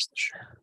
Where's the share?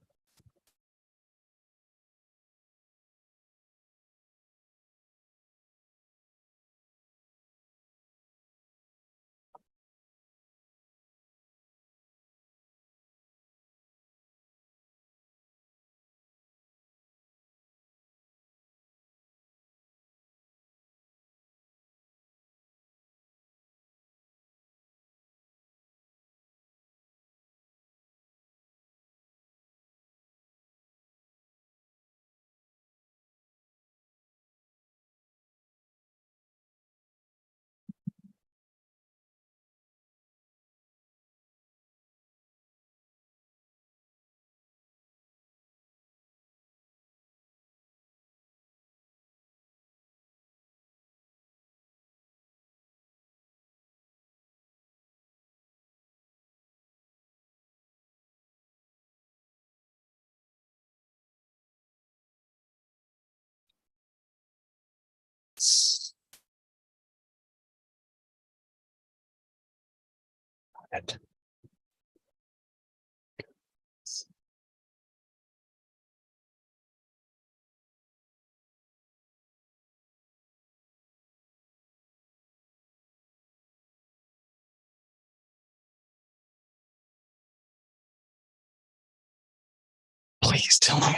It. Please tell me.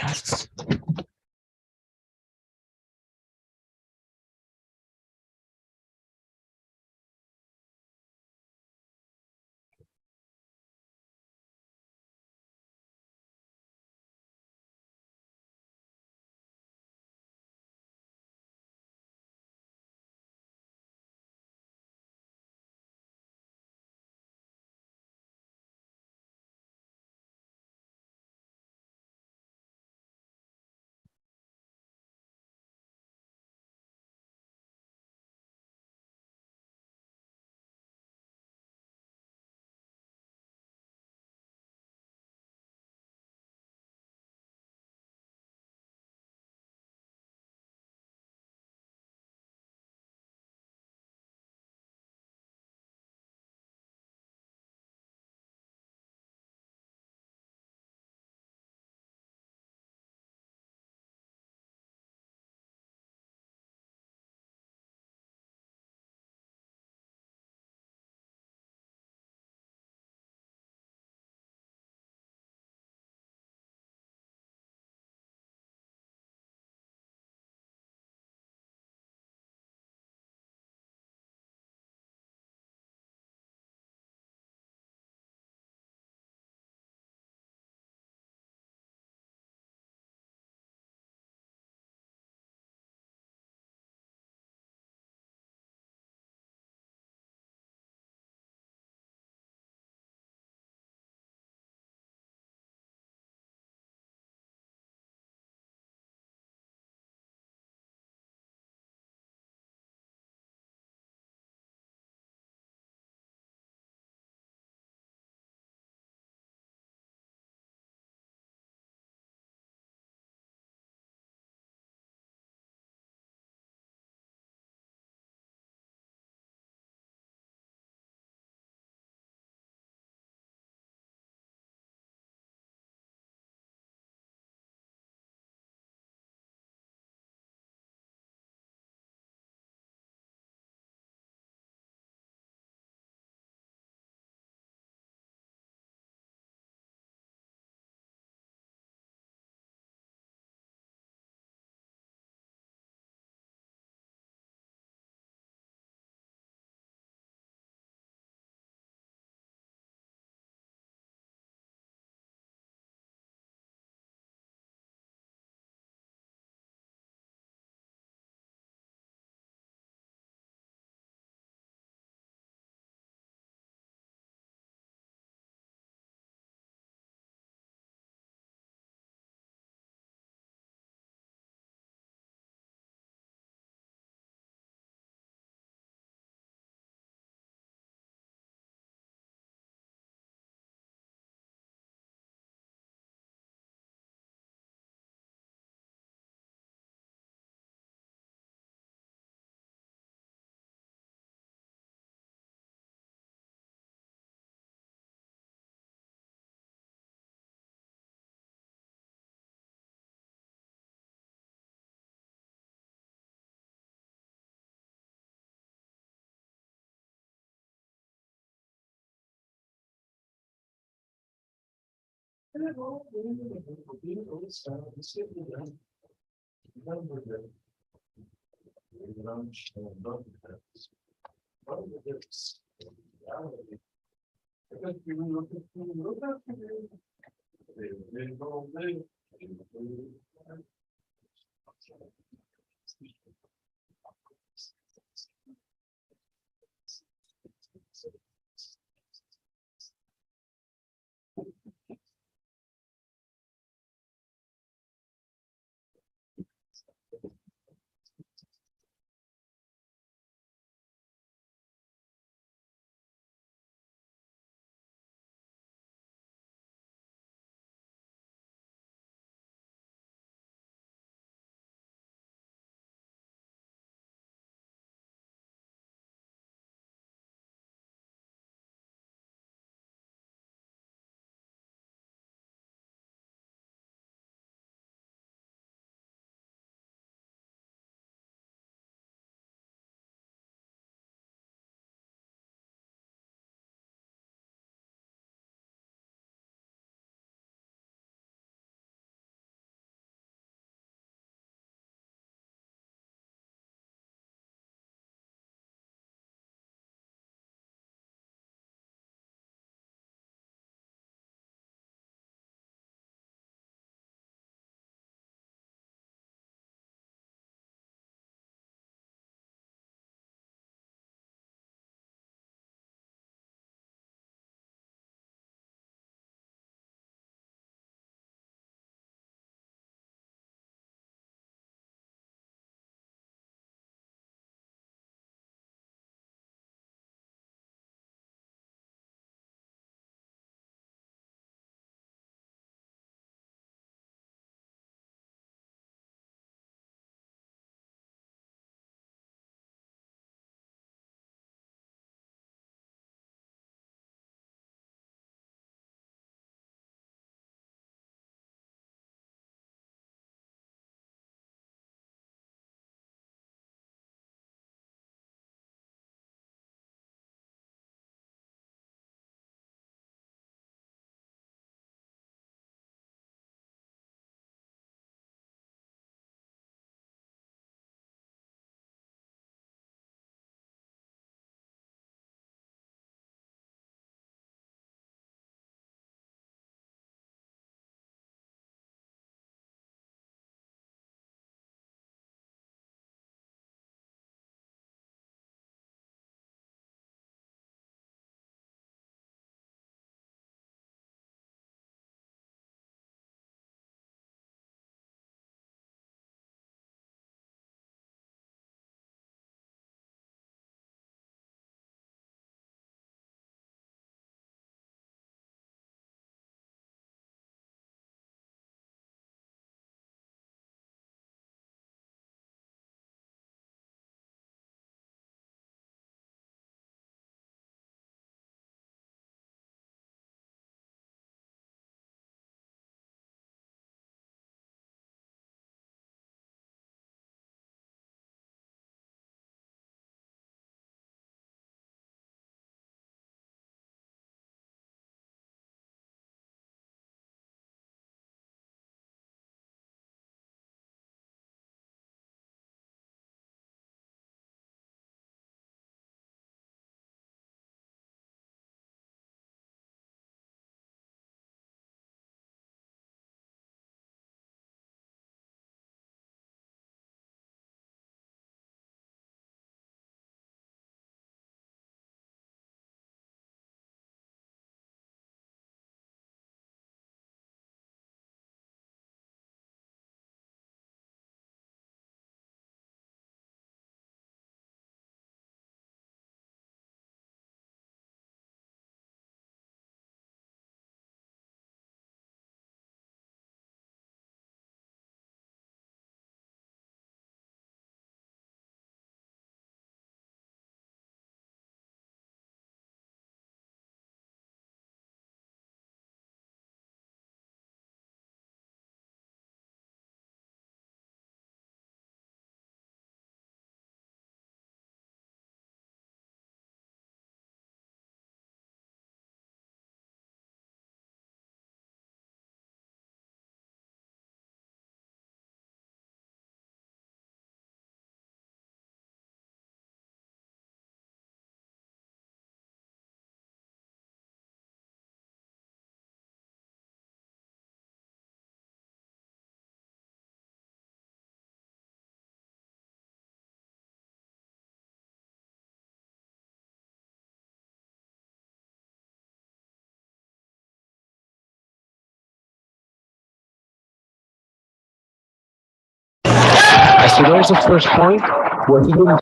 So there's the first point. What he didn't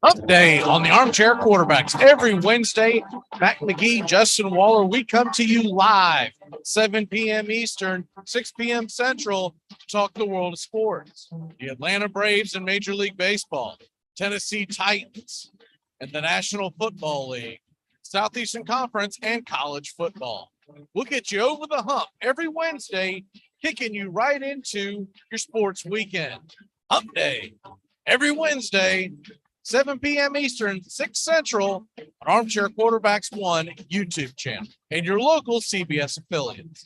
Update on the Armchair quarterbacks. Every Wednesday, Matt McGee, Justin Waller, we come to you live, 7 p.m. Eastern, 6 p.m. Central, to talk the world of sports. The Atlanta Braves in Major League Baseball, Tennessee Titans, and the National Football League, Southeastern Conference, and college football. We'll get you over the hump every Wednesday, kicking you right into your sports weekend. Hump Day, every Wednesday, 7 p.m. Eastern, 6 Central, on Armchair Quarterbacks 1 YouTube channel and your local CBS affiliates.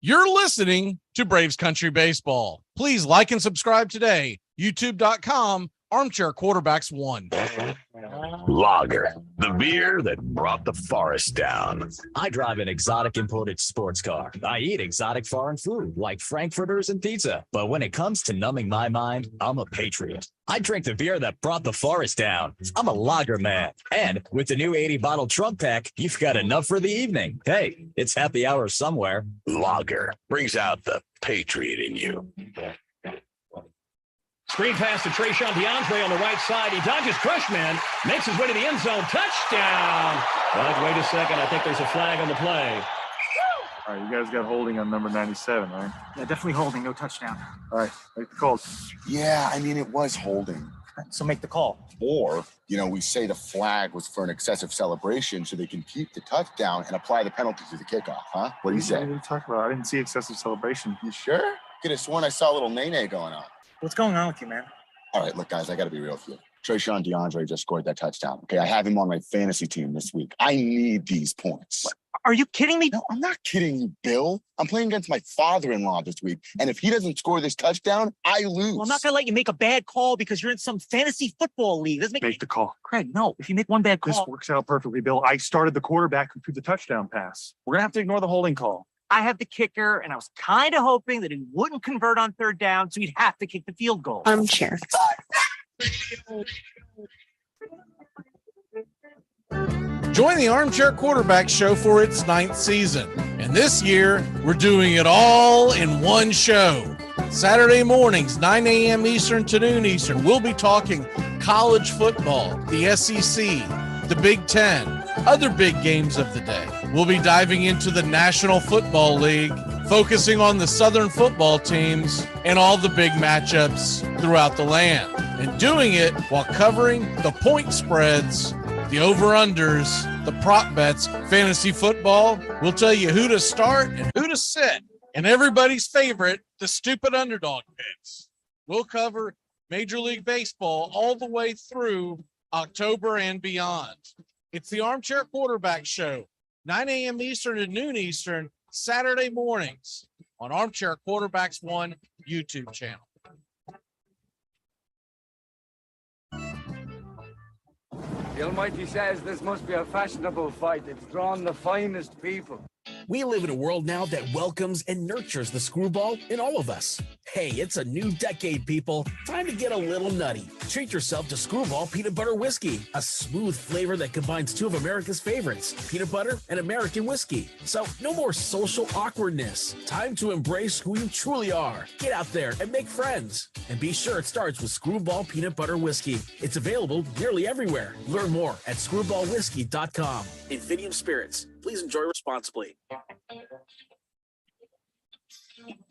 You're listening to Braves Country Baseball. Please like and subscribe today. YouTube.com, Armchair Quarterbacks 1. Lager, the beer that brought the forest down. I drive an exotic imported sports car. I eat exotic foreign food like frankfurters and pizza. But when it comes to numbing my mind, I'm a patriot. I drink the beer that brought the forest down. I'm a lager man. And with the new 80-bottle trunk pack, you've got enough for the evening. Hey, it's happy hour somewhere. Lager brings out the patriot in you. Screen pass to Trayshawn DeAndre on the right side. He dodges Crushman, makes his way to the end zone. Touchdown! But wait a second. I think there's a flag on the play. All right, you guys got holding on number 97, right? Yeah, definitely holding. No touchdown. All right, make the call. Yeah, I mean, it was holding. So make the call. Or, we say the flag was for an excessive celebration so they can keep the touchdown and apply the penalty to the kickoff, huh? What do you say? What are you talking about? I didn't see excessive celebration. You sure? Could have sworn I saw a little nay-nay going on. What's going on with you, man? All right, look, guys, I got to be real with you. Trayshawn DeAndre just scored that touchdown. Okay, I have him on my fantasy team this week. I need these points. What? Are you kidding me? No, I'm not kidding you, Bill. I'm playing against my father-in-law this week, and if he doesn't score this touchdown, I lose. Well, I'm not going to let you make a bad call because you're in some fantasy football league. Make the call. Craig, no. If you make one bad call. This works out perfectly, Bill. I started the quarterback who threw the touchdown pass. We're going to have to ignore the holding call. I have the kicker, and I was kind of hoping that he wouldn't convert on third down, so he'd have to kick the field goal. Armchair. Join the Armchair Quarterback Show for its 9th season. And this year, we're doing it all in one show. Saturday mornings, 9 a.m. Eastern to noon Eastern, we'll be talking college football, the SEC, the Big Ten, other big games of the day. We'll be diving into the National Football League, focusing on the Southern football teams and all the big matchups throughout the land, and doing it while covering the point spreads, the over-unders, the prop bets, fantasy football. We'll tell you who to start and who to sit, and everybody's favorite, the stupid underdog picks. We'll cover Major League Baseball all the way through October and beyond. It's the Armchair Quarterback Show, 9 a.m. Eastern to noon Eastern, Saturday mornings on Armchair Quarterbacks 1 YouTube channel. The Almighty says this must be a fashionable fight. It's drawn the finest people. We live in a world now that welcomes and nurtures the screwball in all of us. Hey, it's a new decade, people. Time to get a little nutty. Treat yourself to Screwball Peanut Butter Whiskey, a smooth flavor that combines two of America's favorites, peanut butter and American whiskey. So no more social awkwardness. Time to embrace who you truly are. Get out there and make friends. And be sure it starts with Screwball Peanut Butter Whiskey. It's available nearly everywhere. Learn more at screwballwhiskey.com. Infidium Spirits. Please enjoy responsibly.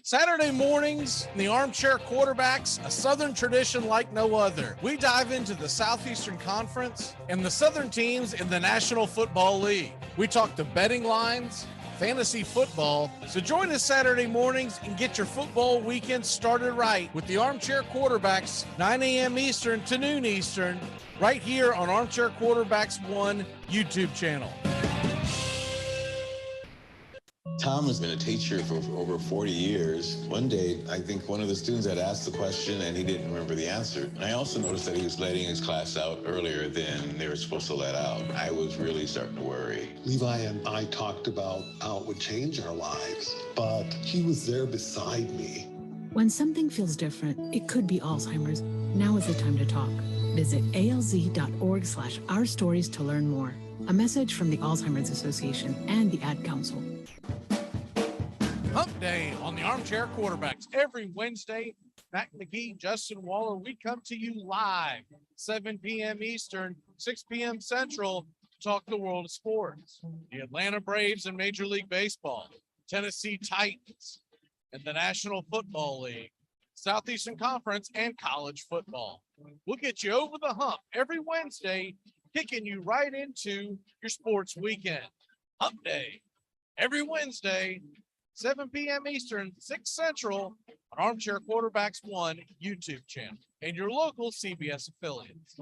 Saturday mornings, the Armchair Quarterbacks, a Southern tradition like no other. We dive into the Southeastern Conference and the Southern teams in the National Football League. We talk the betting lines, fantasy football. So join us Saturday mornings and get your football weekend started right with the Armchair Quarterbacks, 9 a.m. Eastern to noon Eastern, right here on Armchair Quarterbacks 1 YouTube channel. Tom has been a teacher for over 40 years. One day, I think one of the students had asked the question and he didn't remember the answer. And I also noticed that he was letting his class out earlier than they were supposed to let out. I was really starting to worry. Levi and I talked about how it would change our lives, but he was there beside me. When something feels different, it could be Alzheimer's. Now is the time to talk. Visit alz.org/ourstories to learn more. A message from the Alzheimer's Association and the Ad Council. Hump Day on the Armchair Quarterbacks. Every Wednesday, Matt McGee, Justin Waller, we come to you live, 7 p.m. Eastern, 6 p.m. Central, to talk the world of sports. The Atlanta Braves in Major League Baseball, Tennessee Titans, and the National Football League, Southeastern Conference, and college football. We'll get you over the hump every Wednesday, kicking you right into your sports weekend. Hump Day, every Wednesday, 7 p.m. Eastern, 6 Central, on Armchair Quarterbacks 1 YouTube channel and your local CBS affiliates.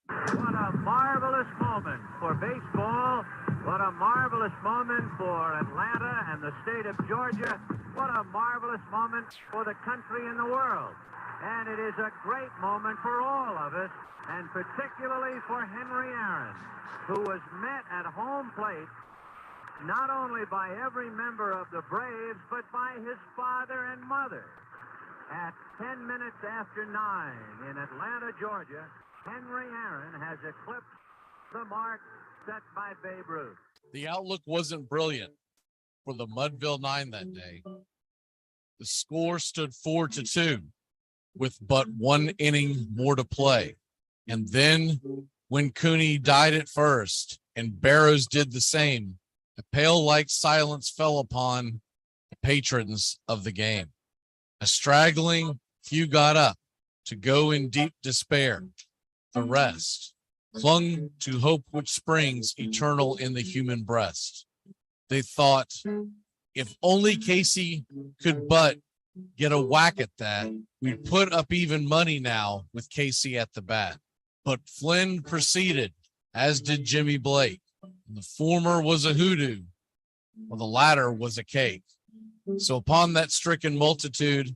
What a marvelous moment for baseball What a marvelous moment for Atlanta and the state of Georgia. What a marvelous moment for the country and the world. And it is a great moment for all of us, and particularly for Henry Aaron, who was met at home plate not only by every member of the Braves, but by his father and mother. At 10 minutes after 9 in Atlanta, Georgia, Henry Aaron has eclipsed the mark set by Babe Ruth. The outlook wasn't brilliant for the Mudville Nine that day. The score stood 4-2 with but one inning more to play. And then when Cooney died at first and Barrows did the same, a pale-like silence fell upon the patrons of the game. A straggling few got up to go in deep despair. The rest clung to hope which springs eternal in the human breast. They thought, if only Casey could but get a whack at that, we'd put up even money now with Casey at the bat. But Flynn proceeded, as did Jimmy Blake. The former was a hoodoo, while the latter was a cake. So upon that stricken multitude,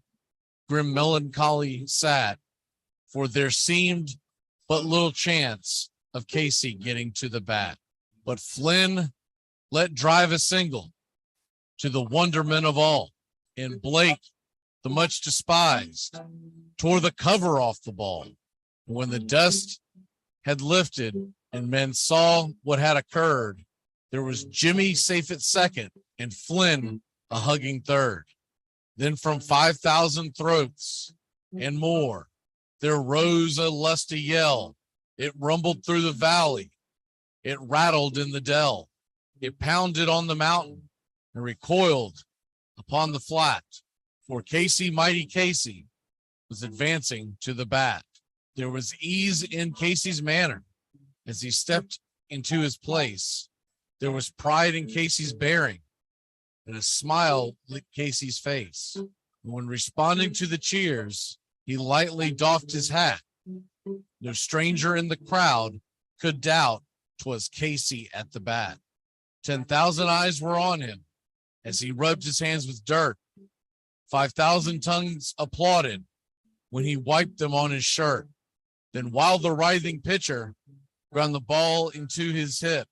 grim melancholy sat, for there seemed but little chance of Casey getting to the bat. But Flynn let drive a single to the wonderment of all, and Blake, the much despised, tore the cover off the ball. When the dust had lifted and men saw what had occurred, there was Jimmy safe at second and Flynn a hugging third. Then from 5,000 throats and more, there rose a lusty yell. It rumbled through the valley. It rattled in the dell. It pounded on the mountain and recoiled upon the flat. For Casey, mighty Casey, was advancing to the bat. There was ease in Casey's manner as he stepped into his place. There was pride in Casey's bearing, and a smile lit Casey's face. When responding to the cheers, he lightly doffed his hat. No stranger in the crowd could doubt 'twas Casey at the bat. 10,000 eyes were on him as he rubbed his hands with dirt. 5,000 tongues applauded when he wiped them on his shirt. Then while the writhing pitcher ground the ball into his hip,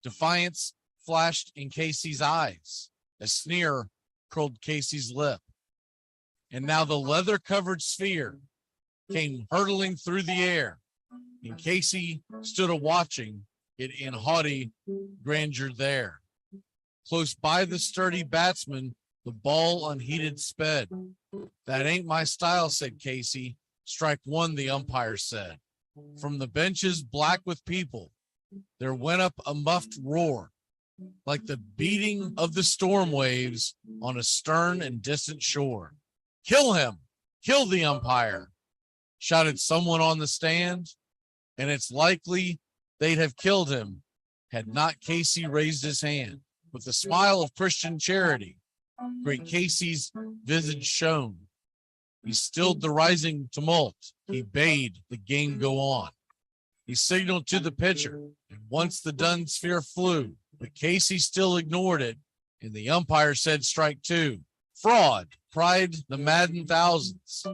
defiance flashed in Casey's eyes. A sneer curled Casey's lip. And now the leather-covered sphere came hurtling through the air, and Casey stood a-watching it in haughty grandeur there. Close by the sturdy batsman, the ball unheeded sped. That ain't my style, said Casey. Strike one, the umpire said. From the benches black with people, there went up a muffled roar, like the beating of the storm waves on a stern and distant shore. Kill him! Kill the umpire! Shouted someone on the stand, and it's likely they'd have killed him had not Casey raised his hand. With a smile of Christian charity, great Casey's visage shone. He stilled the rising tumult. He bade the game go on. He signaled to the pitcher, and once the dun sphere flew, but Casey still ignored it, and the umpire said strike two. Fraud, cried the maddened thousands,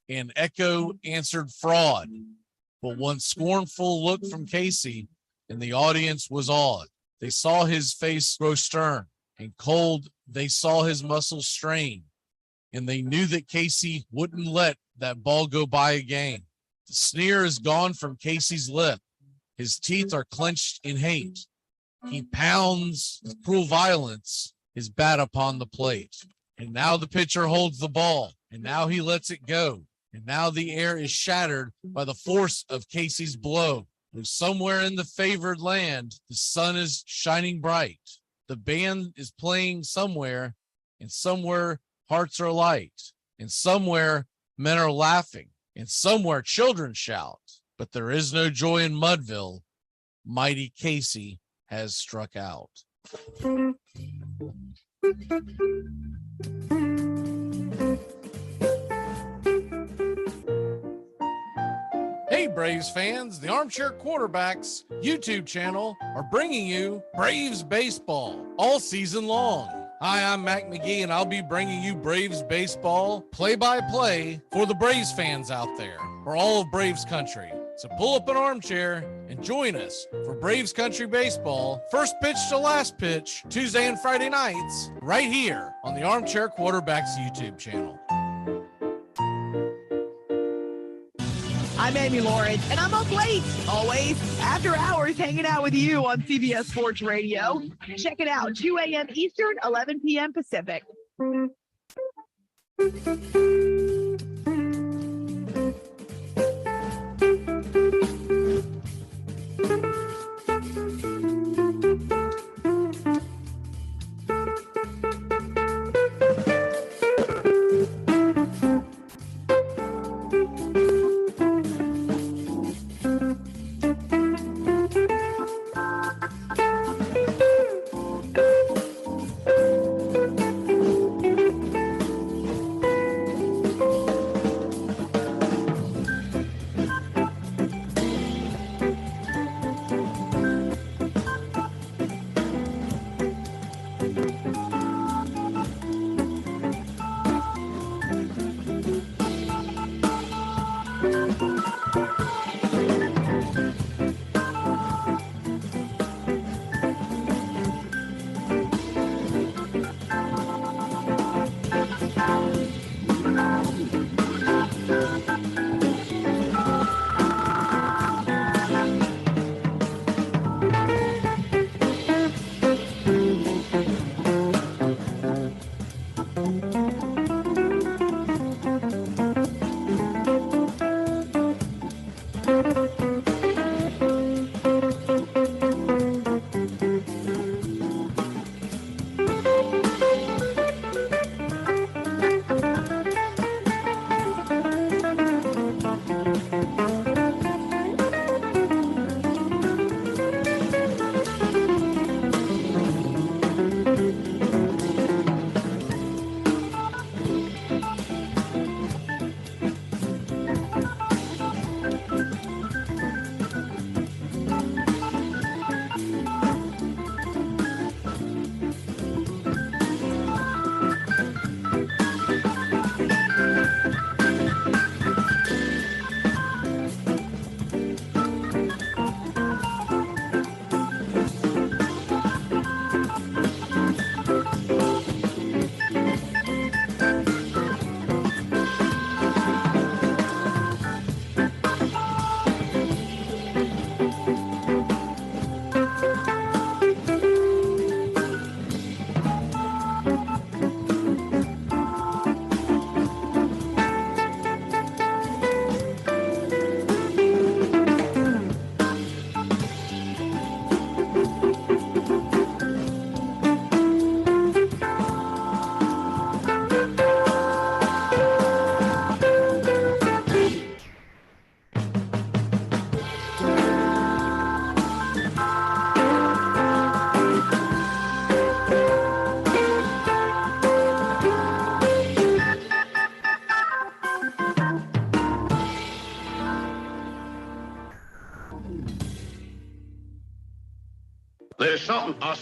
and echo answered fraud. But one scornful look from Casey, and the audience was awed. They saw his face grow stern and cold. They saw his muscles strain, and they knew that Casey wouldn't let that ball go by again. The sneer is gone from Casey's lip. His teeth are clenched in hate. He pounds with cruel violence his bat upon the plate. And now the pitcher holds the ball, and now he lets it go. And now the air is shattered by the force of Casey's blow. And somewhere in the favored land, the sun is shining bright. The band is playing somewhere, and somewhere hearts are light, and somewhere men are laughing, and somewhere children shout. But there is no joy in Mudville. Mighty Casey has struck out. Hey, Braves fans, the Armchair Quarterbacks YouTube channel are bringing you Braves baseball all season long. Hi, I'm Mac McGee, and I'll be bringing you Braves baseball play-by-play for the Braves fans out there, for all of Braves country. So pull up an armchair and join us for Braves Country Baseball, first pitch to last pitch, Tuesday and Friday nights, right here on the Armchair Quarterbacks YouTube channel. I'm Amy Lawrence, and I'm up late, always, after hours, hanging out with you on CBS Sports Radio. Check it out, 2 a.m. Eastern, 11 p.m. Pacific.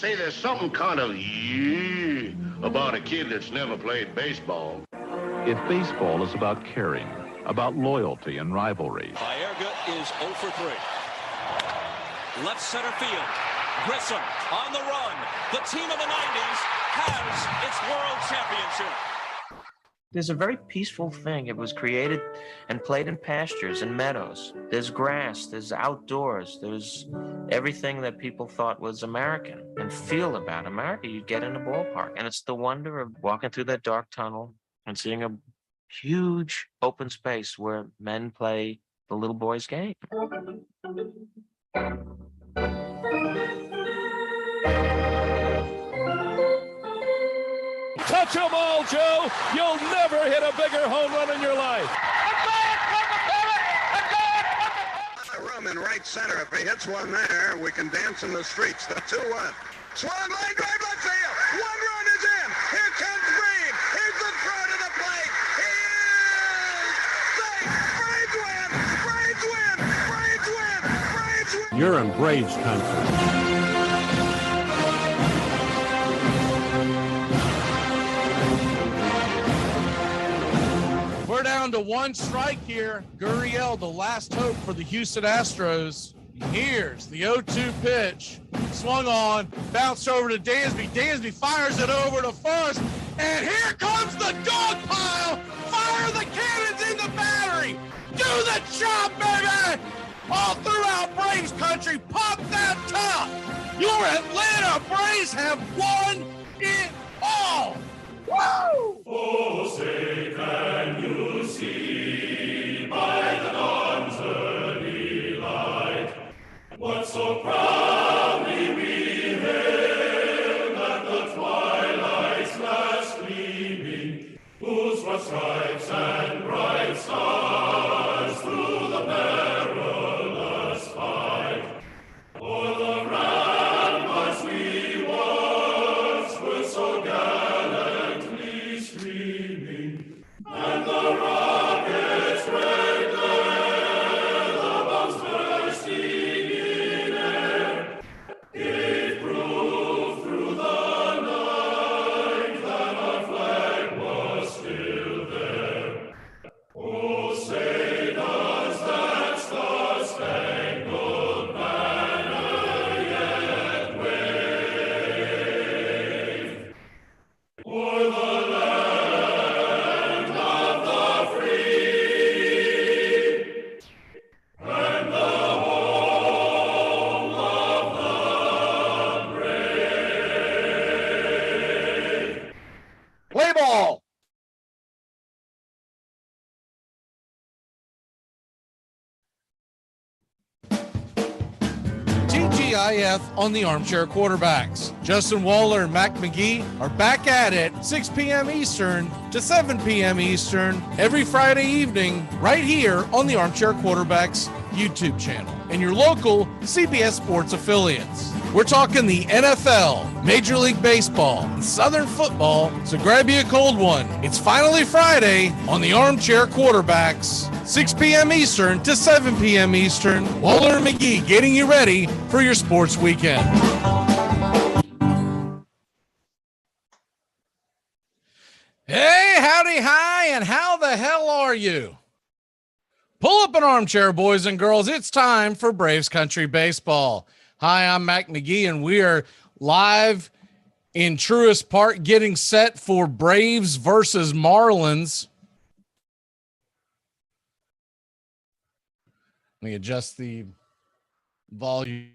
There's something kind of about a kid that's never played baseball. If baseball is about caring, about loyalty and rivalry, Baerga is 0 for 3. Left center field. Grissom on the run. The team of the 90s has its world championship. There's a very peaceful thing. It was created and played in pastures and meadows. There's grass, there's outdoors, there's everything that people thought was American and feel about America. You get in a ballpark, and it's the wonder of walking through that dark tunnel and seeing a huge open space where men play the little boy's game. Touch 'em all, Joe. You'll never hit a bigger home run in your life. Room in right center. If he hits one there, we can dance in the streets. The 2-1. Swung line drive left field. One run is in. Here comes Breed. Here's the throw to the plate. He is safe. Braves win. Braves win. You're in Braves country. We're down to one strike here. Gurriel, the last hope for the Houston Astros. Here's the 0-2 pitch. Swung on, bounced over to Dansby. Dansby fires it over to first. And here comes the dog pile. Fire the cannons in the battery. Do the job, baby. All throughout Braves country, pop that top. Your Atlanta Braves have won it all. Woo! Oh, say, can you see by the dawn's early light what so proudly we hailed at the twilight's last gleaming, whose broad stripes and bright stars through the perilous fight o'er the ramparts we once were so gallantly streaming, and the rockets' red glare, the bombs bursting in air, gave proof through the night that our flag was still there. Oh, say does that star-spangled banner yet wave o'er the land of the free and the home of the brave? Play ball. TGIF on the Armchair Quarterbacks. Justin Waller and Mac McGee are back at it 6 p.m. Eastern to 7 p.m. Eastern every Friday evening right here on the Armchair Quarterbacks YouTube channel and your local CBS Sports affiliates. We're talking the NFL, Major League Baseball, and Southern football, so grab you a cold one. It's finally Friday on the Armchair Quarterbacks, 6 p.m. Eastern to 7 p.m. Eastern. Waller and McGee getting you ready for your sports weekend. Hey, howdy, hi, and how the hell are you? Pull up an armchair, boys and girls. It's time for Braves Country Baseball. Hi, I'm Mac McGee, and we are live in Truist Park getting set for Braves versus Marlins. Let me adjust the volume.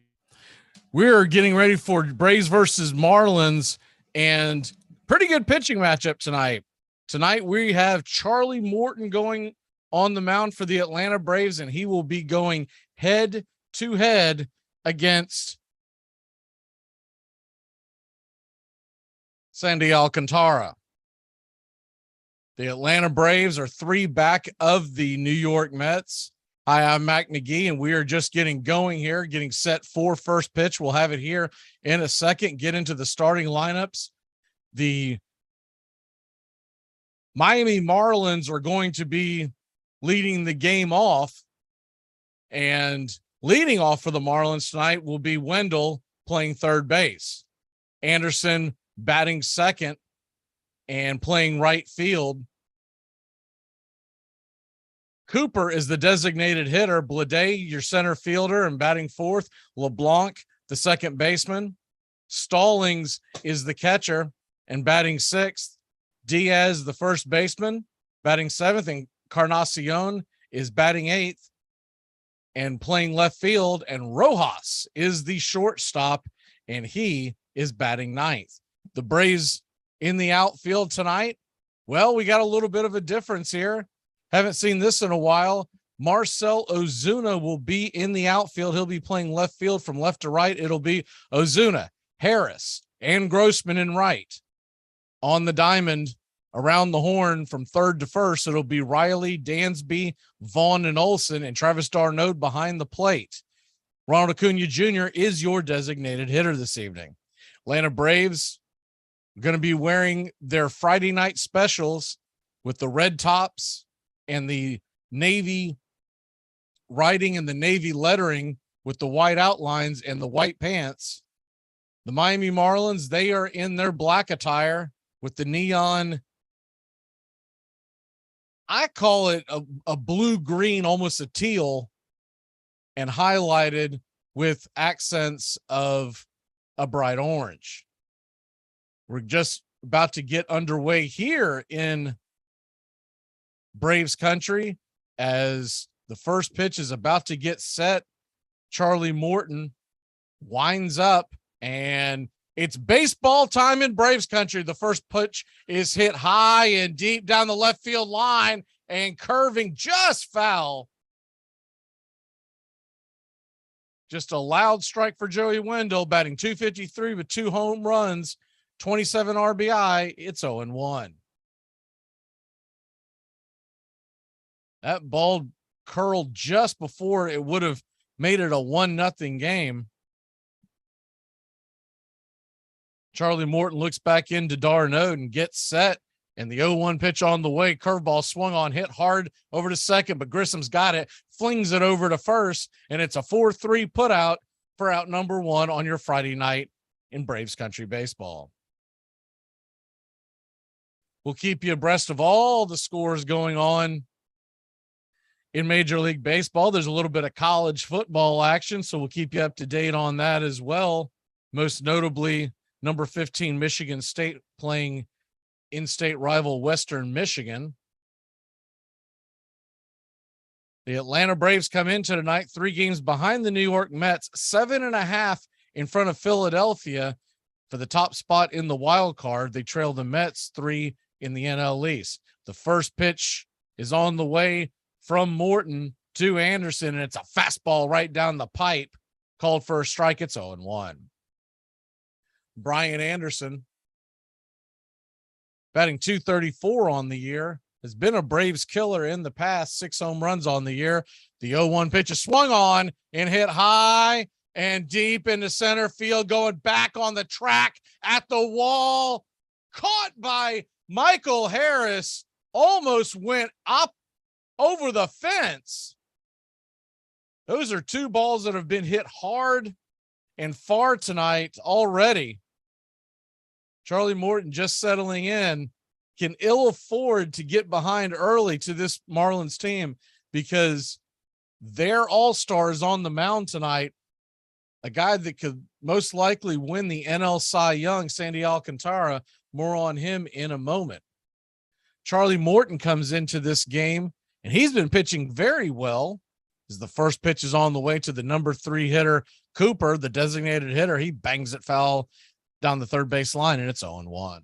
We're getting ready for Braves versus Marlins, and pretty good pitching matchup tonight. Tonight we have Charlie Morton going on the mound for the Atlanta Braves, and he will be going head-to-head against Sandy Alcantara. The Atlanta Braves are 3 back of the New York Mets. Hi, I'm Mac McGee, and we are just getting going here, getting set for first pitch. We'll have it here in a second, get into the starting lineups. The Miami Marlins are going to be leading the game off, and leading off for the Marlins tonight will be Wendell playing third base, Anderson batting second and playing right field. Cooper is the designated hitter. Blade, your center fielder, and batting fourth. LeBlanc, the second baseman. Stallings is the catcher and batting sixth. Diaz, the first baseman, batting seventh, and Carnacion is batting eighth and playing left field. And Rojas is the shortstop, and he is batting ninth. The Braves in the outfield tonight. Well, we got a little bit of a difference here. Haven't seen this in a while. Marcell Ozuna will be in the outfield. He'll be playing left field from left to right. It'll be Ozuna, Harris, and Grossman in right. On the diamond, around the horn from third to first, it'll be Riley, Dansby, Vaughn, and Olson, and Travis d'Arnaud behind the plate. Ronald Acuna Jr. is your designated hitter this evening. Atlanta Braves are going to be wearing their Friday night specials with the red tops and the navy writing and the navy lettering with the white outlines and the white pants. The Miami Marlins, they are in their black attire with the neon. I call it a blue-green, almost a teal, and highlighted with accents of a bright orange. We're just about to get underway here in Braves country as the first pitch is about to get set. Charlie Morton winds up, and it's baseball time in Braves country. The first pitch is hit high and deep down the left field line and curving just foul. Just a loud strike for Joey Wendell, batting .253 with 2 home runs, 27 RBI. It's 0-1. That ball curled just before it would have made it a 1-0 game. Charlie Morton looks back into d'Arnaud and gets set, and the 0-1 pitch on the way. Curveball swung on, hit hard over to second, but Grissom's got it, flings it over to first, and it's a 4-3 put out for out number 1 on your Friday night in Braves country baseball. We'll keep you abreast of all the scores going on in Major League Baseball. There's a little bit of college football action, so we'll keep you up to date on that as well. Most notably, number 15 Michigan State playing in-state rival Western Michigan. The Atlanta Braves come into tonight 3 games behind the New York Mets, 7.5 in front of Philadelphia for the top spot in the wild card. They trail the Mets 3 in the NL East. The first pitch is on the way from Morton to Anderson, and it's a fastball right down the pipe, called for a strike. It's 0-1. Brian Anderson, batting .234 on the year, has been a Braves killer in the past, 6 home runs on the year. The 0-1 pitch is swung on and hit high and deep into center field, going back on the track at the wall, caught by Michael Harris, almost went up over the fence. Those are 2 balls that have been hit hard and far tonight already. Charlie Morton just settling in, can ill afford to get behind early to this Marlins team because their all-star is on the mound tonight, a guy that could most likely win the NL Cy Young, Sandy Alcantara. More on him in a moment. Charlie Morton comes into this game, and he's been pitching very well. As the first pitch is on the way to the number 3 hitter, Cooper, the designated hitter. He bangs it foul down the third base line, and it's 0-1.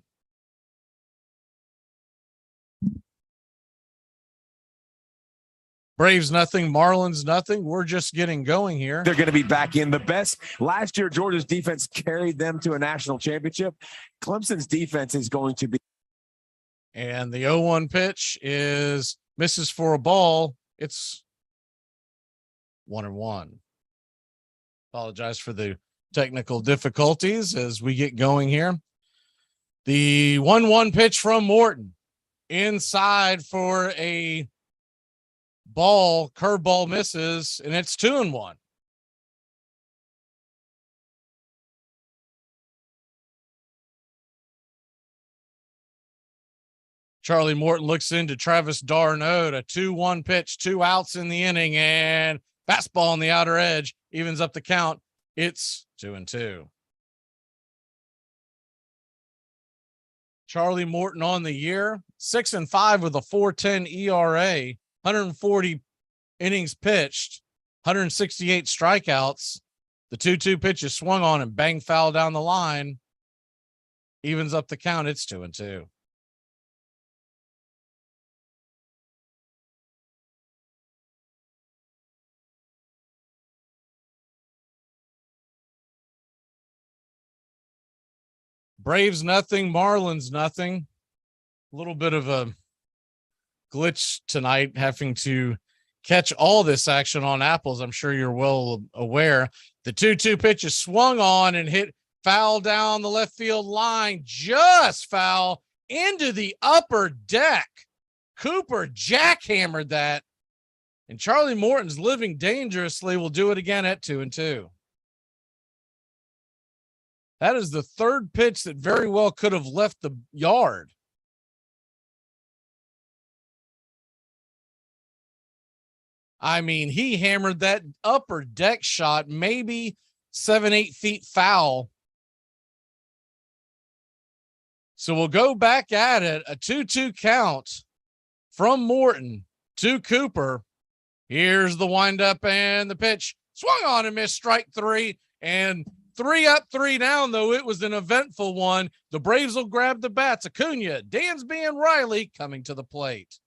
Braves nothing, Marlins nothing. We're just getting going here. They're going to be back in the best. Last year, Georgia's defense carried them to a national championship. Clemson's defense is going to be. And the 0-1 pitch misses for a ball. It's 1-1. Apologize for the technical difficulties as we get going here. The 1-1 pitch from Morton inside for a ball. Curveball misses, and it's 2-1. Charlie Morton looks into Travis d'Arnaud, a 2-1 pitch, 2 outs in the inning, and fastball on the outer edge evens up the count. It's 2-2. Charlie Morton on the year, 6-5 with a 4.10 ERA, 140 innings pitched, 168 strikeouts. The 2-2 pitch is swung on and bang foul down the line. Evens up the count. It's 2-2. Braves nothing, Marlins nothing. A little bit of a glitch tonight, having to catch all this action on Apples. I'm sure you're well aware. The 2-2 pitch is swung on and hit foul down the left field line, just foul into the upper deck. Cooper jackhammered that And Charlie Morton's living dangerously will do it again at 2-2. That is the third pitch that very well could have left the yard. I mean, he hammered that upper deck shot, maybe 7-8 feet foul. So we'll go back at it, a 2-2 count from Morton to Cooper. Here's the windup and the pitch. Swung on and missed, strike three. And 3 up, 3 down, though it was an eventful one. The Braves will grab the bats. Acuna, Dansby, and Riley coming to the plate.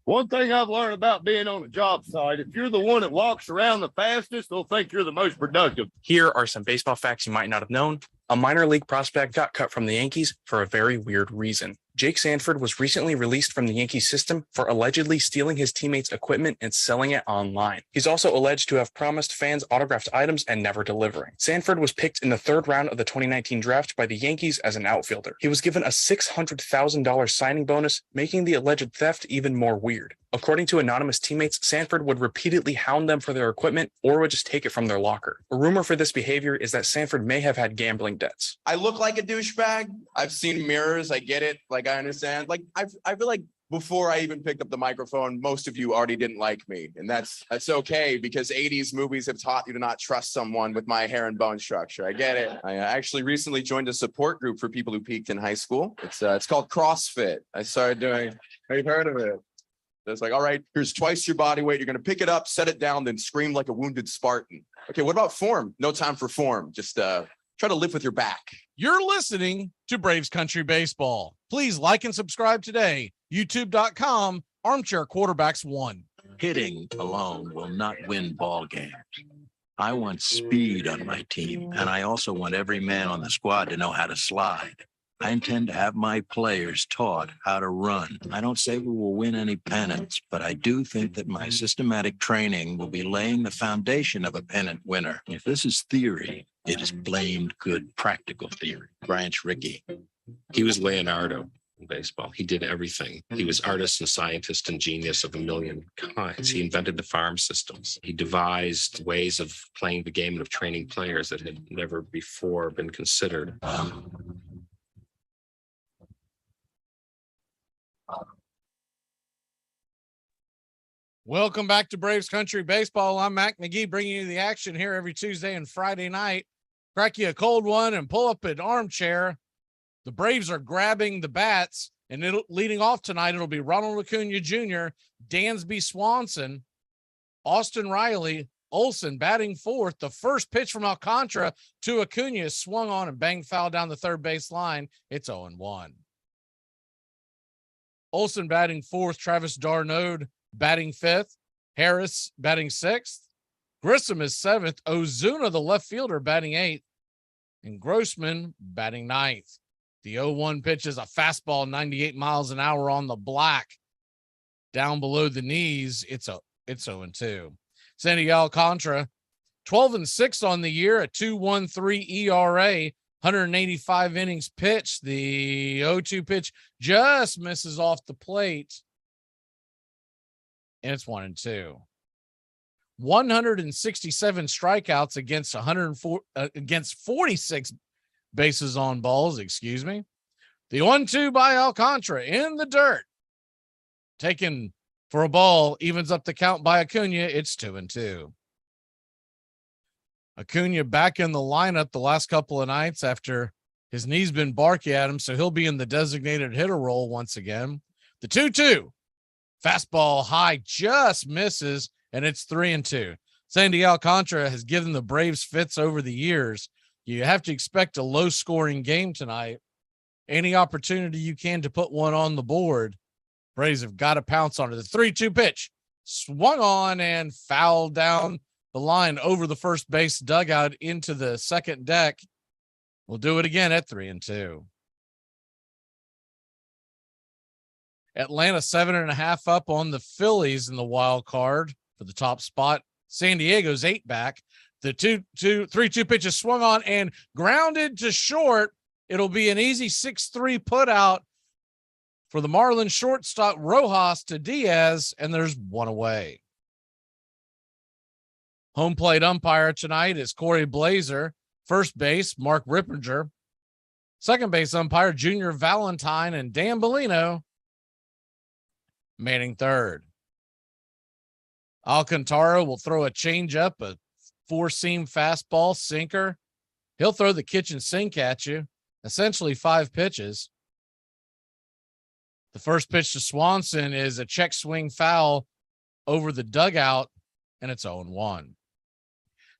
One thing I've learned about being on a job site, if you're the one that walks around the fastest, they'll think you're the most productive. Here are some baseball facts you might not have known. A minor league prospect got cut from the Yankees for a very weird reason. Jake Sanford was recently released from the Yankees system for allegedly stealing his teammates' equipment and selling it online. He's also alleged to have promised fans autographed items and never delivering. Sanford was picked in the 3rd round of the 2019 draft by the Yankees as an outfielder. He was given a $600,000 signing bonus, making the alleged theft even more weird. According to anonymous teammates, Sanford would repeatedly hound them for their equipment or would just take it from their locker. A rumor for this behavior is that Sanford may have had gambling debts. I look like a douchebag. I've seen mirrors. I get it. Like, I understand. Like, I feel like before I even picked up the microphone, most of you already didn't like me. And that's okay, because 80s movies have taught you to not trust someone with my hair and bone structure. I get it. I actually recently joined a support group for people who peaked in high school. It's called CrossFit. I started doing, have you heard of it? It's like, all right, here's twice your body weight. You're going to pick it up, set it down, then scream like a wounded Spartan. Okay, what about form? No time for form. Just try to live with your back. You're listening to Braves Country Baseball. Please like and subscribe today. YouTube.com, Armchair Quarterbacks 1. Hitting alone will not win ball games. I want speed on my team, and I also want every man on the squad to know how to slide. I intend to have my players taught how to run. I don't say we will win any pennants, but I do think that my systematic training will be laying the foundation of a pennant winner. If this is theory, it is blamed good practical theory. Branch Rickey. He was Leonardo in baseball. He did everything. He was artist and scientist and genius of a million kinds. He invented the farm systems. He devised ways of playing the game and of training players that had never before been considered. Welcome back to Braves Country Baseball. I'm Mac McGee, bringing you the action here every Tuesday and Friday night. Crack you a cold one and pull up an armchair. The Braves are grabbing the bats, and leading off tonight, it'll be Ronald Acuna Jr., Dansby Swanson, Austin Riley, Olson batting fourth. The first pitch from Alcantara to Acuna is swung on and banged foul down the third base line. It's 0-1. Olson batting fourth, Travis d'Arnaud batting fifth, Harris batting sixth, Grissom is seventh, Ozuna, the left fielder, batting eighth, and Grossman batting ninth. The 0-1 pitch is a fastball, 98 miles an hour on the black, down below the knees. It's 0-2. Sandy Alcantara, 12-6 on the year, a 2.13 ERA, 185 innings pitched. The 0-2 pitch just misses off the plate, and it's 1-2. 167 strikeouts against 46 bases on balls. Excuse me. The 1-2 by Alcantara in the dirt, taken for a ball, evens up the count by Acuna. It's 2-2. Acuna back in the lineup the last couple of nights after his knee's been barky at him, so he'll be in the designated hitter role once again. The 2-2 fastball high just misses, and it's 3-2. Sandy Alcantara has given the Braves fits over the years. You have to expect a low-scoring game tonight. Any opportunity you can to put one on the board, Braves have got to pounce on it. The 3-2 pitch swung on and fouled down the line over the first base dugout into the second deck. We'll do it again at 3-2. Atlanta 7.5 up on the Phillies in the wild card for the top spot. San Diego's 8 back. The 3-2 pitch is swung on and grounded to short. It'll be an easy 6-3 put out for the Marlins shortstop Rojas to Diaz, and there's one away. Home plate umpire tonight is Corey Blazer. First base, Mark Rippinger. Second base umpire, Junior Valentine, and Dan Bellino manning third. Alcantara will throw a changeup, a four-seam fastball, sinker. He'll throw the kitchen sink at you, essentially 5 pitches. The first pitch to Swanson is a check swing foul over the dugout, and it's 0-1.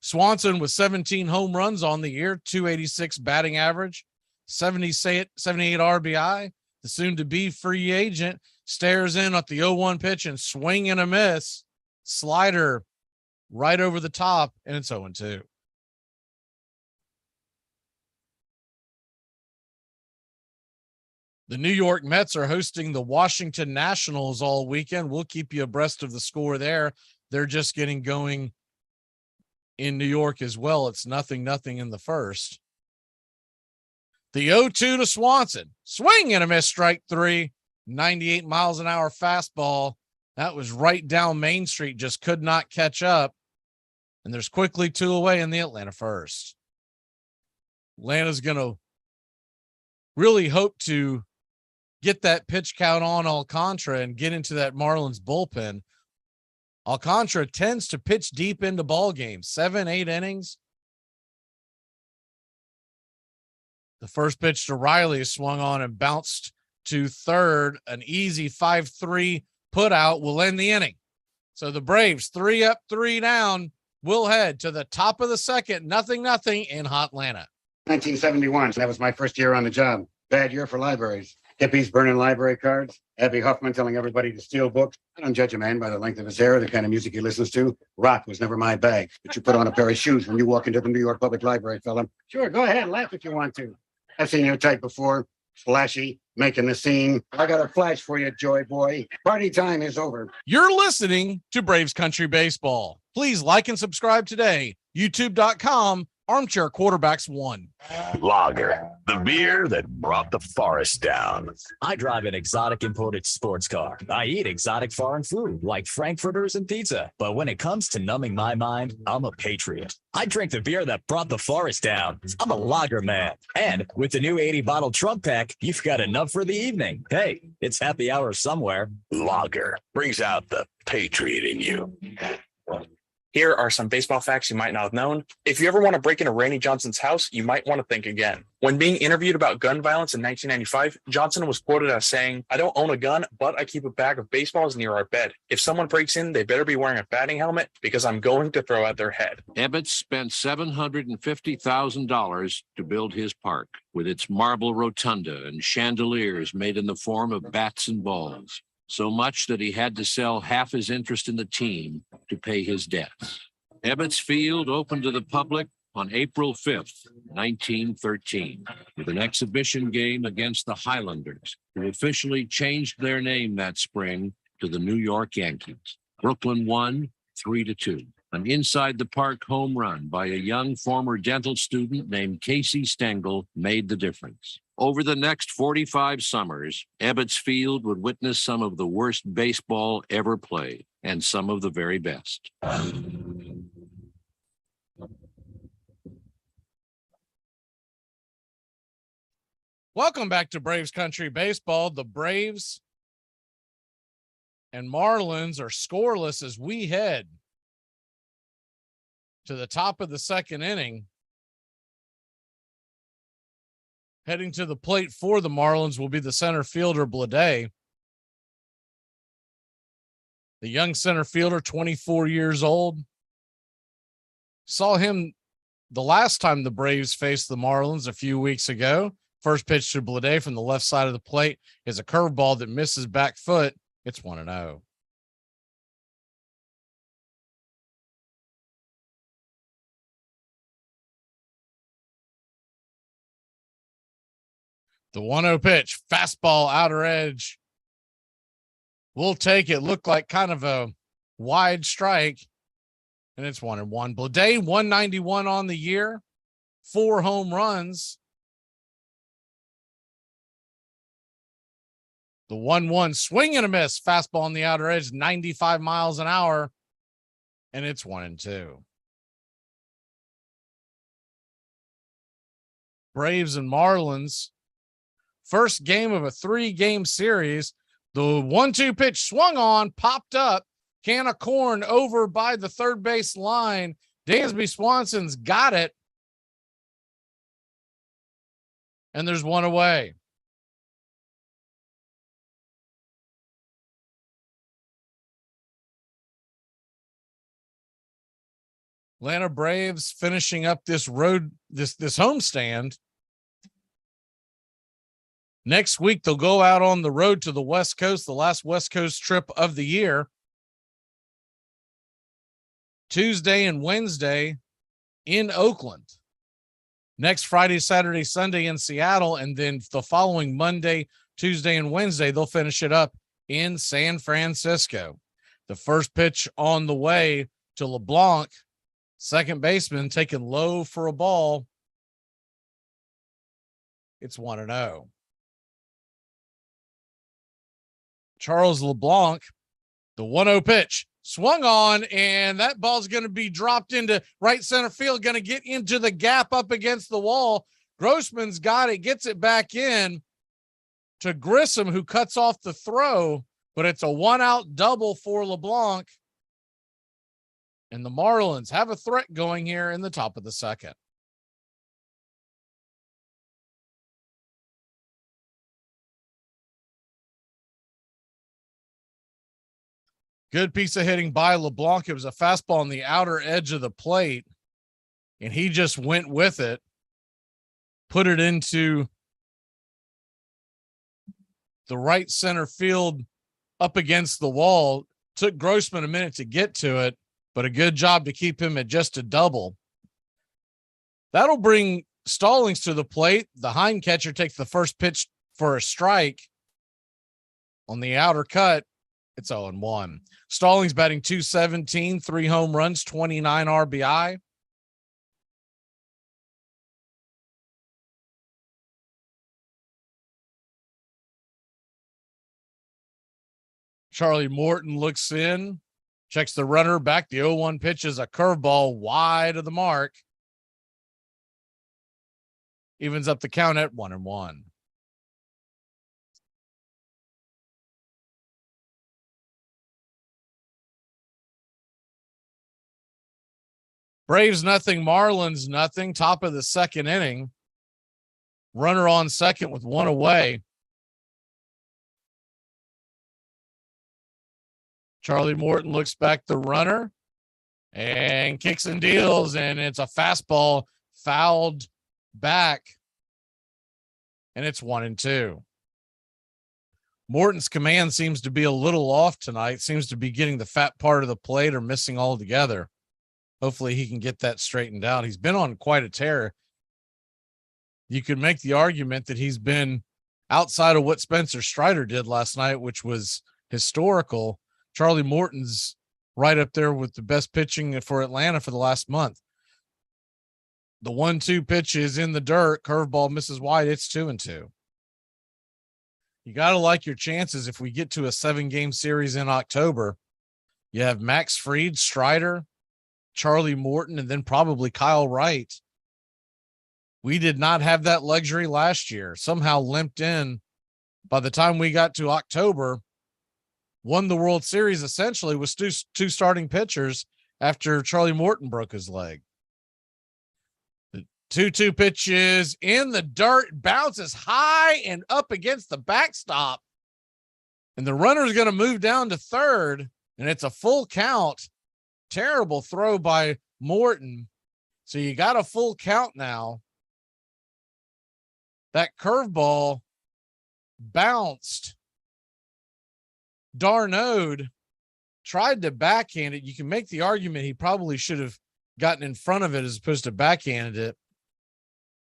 Swanson with 17 home runs on the year, 286 batting average, 78 RBI. The soon-to-be free agent stares in at the 0-1 pitch and swing and a miss. Slider right over the top, and it's 0-2. The New York Mets are hosting the Washington Nationals all weekend. We'll keep you abreast of the score there. They're just getting going in New York as well. It's 0-0 in the first. The 0-2 to Swanson. Swing and a miss, strike 3. 98 miles an hour fastball. That was right down Main Street, just could not catch up. And there's quickly 2 away in the Atlanta first. Atlanta's going to really hope to get that pitch count on Alcantara and get into that Marlins bullpen. Alcantara tends to pitch deep into ball games, 7-8 innings. The first pitch to Riley is swung on and bounced to third. An easy 5-3 put out will end the inning. So the Braves 3 up, 3 down will head to the top of the second, 0-0 in Hotlanta. 1971. That was my first year on the job. Bad year for libraries. Hippies burning library cards. Abby Huffman telling everybody to steal books. I don't judge a man by the length of his hair or the kind of music he listens to. Rock was never my bag. But you put on a pair of shoes when you walk into the New York Public Library, fella. Sure, go ahead, laugh if you want to. I've seen your type before. Flashy, making the scene. I got a flash for you, Joy Boy. Party time is over. You're listening to Braves Country Baseball. Please like and subscribe today. YouTube.com, Armchair Quarterbacks 1. Lager, the beer that brought the forest down. I drive an exotic imported sports car. I eat exotic foreign food like frankfurters and pizza. But when it comes to numbing my mind, I'm a patriot. I drink the beer that brought the forest down. I'm a lager man. And with the new 80-bottle trunk pack, you've got enough for the evening. Hey, it's happy hour somewhere. Lager brings out the patriot in you. Here are some baseball facts you might not have known. If you ever want to break into Randy Johnson's house, you might want to think again. When being interviewed about gun violence in 1995, Johnson was quoted as saying, "I don't own a gun, but I keep a bag of baseballs near our bed. If someone breaks in, they better be wearing a batting helmet because I'm going to throw at their head." Ebbets spent $750,000 to build his park with its marble rotunda and chandeliers made in the form of bats and balls. So much that he had to sell half his interest in the team to pay his debts. Ebbets Field opened to the public on April 5th, 1913, with an exhibition game against the Highlanders, who officially changed their name that spring to the New York Yankees. Brooklyn won 3-2. An inside the park home run by a young former dental student named Casey Stengel made the difference. Over the next 45 summers, Ebbets Field would witness some of the worst baseball ever played and some of the very best. Welcome back to Braves Country Baseball. The Braves and Marlins are scoreless as we head to the top of the second inning. Heading to the plate for the Marlins will be the center fielder, Blade. The young center fielder, 24 years old. Saw him the last time the Braves faced the Marlins a few weeks ago. First pitch to Blade from the left side of the plate is a curveball that misses back foot. It's 1-0. The 1-0 pitch, fastball, outer edge. We'll take it. Looked like kind of a wide strike, and it's 1-1. Blade, 191 on the year, 4 home runs. The 1-1 swing and a miss. Fastball on the outer edge, 95 miles an hour. And it's 1-2. Braves and Marlins. First game of a 3-game series. The 1-2 pitch swung on, popped up. Can of corn over by the third base line. Dansby Swanson's got it. And there's one away. Atlanta Braves finishing up this homestand. Next week, they'll go out on the road to the West Coast, the last West Coast trip of the year. Tuesday and Wednesday in Oakland. Next Friday, Saturday, Sunday in Seattle. And then the following Monday, Tuesday, and Wednesday, they'll finish it up in San Francisco. The first pitch on the way to LeBlanc. Second baseman taken low for a ball. It's 1-0. Charles LeBlanc, the 1-0 pitch, swung on, and that ball's going to be dropped into right center field, going to get into the gap up against the wall. Grossman's got it, gets it back in to Grissom, who cuts off the throw, but it's a 1-out double for LeBlanc. And the Marlins have a threat going here in the top of the second. Good piece of hitting by LeBlanc. It was a fastball on the outer edge of the plate, and he just went with it, put it into the right center field up against the wall. Took Grossman a minute to get to it, but a good job to keep him at just a double. That'll bring Stallings to the plate. The hind catcher takes the first pitch for a strike on the outer cut. It's 0-1. Stallings batting .217, 3 home runs, 29 RBI. Charlie Morton looks in, checks the runner back. The 0-1 pitch is a curveball wide of the mark. Evens up the count at 1-1. Braves nothing, Marlins nothing. Top of the second inning. Runner on second with one away. Charlie Morton looks back the runner and kicks and deals, and it's a fastball fouled back, and it's 1-2. Morton's command seems to be a little off tonight. Seems to be getting the fat part of the plate or missing altogether. Hopefully he can get that straightened out. He's been on quite a tear. You could make the argument that he's been outside of what Spencer Strider did last night, which was historical. Charlie Morton's right up there with the best pitching for Atlanta for the last month. The 1-2 pitch is in the dirt. Curveball misses wide. It's 2-2. You got to like your chances if we get to a 7-game series in October. You have Max Fried, Strider, Charlie Morton, and then probably Kyle Wright. We did not have that luxury last year. Somehow limped in by the time we got to October. Won the World Series essentially with two starting pitchers after Charlie Morton broke his leg. The 2-2 pitch is in the dirt, bounces high and up against the backstop. And the runner's going to move down to third, and it's a full count. Terrible throw by Morton. So you got a full count now. That curveball bounced. Darnode tried to backhand it. You can make the argument he probably should have gotten in front of it as opposed to backhanded it.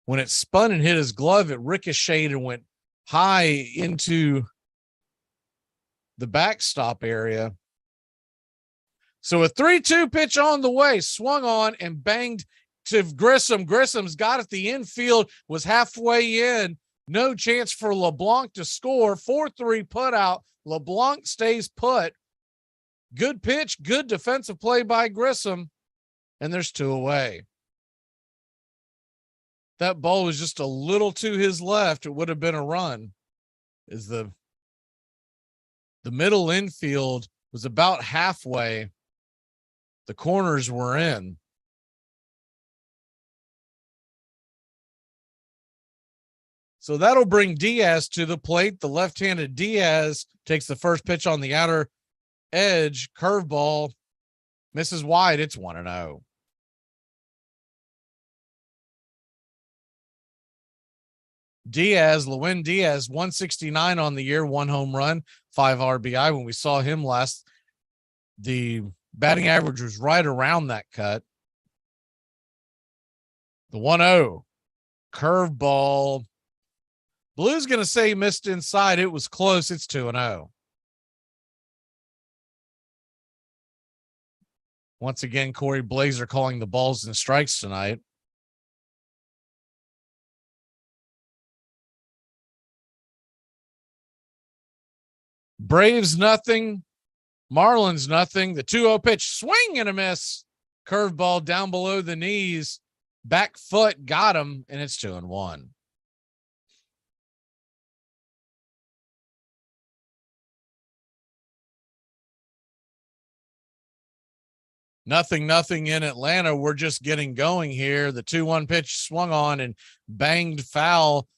When it spun and hit his glove, it ricocheted and went high into the backstop area. So a 3-2 pitch on the way, swung on and banged to Grissom. Grissom's got it. The infield was halfway in. No chance for LeBlanc to score. 4-3 put out. LeBlanc stays put. Good pitch, good defensive play by Grissom, and there's 2 away. That ball was just a little to his left. It would have been a run. Is the middle infield was about halfway. The corners were in. So that'll bring Diaz to the plate. The left-handed Diaz takes the first pitch on the outer edge. Curveball misses wide. It's 1-0. Diaz, Lewin Diaz, 169 on the year, 1 home run, 5 RBI. When we saw him last, the batting average was right around that cut. The 1-0 curveball. Blue's going to say he missed inside. It was close. It's 2-0. Once again, Corey Blazer calling the balls and strikes tonight. Braves nothing. Marlins nothing. The 2-0 pitch, swing and a miss. Curveball down below the knees. Back foot got him, and it's 2-1. Nothing in Atlanta. We're just getting going here. The 2-1 pitch swung on and banged foul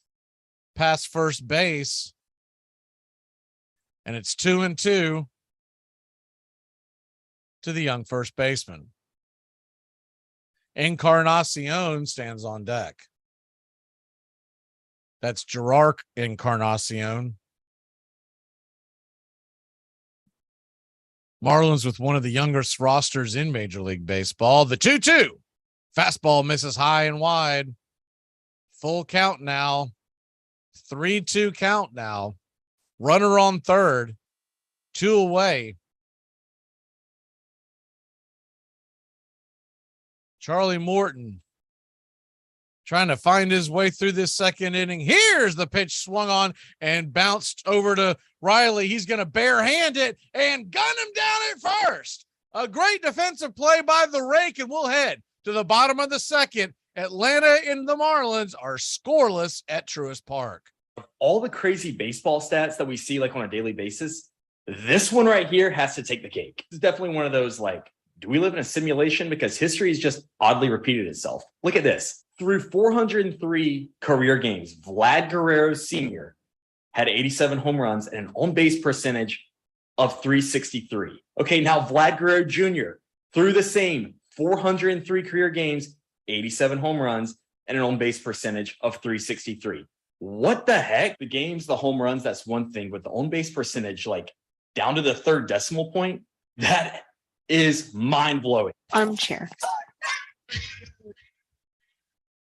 past first base. And it's 2-2 to the young first baseman. Encarnacion stands on deck. That's Gerard Encarnacion. Marlins with one of the youngest rosters in Major League Baseball. The 2-2. Fastball misses high and wide. Full count now. 3-2 count now. Runner on third. 2 away. Charlie Morton trying to find his way through this second inning. Here's the pitch swung on and bounced over to Riley. He's going to barehand it and gun him down at first. A great defensive play by the rake, and we'll head to the bottom of the second. Atlanta and the Marlins are scoreless at Truist Park. All the crazy baseball stats that we see like on a daily basis, this one right here has to take the cake. It's definitely one of those like, do we live in a simulation? Because history has just oddly repeated itself. Look at this. Through 403 career games, Vlad Guerrero Sr. had 87 home runs and an on-base percentage of 363. Okay, now Vlad Guerrero Jr. through the same 403 career games, 87 home runs, and an on-base percentage of 363. What the heck? The games, the home runs, that's one thing. With the on-base percentage, like down to the third decimal point, that is mind-blowing. Armchair.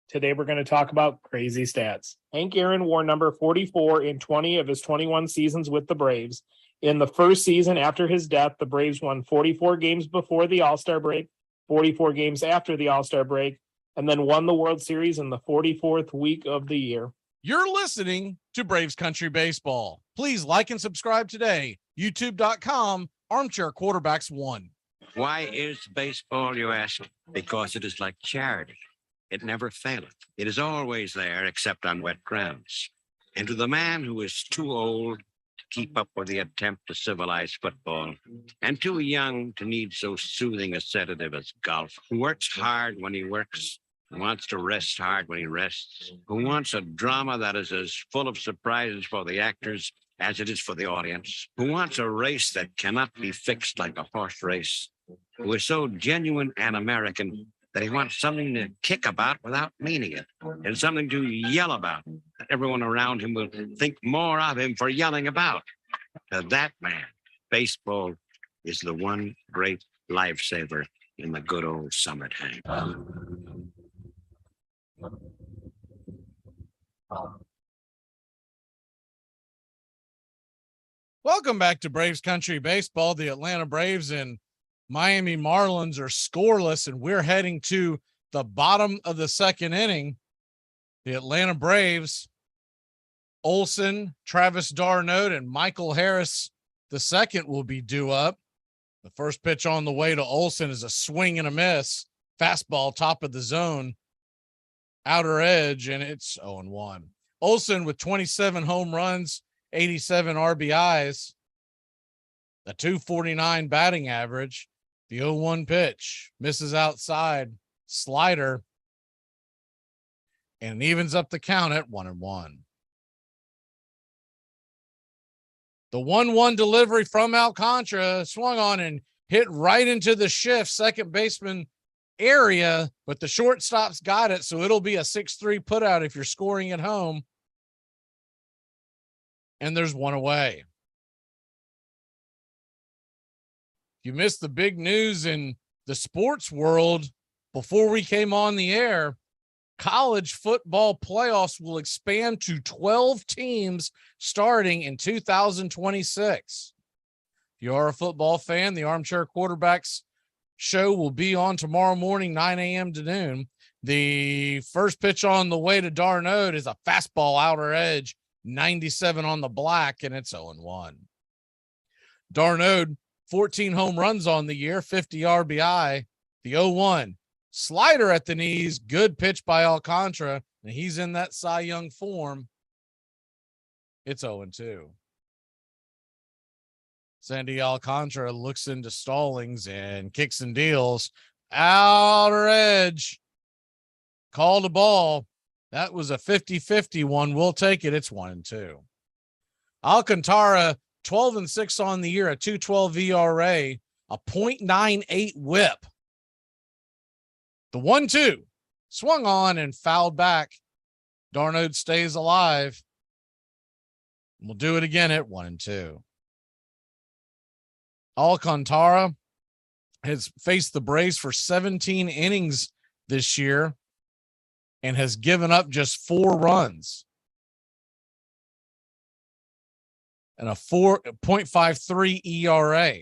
Today we're going to talk about crazy stats. Hank Aaron wore number 44 in 20 of his 21 seasons with the Braves. In the first season after his death, the Braves won 44 games before the All-Star break, 44 games after the All-Star break, and then won the World Series in the 44th week of the year. You're listening to Braves Country Baseball. Please like and subscribe today. YouTube.com, Armchair Quarterbacks 1. Why is baseball, you ask? Because it is like charity. It never faileth. It is always there, except on wet grounds. And to the man who is too old to keep up with the attempt to civilize football, and too young to need so soothing a sedative as golf, who works hard when he works, who wants to rest hard when he rests, who wants a drama that is as full of surprises for the actors as it is for the audience, who wants a race that cannot be fixed like a horse race, who is so genuine and American that he wants something to kick about without meaning it, and something to yell about that everyone around him will think more of him for yelling about. To that man, baseball is the one great lifesaver in the good old summertime. Welcome back to Braves Country Baseball. The Atlanta Braves and Miami Marlins are scoreless, and we're heading to the bottom of the second inning. The Atlanta Braves Olson, Travis d'Arnaud, and Michael Harris II will be due up. The first pitch on the way to Olson is a swing and a miss. Fastball, top of the zone, outer edge, and it's 0-1. Olson with 27 home runs, 87 RBIs, a 249 batting average. The 0-1 pitch misses outside, slider, and evens up the count at 1-1. The 1-1 delivery from Alcantara swung on and hit right into the shift second baseman area, but the shortstop's got it, so it'll be a 6-3 putout if you're scoring at home. And there's one away. You missed the big news in the sports world before we came on the air. College football playoffs will expand to 12 teams starting in 2026. If you are a football fan, the Armchair Quarterbacks show will be on tomorrow morning, 9 a.m. to noon. The first pitch on the way to d'Arnaud is a fastball outer edge, 97 on the black, and it's 0-1. d'Arnaud, 14 home runs on the year, 50 RBI. The 0-1 slider at the knees, good pitch by Alcantara, and he's in that Cy Young form. It's 0-2. Sandy Alcantara looks into Stallings and kicks and deals. Outer edge. Called a ball. That was a 50-50 one. We'll take it. It's 1-2. Alcantara, 12-6 on the year, a 2.12 ERA, a .98 whip. The 1-2 swung on and fouled back. d'Arnaud stays alive. We'll do it again at 1-2. Alcantara has faced the Braves for 17 innings this year and has given up just 4 runs and a 4.53 ERA.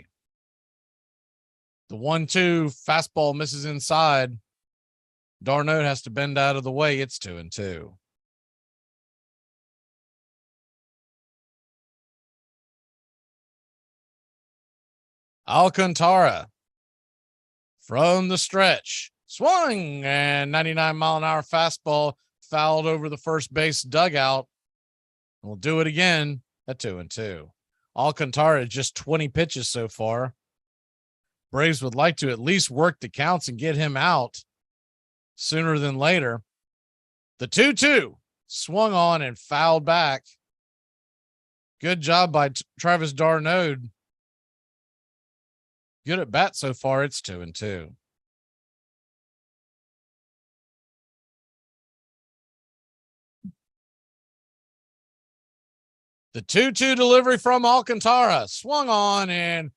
The 1-2 fastball misses inside. d'Arnaud has to bend out of the way. It's 2-2. Alcantara from the stretch, swung, and 99-mile-an-hour fastball fouled over the first base dugout. We'll do it again at 2-2. Alcantara just 20 pitches so far. Braves would like to at least work the counts and get him out sooner than later. The 2-2 swung on and fouled back. Good job by Travis d'Arnaud. Good at bat so far. It's 2-2. The 2-2 delivery from Alcantara swung on and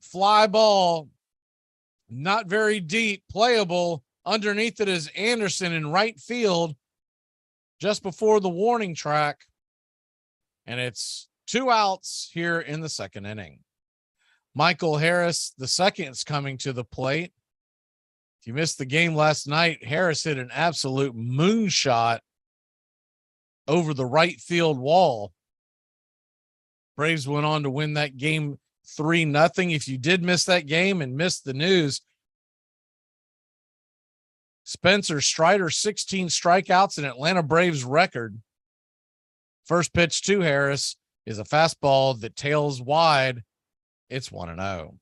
fly ball, not very deep, playable. Underneath it is Anderson in right field just before the warning track. And it's 2 outs here in the second inning. Michael Harris II is coming to the plate. If you missed the game last night, Harris hit an absolute moonshot over the right field wall. Braves went on to win that game 3-0. If you did miss that game and missed the news, Spencer Strider, 16 strikeouts, an Atlanta Braves record. First pitch to Harris is a fastball that tails wide. It's 1-0.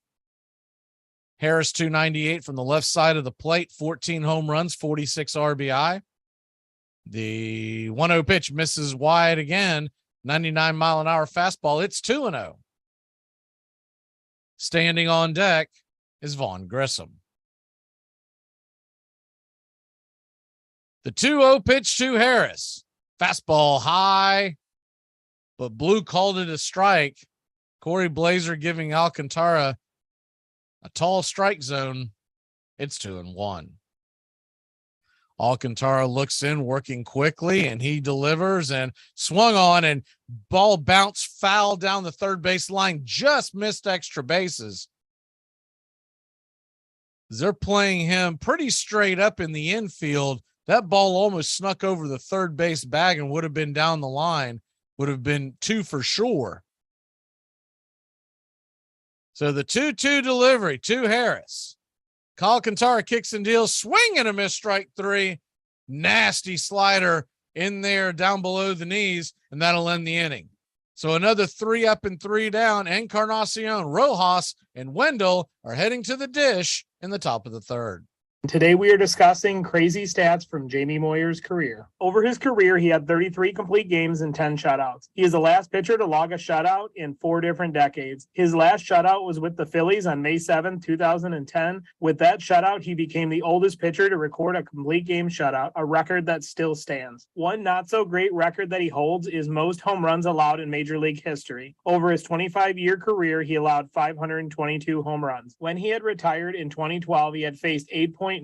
Harris, 298 from the left side of the plate, 14 home runs, 46 RBI. The 1-0 pitch misses wide again, 99-mile-an-hour fastball. It's 2-0. Standing on deck is Vaughn Grissom. The 2-0 pitch to Harris. Fastball high, but Blue called it a strike. Corey Blazer giving Alcantara a tall strike zone. It's 2-1. Alcantara looks in, working quickly, and he delivers and swung on, and ball bounced foul down the third base line, just missed extra bases. They're playing him pretty straight up in the infield. That ball almost snuck over the third base bag and would have been down the line, would have been 2 for sure. So the 2-2 delivery to Harris. Alcantara kicks and deals, swing and a miss, strike 3. Nasty slider in there down below the knees, and that'll end the inning. So another 3 up and 3 down. Encarnacion, Rojas, and Wendell are heading to the dish in the top of the third. Today we are discussing crazy stats from Jamie Moyer's career. Over his career, he had 33 complete games and 10 shutouts. He is the last pitcher to log a shutout in 4 different decades. His last shutout was with the Phillies on May 7, 2010. With that shutout, he became the oldest pitcher to record a complete game shutout, a record that still stands. One not so great record that he holds is most home runs allowed in Major League history. Over his 25-year career, he allowed 522 home runs. When he had retired in 2012, he had faced 8.9%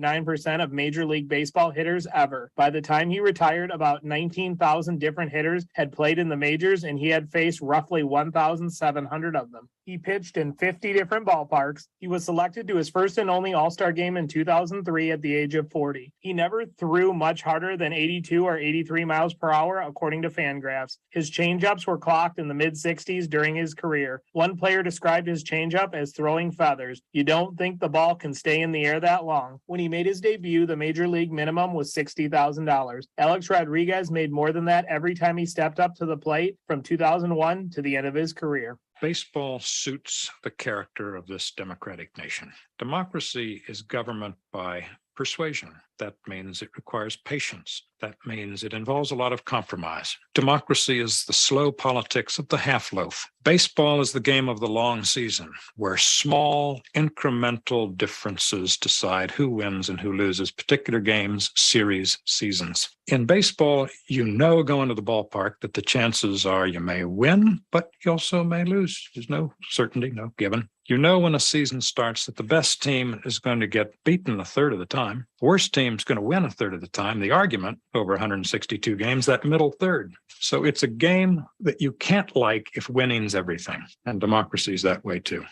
of Major League Baseball hitters ever. By the time he retired, about 19,000 different hitters had played in the majors, and he had faced roughly 1,700 of them. He pitched in 50 different ballparks. He was selected to his first and only All-Star game in 2003 at the age of 40. He never threw much harder than 82 or 83 miles per hour, according to Fangraphs. His changeups were clocked in the mid-60s during his career. One player described his changeup as throwing feathers. You don't think the ball can stay in the air that long. When he made his debut, the major league minimum was $60,000. Alex Rodriguez made more than that every time he stepped up to the plate from 2001 to the end of his career. Baseball suits the character of this democratic nation. Democracy is government by persuasion. That means it requires patience. That means it involves a lot of compromise. Democracy is the slow politics of the half loaf. Baseball is the game of the long season, where small incremental differences decide who wins and who loses particular games, series, seasons. In baseball, you know going to the ballpark that the chances are you may win, but you also may lose. There's no certainty, no given. You know when a season starts that the best team is going to get beaten a third of the time. The worst team's going to win a third of the time. The argument over 162 games, that middle third. So it's a game that you can't like if winning's everything. And democracy's that way too.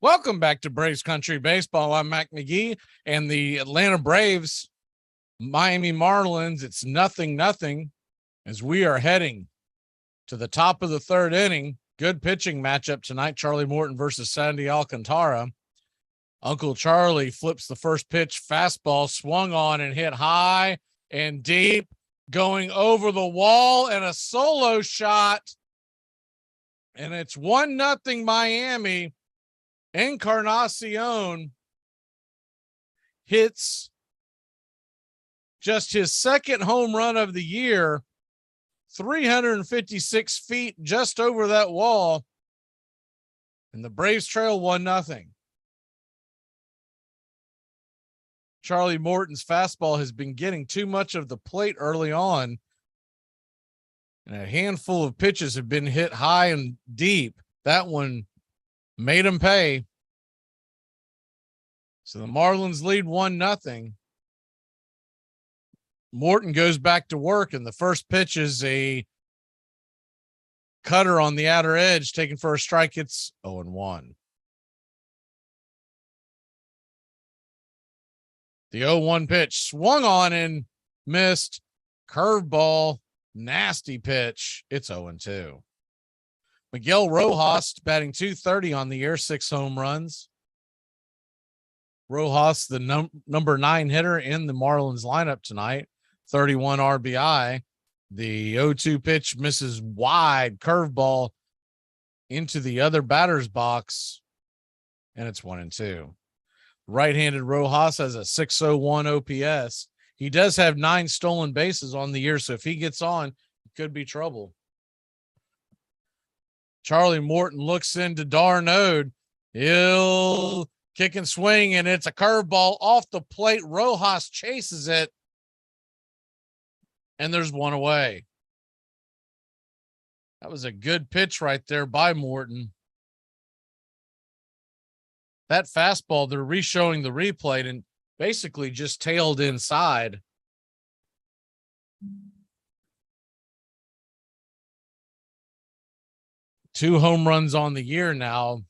Welcome back to Braves Country Baseball. I'm Mac McGee, and the Atlanta Braves, Miami Marlins, it's 0-0 as we are heading to the top of the third inning. Good pitching matchup tonight. Charlie Morton versus Sandy Alcantara. Uncle Charlie flips the first pitch, fastball swung on and hit high and deep, going over the wall, and a solo shot. And it's 1-0 Miami. Encarnacion hits just his second home run of the year, 356 feet just over that wall, and the Braves trail 1-0. Charlie Morton's fastball has been getting too much of the plate early on, and a handful of pitches have been hit high and deep. That one made him pay. So the Marlins lead 1-0. Morton goes back to work, and the first pitch is a cutter on the outer edge, taken for a strike. It's 0-1. The 0-1 pitch swung on and missed. Curveball, nasty pitch. It's 0-2. Miguel Rojas batting .230 on the year, 6 home runs. Rojas, the number 9 hitter in the Marlins lineup tonight, 31 RBI. The 0-2 pitch misses wide, curveball into the other batter's box, and it's 1-2. Right-handed Rojas has a 601 OPS. He does have 9 stolen bases on the year, so if he gets on, it could be trouble. Charlie Morton looks into Darnode. He'll kick and swing, and it's a curveball off the plate. Rojas chases it, and there's one away. That was a good pitch right there by Morton. That fastball, they're re-showing the replay, and basically just tailed inside. 2 home runs on the year now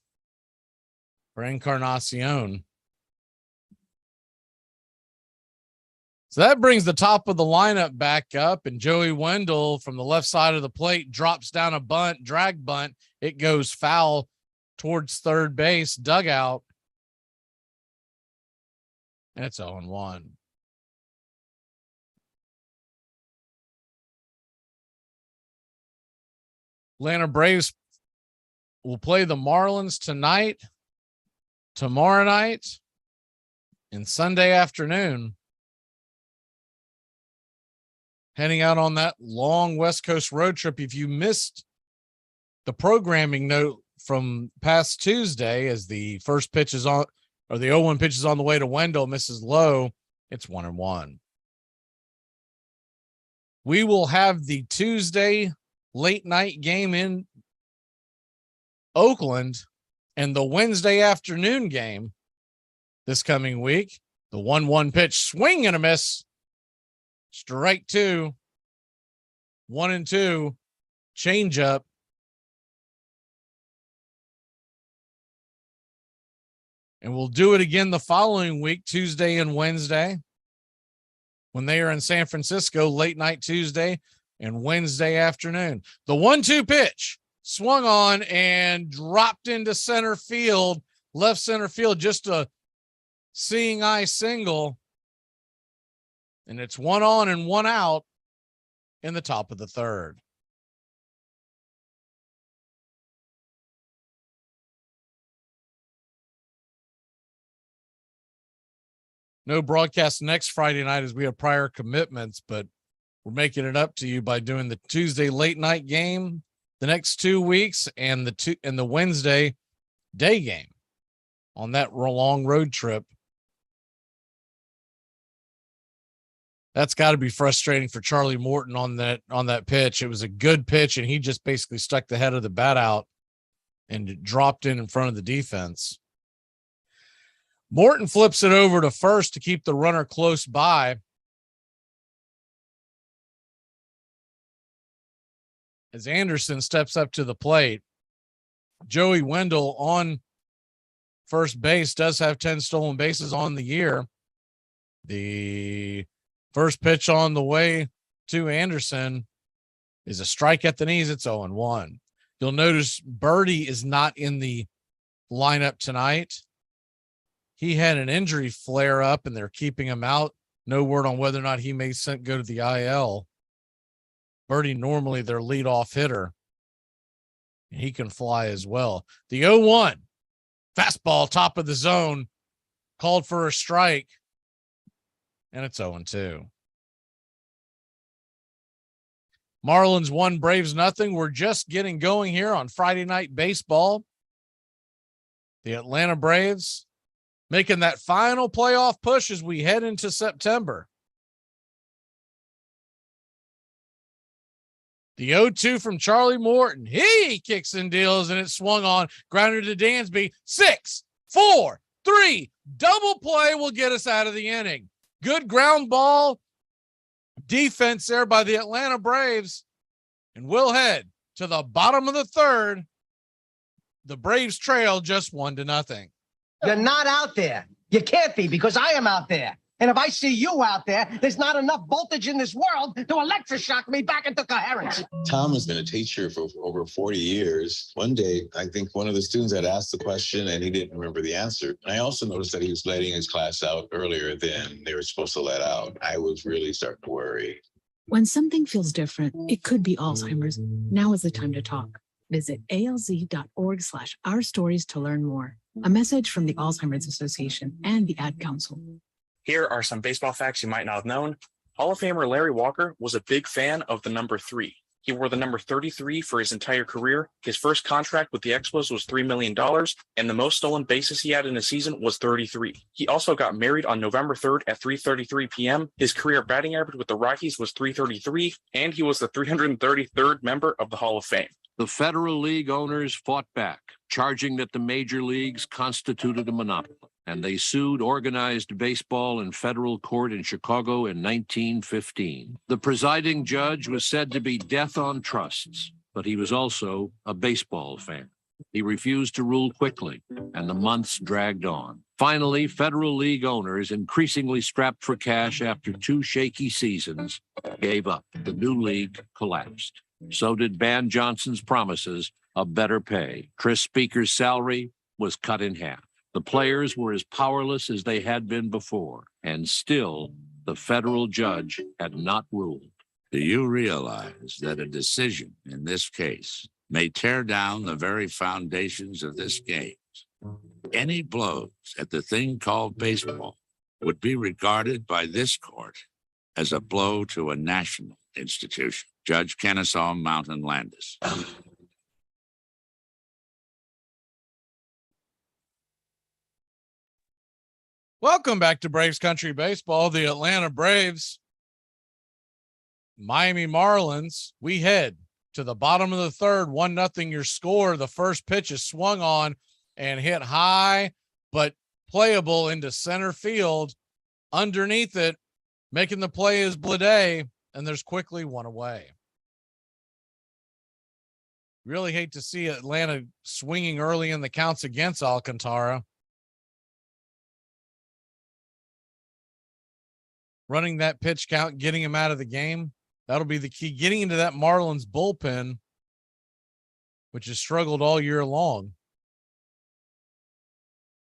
for Encarnacion. So that brings the top of the lineup back up, and Joey Wendell from the left side of the plate drops down a bunt, drag bunt. It goes foul towards third base, dugout, and it's 0-1. Atlanta Braves will play the Marlins tonight, tomorrow night, and Sunday afternoon. Heading out on that long West Coast road trip. If you missed the programming note from past Tuesday, as the first pitch is on, or the 0-1 pitch is on the way to Wendell, misses low, it's 1-1. We will have the Tuesday late night game in Oakland and the Wednesday afternoon game this coming week. The 1-1 pitch, swing and a miss. Strike 2, 1-2, change up. And we'll do it again the following week, Tuesday and Wednesday, when they are in San Francisco, late night Tuesday and Wednesday afternoon. The 1-2 pitch swung on and dropped into center field, left center field, just a seeing eye single. And it's 1 on and 1 out in the top of the third. No broadcast next Friday night as we have prior commitments, but we're making it up to you by doing the Tuesday late night game the next 2 weeks and the Wednesday day game on that long road trip. That's got to be frustrating for Charlie Morton on that pitch. It was a good pitch, and he just basically stuck the head of the bat out and dropped in front of the defense. Morton flips it over to first to keep the runner close by. As Anderson steps up to the plate, Joey Wendell on first base does have 10 stolen bases on the year. The first pitch on the way to Anderson is a strike at the knees. It's 0-1. You'll notice Birdie is not in the lineup tonight. He had an injury flare up and they're keeping him out. No word on whether or not he may go to the IL. Birdie, normally their leadoff hitter. He can fly as well. The 0-1 fastball, top of the zone, called for a strike. And it's 0-2. Marlins 1, Braves nothing. We're just getting going here on Friday Night Baseball. The Atlanta Braves making that final playoff push as we head into September. The 0-2 from Charlie Morton. He kicks and deals, and it swung on. Grounded to Dansby. 6, 4, 3. Double play will get us out of the inning. Good ground ball defense there by the Atlanta Braves. And we'll head to the bottom of the third. The Braves trail just 1-0. You're not out there. You can't be, because I am out there. And if I see you out there, there's not enough voltage in this world to electroshock me back into coherence. Tom has been a teacher for over 40 years. One day, I think one of the students had asked the question and he didn't remember the answer. And I also noticed that he was letting his class out earlier than they were supposed to let out. I was really starting to worry. When something feels different, it could be Alzheimer's. Now is the time to talk. Visit alz.org/ourstories to learn more. A message from the Alzheimer's Association and the Ad Council. Here are some baseball facts you might not have known. Hall of Famer Larry Walker was a big fan of the number 3. He wore the number 33 for his entire career. His first contract with the Expos was $3 million, and the most stolen bases he had in a season was 33. He also got married on November 3rd at 3:33 p.m. His career batting average with the Rockies was .333, and he was the 333rd member of the Hall of Fame. The Federal League owners fought back, charging that the major leagues constituted a monopoly, and they sued organized baseball in federal court in Chicago in 1915. The presiding judge was said to be death on trusts, but he was also a baseball fan. He refused to rule quickly, and the months dragged on. Finally, Federal League owners, increasingly strapped for cash after 2 shaky seasons, gave up. The new league collapsed. So did Ban Johnson's promises of better pay. Chris Speaker's salary was cut in half. The players were as powerless as they had been before, and still the federal judge had not ruled. Do you realize that a decision in this case may tear down the very foundations of this game? Any blows at the thing called baseball would be regarded by this court as a blow to a national institution. Judge Kennesaw Mountain Landis. Welcome back to Braves Country Baseball. The Atlanta Braves, Miami Marlins. We head to the bottom of the third, 1-0 your score. The first pitch is swung on and hit high, but playable into center field. Underneath it, making the play is Blade, and there's quickly one away. Really hate to see Atlanta swinging early in the counts against Alcantara. Running that pitch count, getting him out of the game. That'll be the key. Getting into that Marlins bullpen, which has struggled all year long.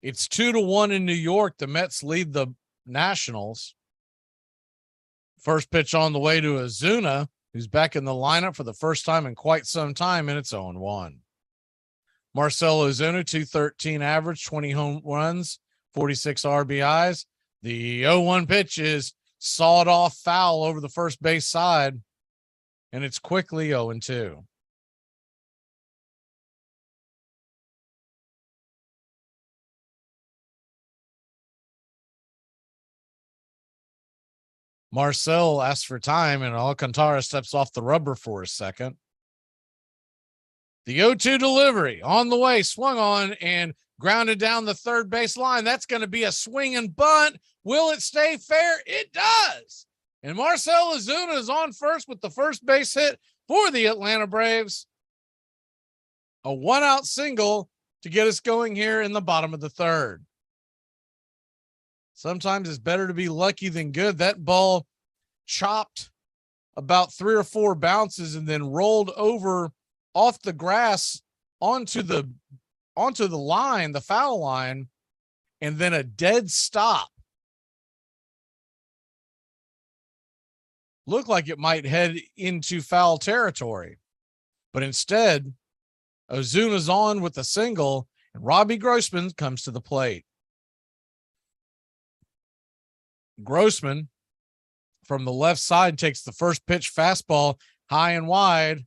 It's 2-1 in New York. The Mets lead the Nationals. First pitch on the way to Ozuna, who's back in the lineup for the first time in quite some time, and it's 0-1. Marcell Ozuna, 213 average, 20 home runs, 46 RBIs. The 0-1 pitch is sawed off foul over the first base side, and it's quickly 0-2. Marcell asks for time, and Alcantara steps off the rubber for a second. The 0-2 delivery on the way, swung on and grounded down the third base line. That's going to be a swing and bunt. Will it stay fair? It does. And Marcell Ozuna is on first with the first base hit for the Atlanta Braves. A 1-out single to get us going here in the bottom of the third. Sometimes it's better to be lucky than good. That ball chopped about 3 or 4 bounces and then rolled over off the grass onto the line, the foul line, and then a dead stop. Looked like it might head into foul territory, but instead, Ozuna's on with a single, and Robbie Grossman comes to the plate. Grossman from the left side takes the first pitch fastball high and wide.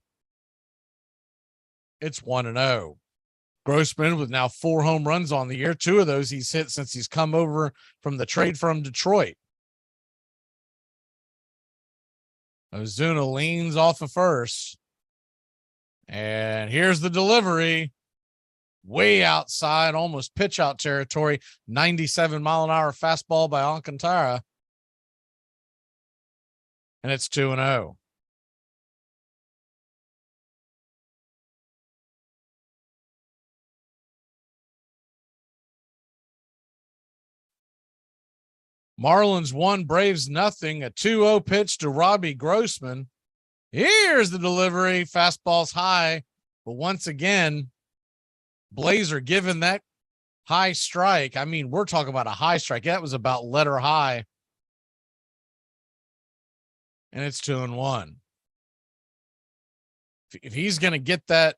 It's 1-0. Grossman with now 4 home runs on the year. 2 of those he's hit since he's come over from the trade from Detroit. Ozuna leans off of first. And here's the delivery. Way outside, almost pitch out territory. 97-mile-an-hour fastball by Alcantara. And it's 2-0. Marlins 1, Braves nothing. A 2-0 pitch to Robbie Grossman. Here's the delivery. Fastball's high. But once again, Blazer given that high strike. I mean, we're talking about a high strike. That was about letter high. And it's 2-1. If he's going to get that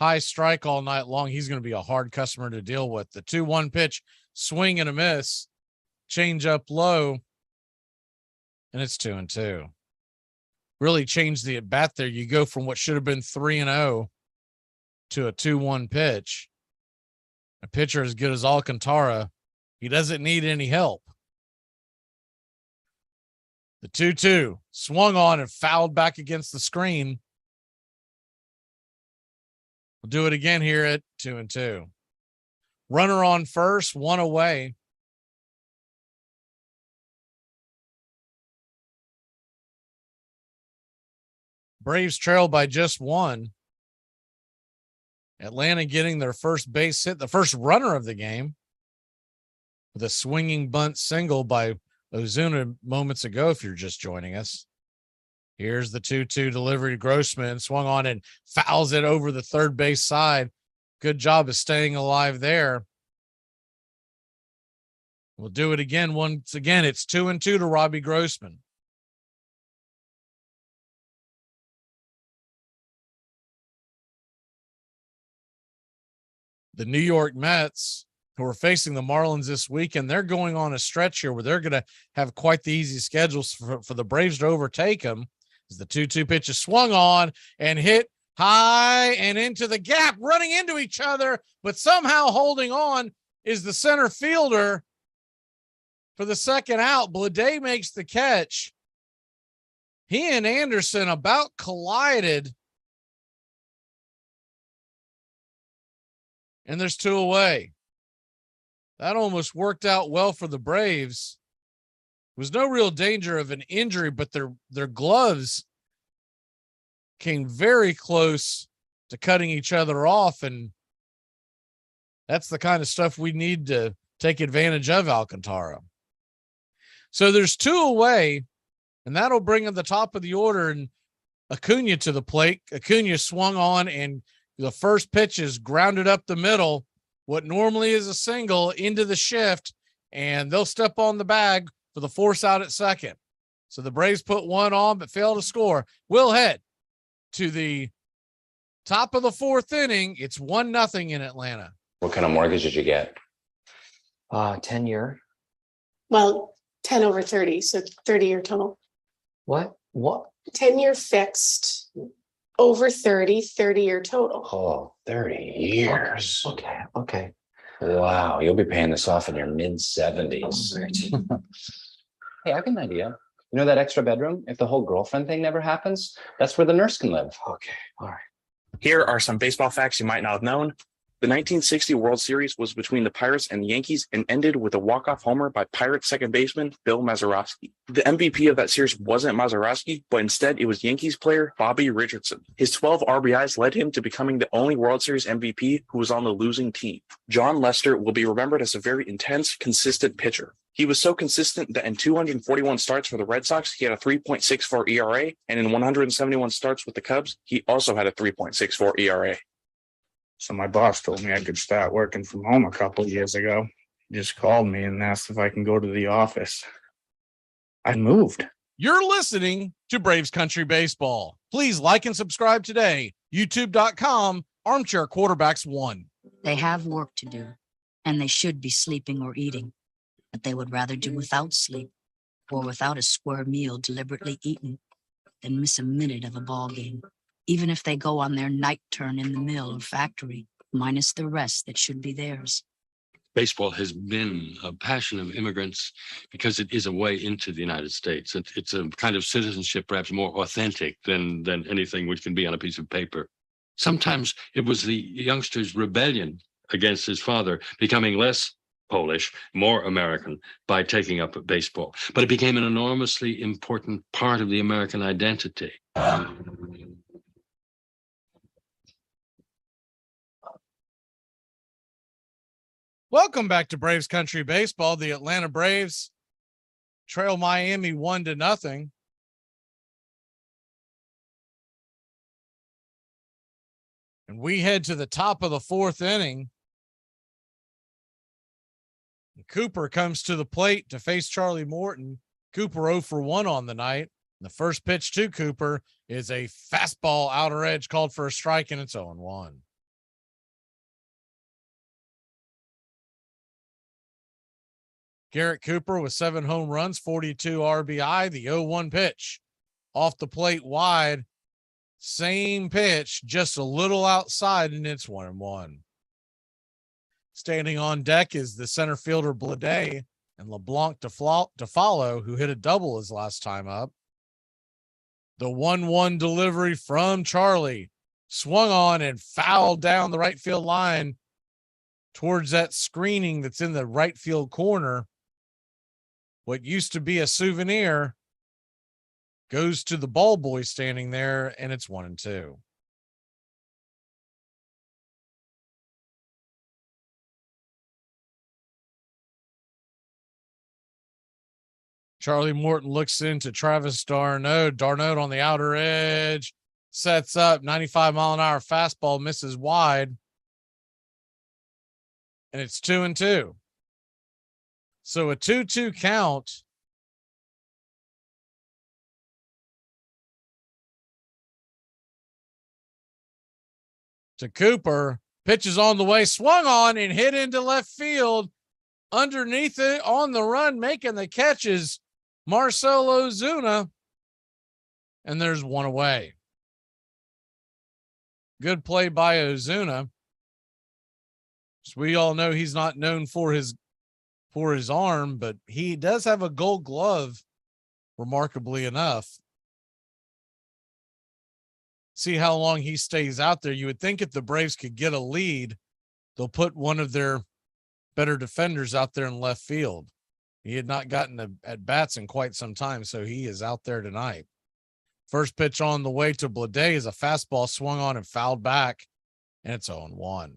high strike all night long, he's going to be a hard customer to deal with. The 2-1 pitch, swing and a miss. Change up low, and it's 2-2. Really changed the at bat there. You go from what should have been 3-0 to a 2-1 pitch. A pitcher as good as Alcantara, he doesn't need any help. The 2-2 swung on and fouled back against the screen. We'll do it again here at 2-2. Runner on first, 1 away. Braves trail by just one. Atlanta getting their first base hit, the first runner of the game, with a swinging bunt single by Ozuna moments ago, if you're just joining us. Here's the 2-2 delivery to Grossman, swung on and fouls it over the third base side. Good job of staying alive there. We'll do it again. Once again, it's 2-2 to Robbie Grossman. The New York Mets, who are facing the Marlins this weekend, they're going on a stretch here where they're going to have quite the easy schedules for the Braves to overtake them. As the 2-2 pitch is swung on and hit high and into the gap, running into each other, but somehow holding on is the center fielder for the second out. Blade makes the catch. He and Anderson about collided, and there's two away. That almost worked out well for the Braves. Was no real danger of an injury, but their gloves came very close to cutting each other off, and that's the kind of stuff we need to take advantage of, Alcantara. So there's two away, and that'll bring in the top of the order and Acuna to the plate. Acuna swung on, and the first pitch is grounded up the middle, what normally is a single, into the shift, and they'll step on the bag for the force out at second. So the Braves put one on but fail to score. We'll head to the top of the fourth inning. It's 1-0 in Atlanta. What kind of mortgage did you get? 10-year. Well, 10 over 30, so 30-year total. What? 10-year fixed, over 30, 30-year total. Oh, 30 years. Okay. Wow, you'll be paying this off in your mid-70s. Hey, I have an idea. You know that extra bedroom? If the whole girlfriend thing never happens, that's where the nurse can live. Okay, all right. Here are some baseball facts you might not have known. The 1960 World Series was between the Pirates and the Yankees and ended with a walk-off homer by Pirates second baseman Bill Mazeroski. The MVP of that series wasn't Mazeroski, but instead it was Yankees player Bobby Richardson. His 12 RBIs led him to becoming the only World Series MVP who was on the losing team. John Lester will be remembered as a very intense, consistent pitcher. He was so consistent that in 241 starts for the Red Sox, he had a 3.64 ERA, and in 171 starts with the Cubs, he also had a 3.64 ERA. So my boss told me I could start working from home a couple of years ago. He just called me and asked if I can go to the office. I moved. You're listening to Braves Country Baseball. Please like and subscribe today. YouTube.com, Armchair Quarterbacks 1. They have work to do, and they should be sleeping or eating, but they would rather do without sleep or without a square meal deliberately eaten than miss a minute of a ball game, even if they go on their night turn in the mill or factory, minus the rest that should be theirs. Baseball has been a passion of immigrants because it is a way into the United States. It's a kind of citizenship perhaps more authentic than anything which can be on a piece of paper. Sometimes it was the youngster's rebellion against his father becoming less Polish, more American by taking up baseball. But it became an enormously important part of the American identity. Welcome back to Braves Country Baseball. The Atlanta Braves trail Miami 1-0. And we head to the top of the fourth inning. Cooper comes to the plate to face Charlie Morton. Cooper 0 for 1 on the night. The first pitch to Cooper is a fastball outer edge called for a strike, and it's 0-1. Garrett Cooper with 7 home runs, 42 RBI. The 0-1 pitch off the plate wide. Same pitch, just a little outside, and it's 1-1. Standing on deck is the center fielder Blade and LeBlanc to follow, who hit a double his last time up. The 1-1 delivery from Charlie swung on and fouled down the right field line towards that screening that's in the right field corner. What used to be a souvenir goes to the ball boy standing there, and it's 1-2. Charlie Morton looks into Travis Darno. Darno on the outer edge, sets up 95-mile-an-hour fastball, misses wide, and it's 2-2. So a 2-2 count. To Cooper, pitches on the way, swung on and hit into left field. Underneath it, on the run, making the catches, Marcelo Ozuna, and there's one away. Good play by Ozuna. So we all know he's not known for his arm, but he does have a Gold Glove, remarkably enough. See how long he stays out there. You would think if the Braves could get a lead, they'll put one of their better defenders out there in left field. He had not gotten at bats in quite some time, so he is out there tonight. First pitch on the way to Blade is a fastball swung on and fouled back, and it's 0-1.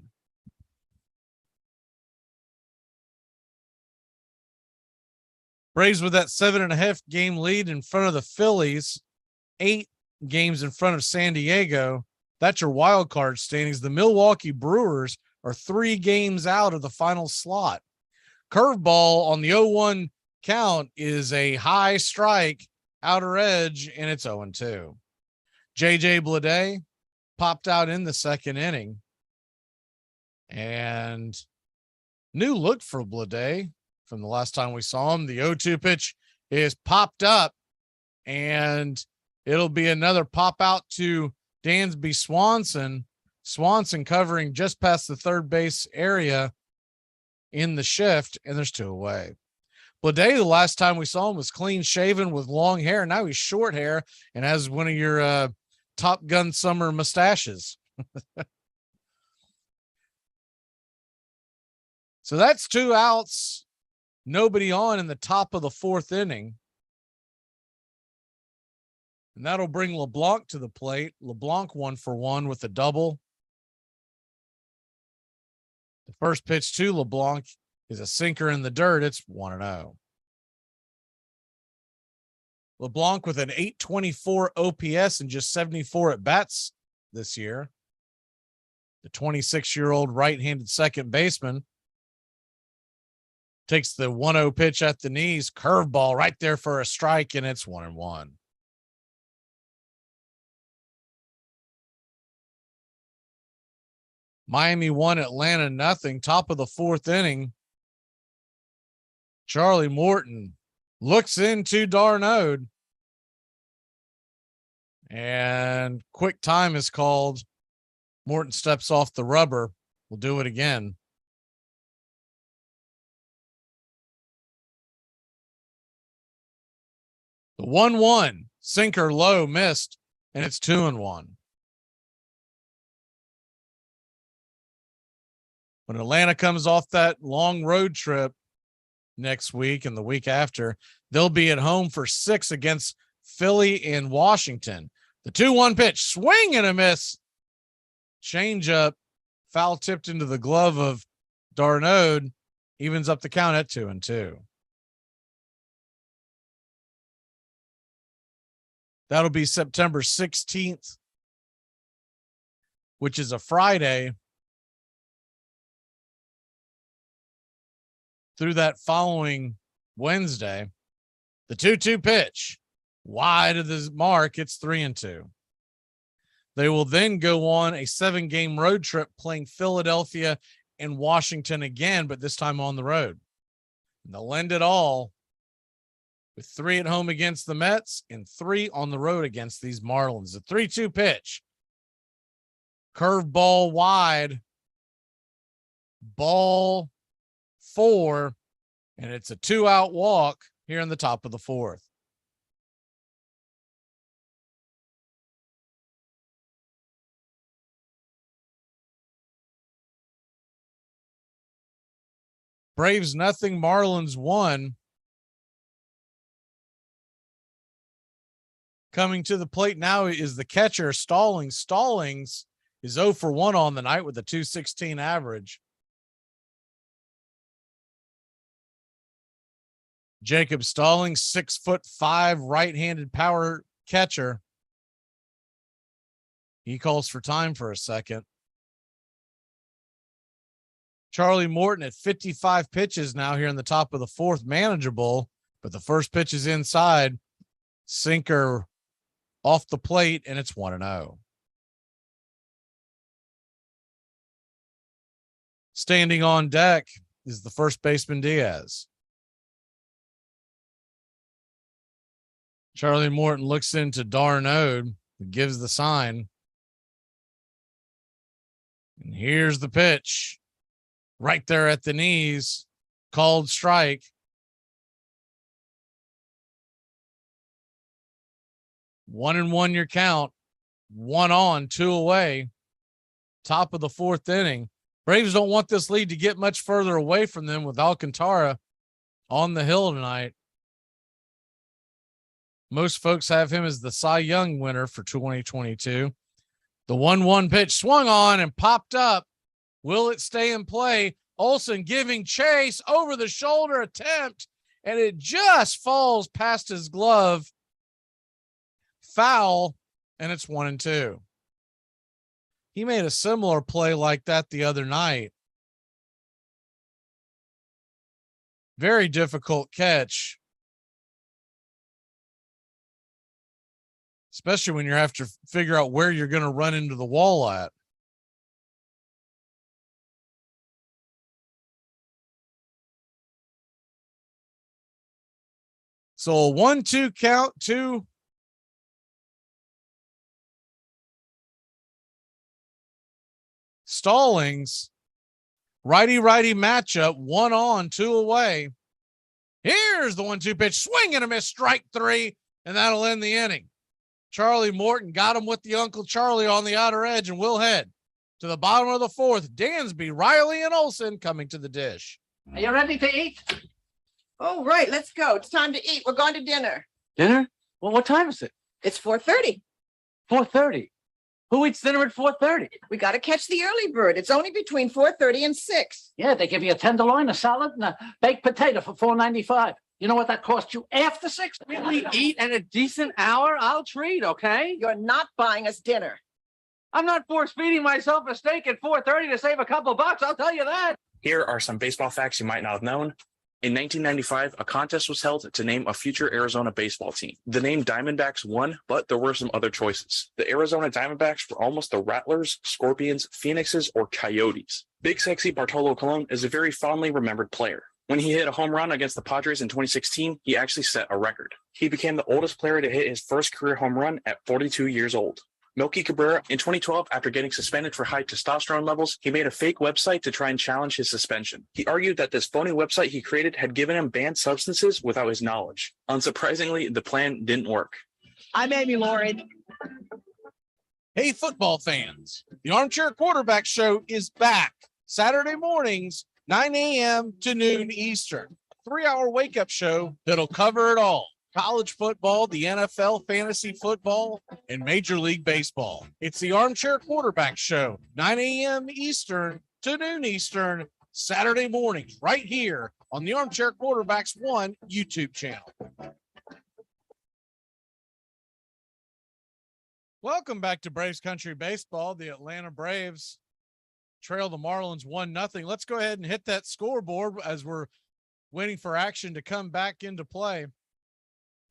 Braves with that 7.5 game lead in front of the Phillies, 8 games in front of San Diego. That's your wild card standings. The Milwaukee Brewers are 3 games out of the final slot. Curveball on the 0-1 count is a high strike, outer edge, and it's 0-2. JJ Bleday popped out in the second inning. And new look for Bleday from the last time we saw him. The 0-2 pitch is popped up, and it'll be another pop out to Dansby Swanson. Swanson covering just past the third base area in the shift, and there's 2 away. Bleday, the last time we saw him, was clean shaven with long hair. Now he's short hair and has one of your Top Gun summer mustaches. So that's 2 outs, nobody on in the top of the 4th inning. And that'll bring LeBlanc to the plate. LeBlanc 1 for 1 with a double. The first pitch to LeBlanc is a sinker in the dirt. It's 1-0. LeBlanc with an 824 OPS and just 74 at bats this year. The 26-year-old right-handed second baseman takes the 1-0 pitch at the knees, curveball right there for a strike, and it's 1-1. Miami 1, Atlanta 0. Top of the 4th inning. Charlie Morton looks into Darno, and quick time is called. Morton steps off the rubber. We'll do it again. The 1-1 sinker low missed, and it's 2-1. When Atlanta comes off that long road trip next week and the week after, they'll be at home for 6 against Philly and Washington. The 2-1 pitch, swing and a miss. Change up, foul tipped into the glove of Darno, evens up the count at 2-2. That'll be September 16th, which is a Friday. Through that following Wednesday, the 2-2 pitch wide of the mark. It's 3-2. They will then go on a 7-game road trip playing Philadelphia and Washington again, but this time on the road. And they'll end it all with 3 at home against the Mets and 3 on the road against these Marlins. The 3-2 pitch, curveball wide, ball 4, and it's a 2-out walk here in the top of the 4th. Braves 0, Marlins 1. Coming to the plate now is the catcher, Stallings. Stallings is 0 for 1 on the night with a 216 average. Jacob Stallings, 6'5" right-handed power catcher. He calls for time for a second. Charlie Morton at 55 pitches now here in the top of the fourth, manageable, but the first pitch is inside. Sinker off the plate, and it's 1-0. Standing on deck is the first baseman, Diaz. Charlie Morton looks into Darnode, who gives the sign. And here's the pitch. Right there at the knees. Called strike. 1-1 your count. 1 on, 2 away. Top of the fourth inning. Braves don't want this lead to get much further away from them with Alcantara on the hill tonight. Most folks have him as the Cy Young winner for 2022. The 1-1 pitch swung on and popped up. Will it stay in play? Olsen giving chase, over the shoulder attempt, and it just falls past his glove. Foul, and it's 1-2. He made a similar play like that the other night. Very difficult catch, especially when you have to figure out where you're going to run into the wall at. So a 1-2 count to Stallings. Righty-righty matchup, 1 on, 2 away. Here's the 1-2 pitch, swing and a miss, strike 3, and that'll end the inning. Charlie Morton got him with the Uncle Charlie on the outer edge, and we'll head to the bottom of the fourth. Dansby, Riley, and Olsen coming to the dish. Are you ready to eat? Oh, right. Let's go. It's time to eat. We're going to dinner. Dinner? Well, what time is it? It's 4:30. 4:30. Who eats dinner at 4:30? We got to catch the early bird. It's only between 4:30 and 6. Yeah, they give you a tenderloin, a salad, and a baked potato for $4.95. You know what that costs you after 6? Really eat at a decent hour? I'll treat, okay? You're not buying us dinner. I'm not force feeding myself a steak at 4:30 to save a couple bucks. I'll tell you that. Here are some baseball facts you might not have known. In 1995, a contest was held to name a future Arizona baseball team. The name Diamondbacks won, but there were some other choices. The Arizona Diamondbacks were almost the Rattlers, Scorpions, Phoenixes, or Coyotes. Big Sexy Bartolo Colon is a very fondly remembered player. When he hit a home run against the Padres in 2016, he actually set a record. He became the oldest player to hit his first career home run at 42 years old. Melky Cabrera, in 2012, after getting suspended for high testosterone levels, he made a fake website to try and challenge his suspension. He argued that this phony website he created had given him banned substances without his knowledge. Unsurprisingly, the plan didn't work. I'm Amy Lauren. Hey, football fans, the Armchair Quarterback Show is back Saturday mornings, 9 a.m. to noon Eastern. 3-hour wake-up show that'll cover it all. College football, the NFL, fantasy football, and Major League Baseball. It's the Armchair Quarterback Show, 9 a.m. Eastern to noon Eastern, Saturday mornings, right here on the Armchair Quarterbacks 1 YouTube channel. Welcome back to Braves Country Baseball. The Atlanta Braves trail the Marlins 1-0. Let's go ahead and hit that scoreboard as we're waiting for action to come back into play.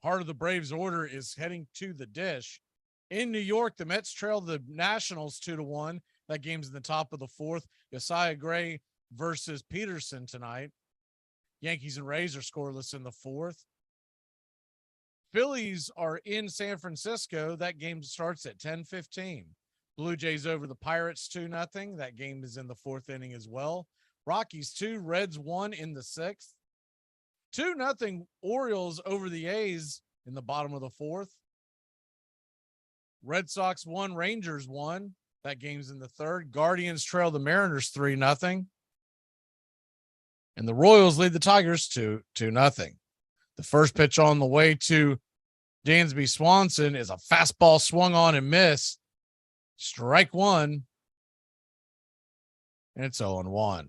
Part of the Braves order is heading to the dish. In New York, the Mets trail the Nationals 2-1. That game's in the top of the fourth. Josiah Gray versus Peterson tonight. Yankees and Rays are scoreless in the fourth. Phillies are in San Francisco. That game starts at 10:15. Blue Jays over the Pirates 2-0. That game is in the fourth inning as well. Rockies 2, Reds 1 in the sixth. 2-0 Orioles over the A's in the bottom of the fourth. Red Sox 1, Rangers 1. That game's in the third. Guardians trail the Mariners 3-0. And the Royals lead the Tigers 2-0. The first pitch on the way to Dansby Swanson is a fastball swung on and missed. Strike one. And it's 0-1.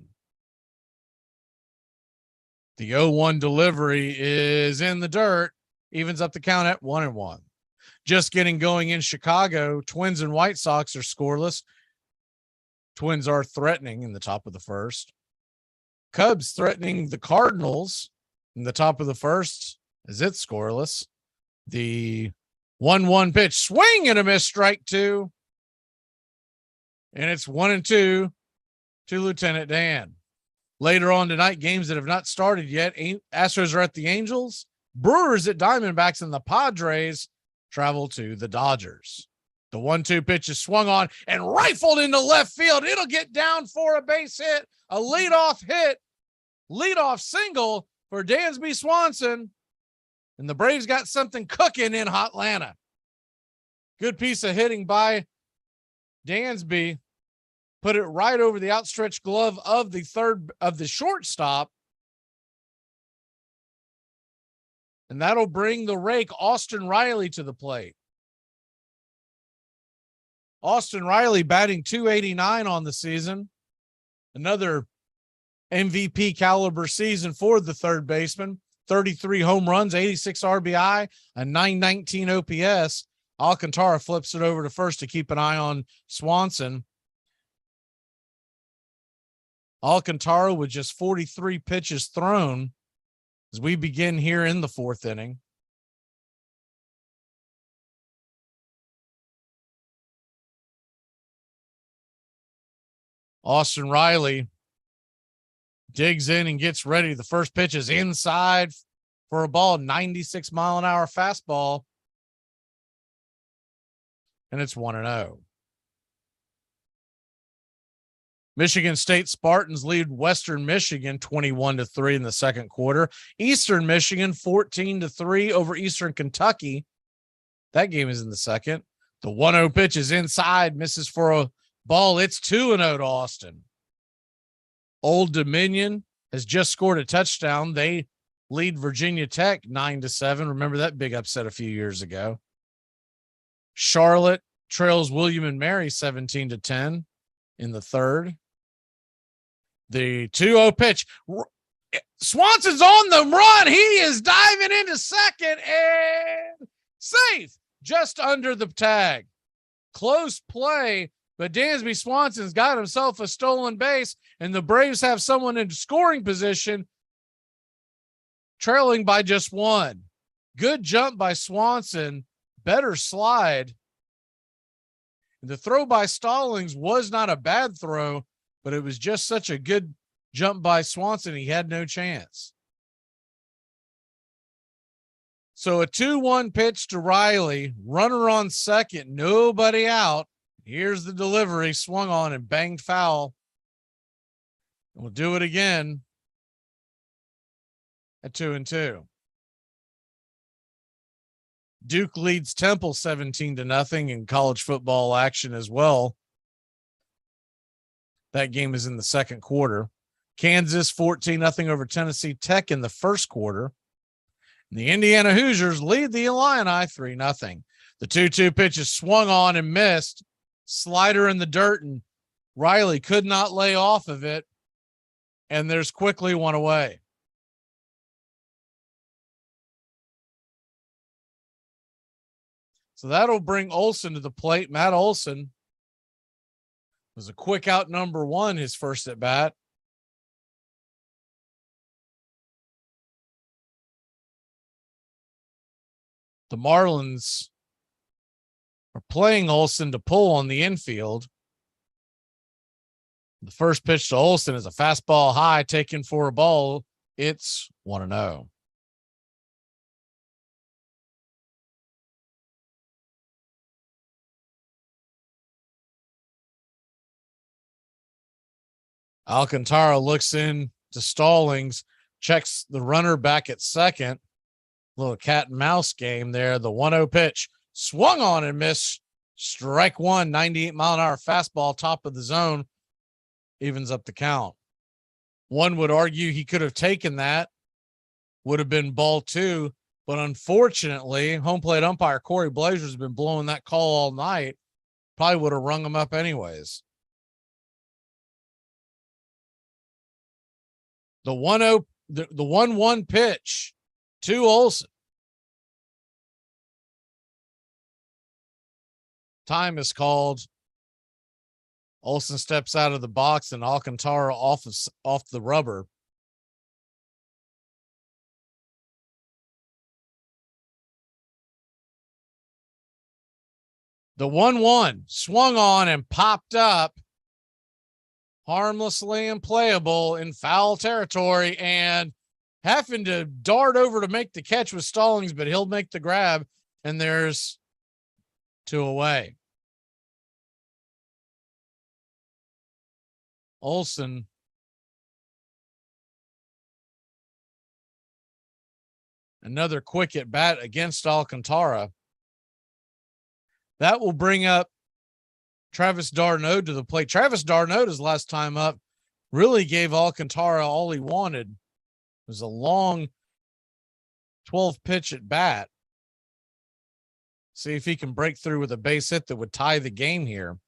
The 0-1 delivery is in the dirt. Evens up the count at 1-1. Just getting going in Chicago. Twins and White Sox are scoreless. Twins are threatening in the top of the first. Cubs threatening the Cardinals in the top of the first as it's scoreless. The 1-1 pitch, swing and a miss, strike two. And it's 1-2 to Lieutenant Dan. Later on tonight, games that have not started yet. Astros are at the Angels, Brewers at Diamondbacks, and the Padres travel to the Dodgers. The 1-2 pitch is swung on and rifled into left field. It'll get down for a base hit, a leadoff hit, leadoff single for Dansby Swanson. And the Braves got something cooking in Hotlanta. Good piece of hitting by Dansby. Put it right over the outstretched glove of the shortstop. And that'll bring the rake Austin Riley to the plate. Austin Riley batting .289 on the season. Another MVP caliber season for the third baseman. 33 home runs, 86 RBI, a .919 OPS. Alcantara flips it over to first to keep an eye on Swanson. Alcantara with just 43 pitches thrown as we begin here in the fourth inning. Austin Riley digs in and gets ready. The first pitch is inside for a ball, 96-mile-an-hour fastball. And it's 1-0. Michigan State Spartans lead Western Michigan 21-3 in the second quarter. Eastern Michigan 14-3 over Eastern Kentucky. That game is in the second. The 1-0 pitch is inside, misses for a ball. It's 2-0 to Austin. Old Dominion has just scored a touchdown. They lead Virginia Tech 9-7. Remember that big upset a few years ago. Charlotte trails William and Mary 17-10 in the third. The 2-0 pitch. Swanson's on the run. He is diving into second and safe just under the tag. Close play, but Dansby Swanson's got himself a stolen base, and the Braves have someone in scoring position, trailing by just one. Good jump by Swanson. Better slide. The throw by Stallings was not a bad throw, but it was just such a good jump by Swanson. He had no chance. So a 2-1 pitch to Riley, runner on second, nobody out. Here's the delivery, swung on and banged foul. We'll do it again at 2-2. Duke leads Temple 17-0 in college football action as well. That game is in the second quarter. Kansas 14-0 over Tennessee Tech in the first quarter. And the Indiana Hoosiers lead the Illini 3-0. The 2-2 pitch is swung on and missed. Slider in the dirt, and Riley could not lay off of it. And there's quickly one away. So that'll bring Olson to the plate. Matt Olson was a quick out number one, his first at bat. The Marlins are playing Olson to pull on the infield. The first pitch to Olson is a fastball high, taken for a ball. It's 1-0. Alcantara looks in to Stallings, checks the runner back at second. Little cat and mouse game there. The 1-0 pitch swung on and missed. Strike one, 98-mile-an-hour fastball, top of the zone. Evens up the count. One would argue he could have taken that. Would have been ball two, But unfortunately, home plate umpire Corey Blazer's been blowing that call all night. Probably would have rung him up anyways. The 1-0, the 1-1 pitch to Olson. Time is called. Olson steps out of the box and Alcantara off the rubber. The 1-1 swung on and popped up harmlessly and playable in foul territory, and having to dart over to make the catch with Stallings, but he'll make the grab, and there's 2 away. Olson another quick at bat against Alcantara. That will bring up Travis d'Arnaud to the plate. Travis d'Arnaud, his last time up, really gave Alcantara all he wanted. It was a long 12 pitch at bat. See if he can break through with a base hit that would tie the game here.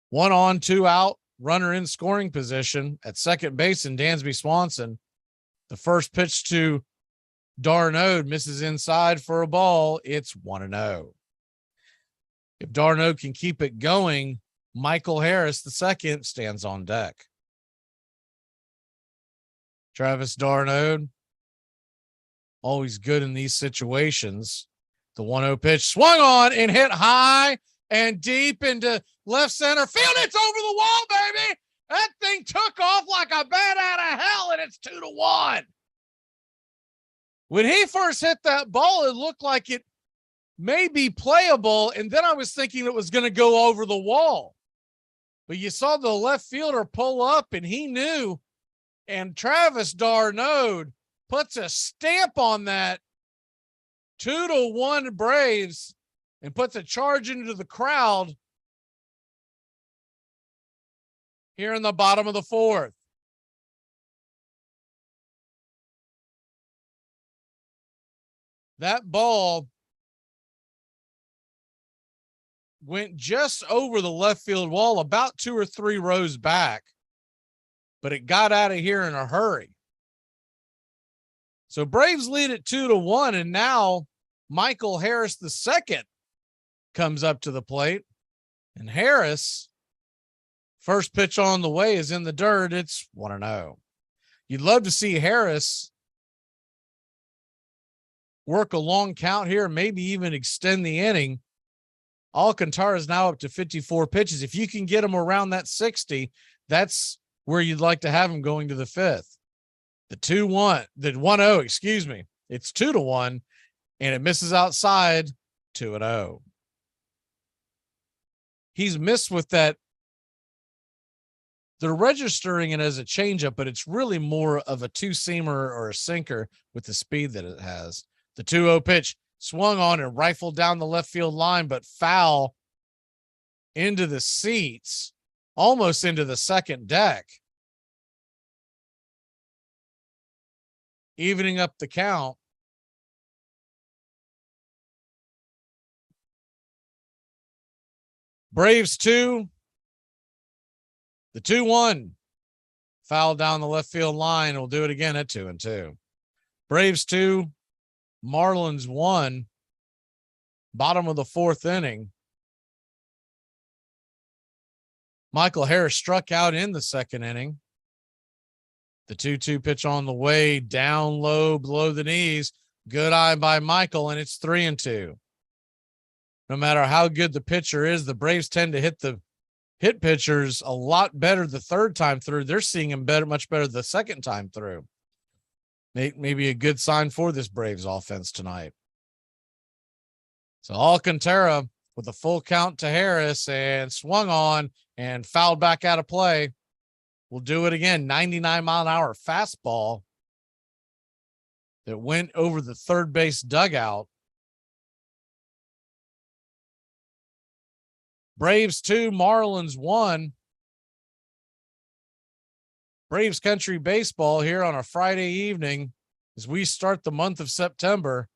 1 on, 2 out, runner in scoring position at second base in Dansby Swanson. The first pitch to d'Arnaud misses inside for a ball. It's 1-0. If d'Arnaud can keep it going, Michael Harris, the second, stands on deck. Travis d'Arnaud, always good in these situations. The 1-0 pitch swung on and hit high and deep into left center field. It's over the wall, baby. That thing took off like a bat out of hell, and it's 2-1. When he first hit that ball, it looked like it may be playable, and then I was thinking it was going to go over the wall. But you saw the left fielder pull up, and he knew, and Travis d'Arnaud puts a stamp on that 2-1 Braves and puts a charge into the crowd here in the bottom of the 4th. That ball went just over the left field wall, about 2 or 3 rows back, but it got out of here in a hurry. So Braves lead at 2-1, and now Michael Harris II comes up to the plate, and Harris, first pitch on the way, is in the dirt. It's 1-0. You'd love to see Harris work a long count here, maybe even extend the inning. Alcantara is now up to 54 pitches. If you can get him around that 60, that's where you'd like to have him going to the 5th. The 1-0, excuse me. It's 2-1, and it misses outside. 2-0. He's missed with that. They're registering it as a changeup, but it's really more of a 2-seamer or a sinker with the speed that it has. The 2-0 pitch swung on and rifled down the left field line, but foul into the seats, almost into the second deck, evening up the count. Braves 2, the 2-1 foul down the left field line. We'll do it again at 2-2. Braves 2, Marlins 1, bottom of the 4th inning. Michael Harris struck out in the 2nd inning. The 2-2 pitch on the way, down low, below the knees. Good eye by Michael, and it's 3-2. No matter how good the pitcher is, the Braves tend to hit pitchers a lot better the 3rd time through. They're seeing him much better the 2nd time through. Maybe a good sign for this Braves offense tonight. So Alcantara with a full count to Harris and swung on and fouled back out of play. We'll do it again. 99-mile-an-hour fastball that went over the third base dugout. Braves 2, Marlins 1. Braves Country Baseball here on a Friday evening as we start the month of September.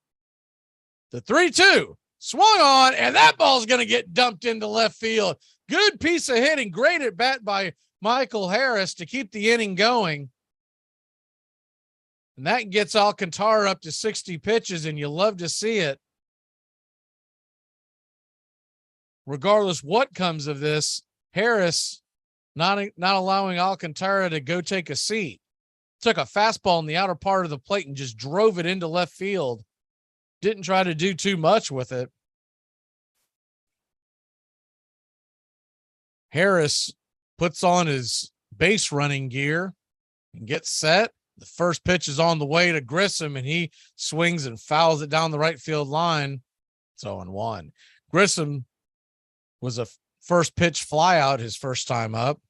The 3-2 swung on, and that ball's going to get dumped into left field. Good piece of hitting. Great at bat by Michael Harris to keep the inning going. And that gets Alcantara up to 60 pitches, and you love to see it. Regardless what comes of this, Harris not allowing Alcantara to go take a seat. Took a fastball in the outer part of the plate and just drove it into left field. Didn't try to do too much with it. Harris puts on his base running gear and gets set. The first pitch is on the way to Grissom, and he swings and fouls it down the right field line. It's 0-1. Grissom was a first pitch flyout his first time up.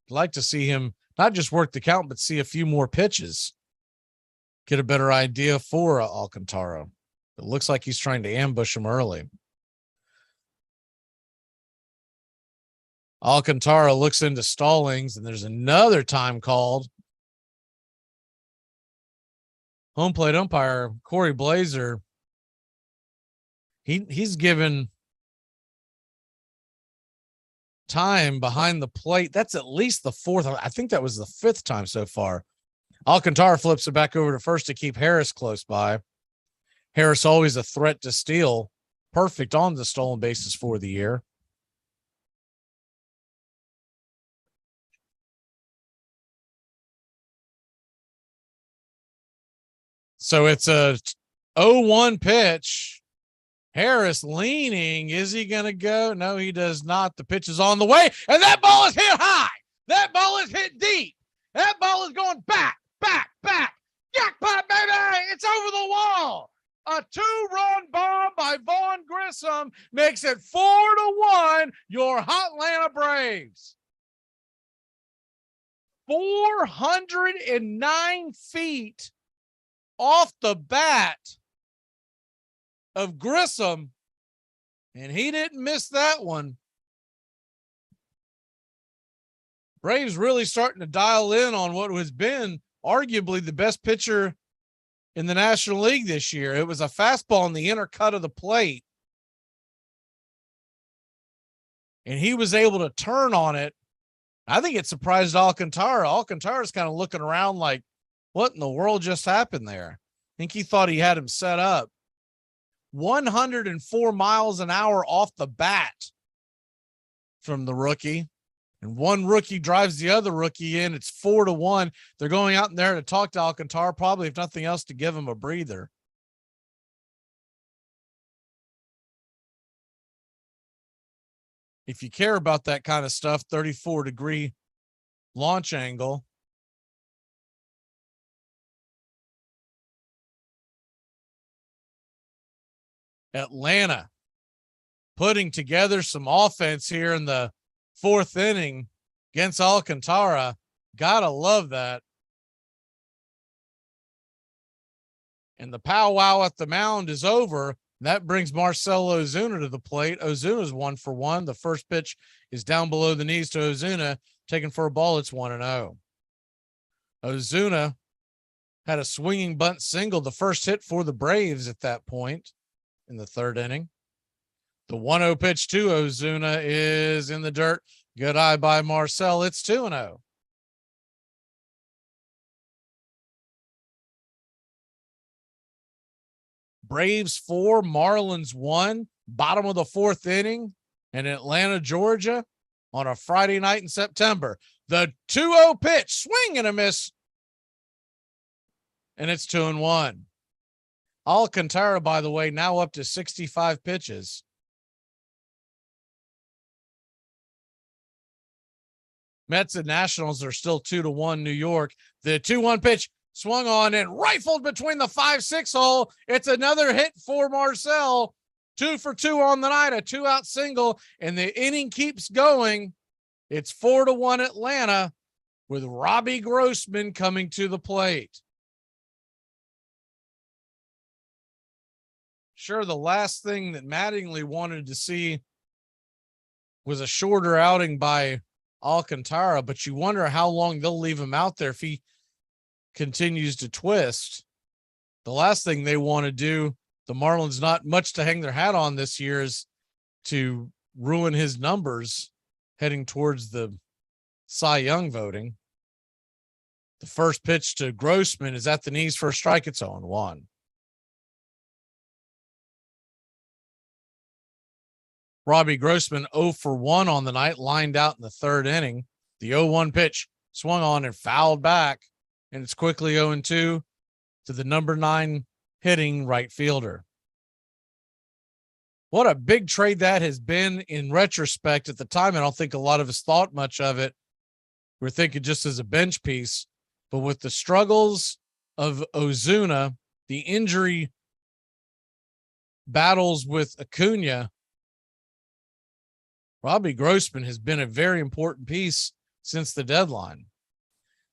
I'd like to see him not just work the count, but see a few more pitches. Get a better idea for Alcantara. It looks like he's trying to ambush him early. Alcantara looks into Stallings, and there's another time called. Home plate umpire Corey Blazer, he's given time behind the plate. That's at least the fourth. I think that was the fifth time so far. Alcantara flips it back over to first to keep Harris close by. Harris always a threat to steal. Perfect on the stolen bases for the year. So it's a 0-1 pitch. Harris leaning. Is he going to go? No, he does not. The pitch is on the way, and that ball is hit high. That ball is hit deep. That ball is going back. Jackpot, baby. It's over the wall. A 2-run bomb by Vaughn Grissom makes it 4-1, your Hotlanta Braves. 409 feet off the bat of Grissom, and he didn't miss that one. Braves really starting to dial in on what has been arguably the best pitcher in the National League this year. It was a fastball in the inner cut of the plate, and he was able to turn on it. I think it surprised Alcantara. Alcantara's kind of looking around like, what in the world just happened there? I think he thought he had him set up. 104 miles an hour off the bat from the rookie. And one rookie drives the other rookie in. It's 4-1. They're going out in there to talk to Alcantara, probably, if nothing else, to give him a breather. If you care about that kind of stuff, 34-degree launch angle. Atlanta putting together some offense here in the fourth inning against Alcantara. Gotta love that. And the powwow at the mound is over. That brings Marcell Ozuna to the plate. Ozuna's 1-for-1. The first pitch is down below the knees to Ozuna, taken for a ball. It's 1-0. Ozuna had a swinging bunt single, the first hit for the Braves at that point in the third inning. The 1-0 pitch to Ozuna is in the dirt. Good eye by Marcell. It's 2-0. Braves 4, Marlins 1, bottom of the fourth inning in Atlanta, Georgia on a Friday night in September. The 2-0 pitch, swing and a miss, and it's 2-1. Alcantara, by the way, now up to 65 pitches. Mets and Nationals are still 2-1 New York. The 2-1 pitch swung on and rifled between the 5-6 hole. It's another hit for Marcell. 2 for 2 on the night, a 2-out single, and the inning keeps going. It's 4-1 Atlanta with Robbie Grossman coming to the plate. Sure, the last thing that Mattingly wanted to see was a shorter outing by Alcantara, but you wonder how long they'll leave him out there if he continues to twist. the last thing they want to do, the Marlins not much to hang their hat on this year, is to ruin his numbers heading towards the Cy Young voting. The first pitch to Grossman is at the knees for a strike. It's 0-1. Robbie Grossman 0 for 1 on the night, lined out in the third inning. The 0-1 pitch swung on and fouled back, and it's quickly 0-2 to the number 9 hitting right fielder. What a big trade that has been in retrospect. At the time, I don't think a lot of us thought much of it. We're thinking just as a bench piece, but with the struggles of Ozuna, the injury battles with Acuna, Robbie Grossman has been a very important piece since the deadline.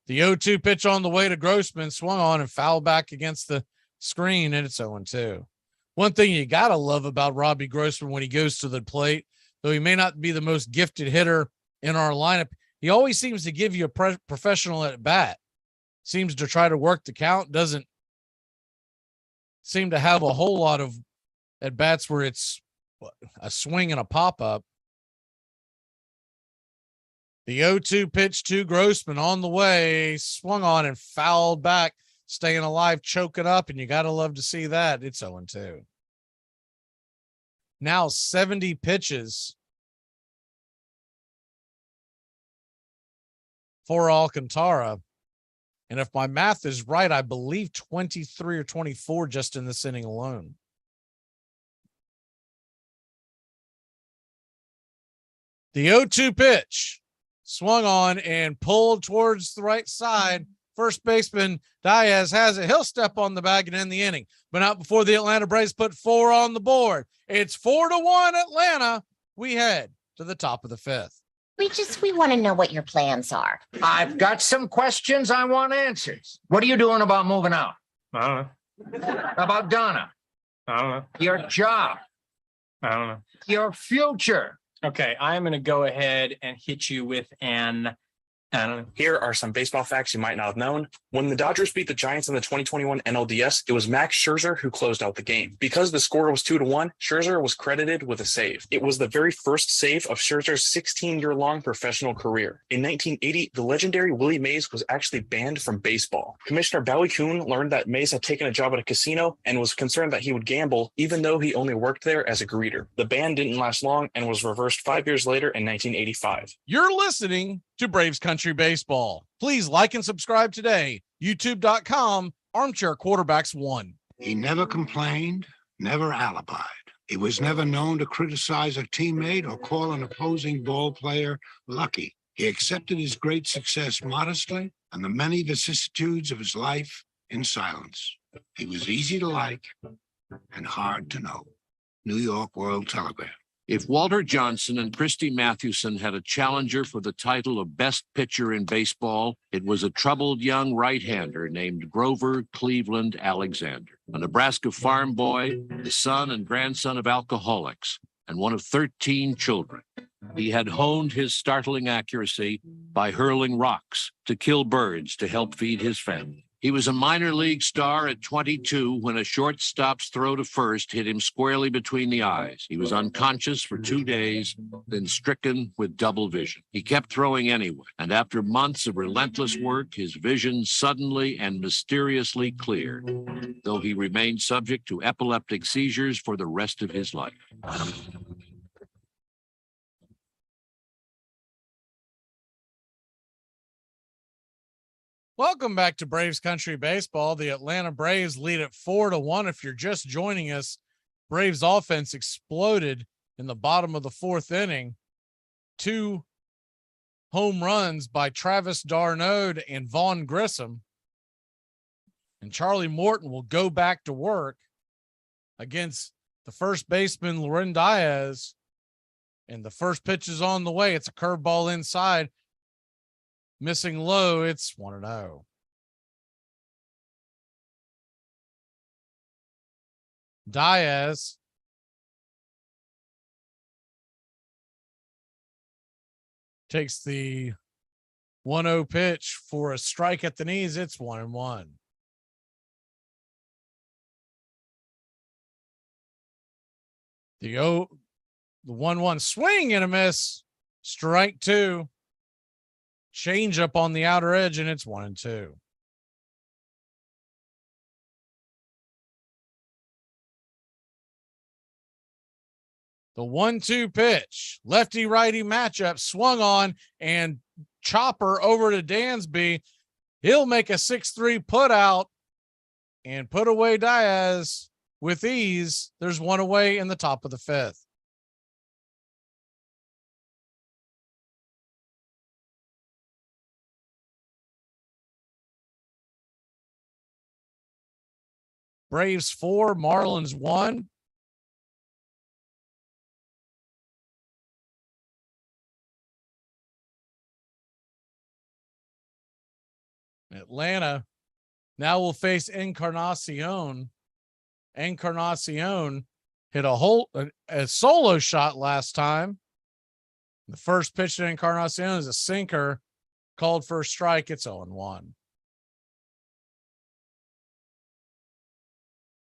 The 0-2 pitch on the way to Grossman swung on and fouled back against the screen, and it's 0-2. One thing you got to love about Robbie Grossman when he goes to the plate, though he may not be the most gifted hitter in our lineup, he always seems to give you a professional at bat. Seems to try to work the count, doesn't seem to have a whole lot of at bats where it's a swing and a pop-up. The 0-2 pitch to Grossman on the way, swung on and fouled back, staying alive, choking up, and you got to love to see that. It's 0-2. Now 70 pitches for Alcantara. And if my math is right, I believe 23 or 24 just in this inning alone. The 0-2 pitch swung on and pulled towards the right side. First baseman Diaz has it. He'll step on the bag and end the inning, but not before the Atlanta Braves put 4 on the board. It's 4-1 Atlanta. We head to the top of the 5th. We want to know what your plans are. I've got some questions I want answers. What are you doing about moving out? I don't know. About Donna? I don't know. Your job? I don't know. Your future? Okay, I'm going to go ahead and hit you with an, I don't know. Here are some baseball facts you might not have known. When the Dodgers beat the Giants in the 2021 NLDS, it was Max Scherzer who closed out the game. Because the score was 2-1, Scherzer was credited with a save. It was the very first save of Scherzer's 16-year-long professional career. In 1980, the legendary Willie Mays was actually banned from baseball. Commissioner Bowie Kuhn learned that Mays had taken a job at a casino and was concerned that he would gamble, even though he only worked there as a greeter. The ban didn't last long and was reversed 5 years later in 1985. You're listening to Braves Country Baseball. Please like and subscribe today. YouTube.com, Armchair Quarterbacks 1. He never complained, never alibied. He was never known to criticize a teammate or call an opposing ball player lucky. He accepted his great success modestly and the many vicissitudes of his life in silence. He was easy to like and hard to know. New York World Telegram. If Walter Johnson and Christy Mathewson had a challenger for the title of best pitcher in baseball, it was a troubled young right-hander named Grover Cleveland Alexander, a Nebraska farm boy, the son and grandson of alcoholics, and one of 13 children. He had honed his startling accuracy by hurling rocks to kill birds to help feed his family. He was a minor league star at 22 when a shortstop's throw to first hit him squarely between the eyes. He was unconscious for 2 days, then stricken with double vision. He kept throwing anyway, and after months of relentless work, his vision suddenly and mysteriously cleared, though he remained subject to epileptic seizures for the rest of his life. Welcome back to Braves Country Baseball. The Atlanta Braves lead at 4-1. If you're just joining us, Braves offense exploded in the bottom of the 4th inning. 2 home runs by Travis d'Arnaud and Vaughn Grissom. And Charlie Morton will go back to work against the first baseman, Loren Diaz. And the first pitch is on the way. It's a curveball inside. Missing low, it's 1-0. Diaz takes the 1-0 pitch for a strike at the knees. It's 1-1. The 1-1 swing and a miss. Strike 2. Change up on the outer edge, and it's 1-2. The 1-2 pitch, lefty righty matchup, swung on, and chopper over to Dansby. He'll make a 6-3 put out and put away Diaz with ease. There's one away in the top of the 5th. Braves 4, Marlins 1. Atlanta now will face Encarnacion. Encarnacion hit a solo shot last time. The first pitch to Encarnacion is a sinker, called for a strike. It's 0-1.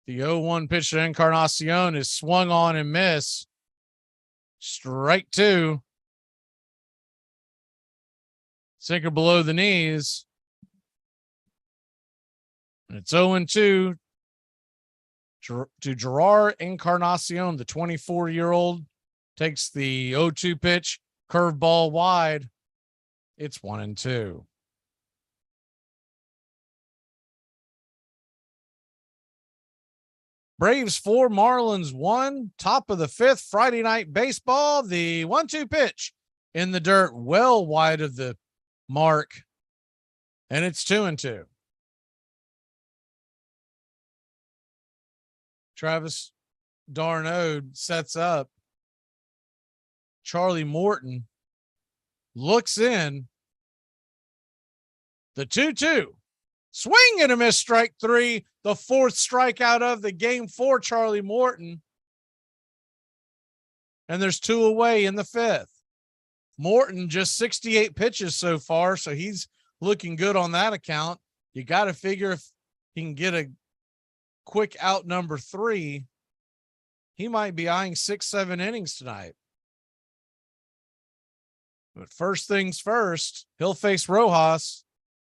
The 0-1 pitch to Encarnacion is swung on and miss. Strike 2. Sinker below the knees. And it's 0-2 to Gerard Encarnacion. The 24-year-old takes the 0-2 pitch, curveball wide. It's 1-2. Braves 4, Marlins 1, top of the 5th, Friday night baseball. The 1-2 pitch in the dirt, well wide of the mark, and it's 2-2. Travis d'Arnaud sets up. Charlie Morton looks in. The 2-2. Swing and a miss, strike 3. The 4th strikeout of the game for Charlie Morton. And there's 2 away in the 5th. Morton just 68 pitches so far, so he's looking good on that account. You got to figure if he can get a quick out number 3, he might be eyeing 6-7 innings tonight. But first things first, he'll face Rojas.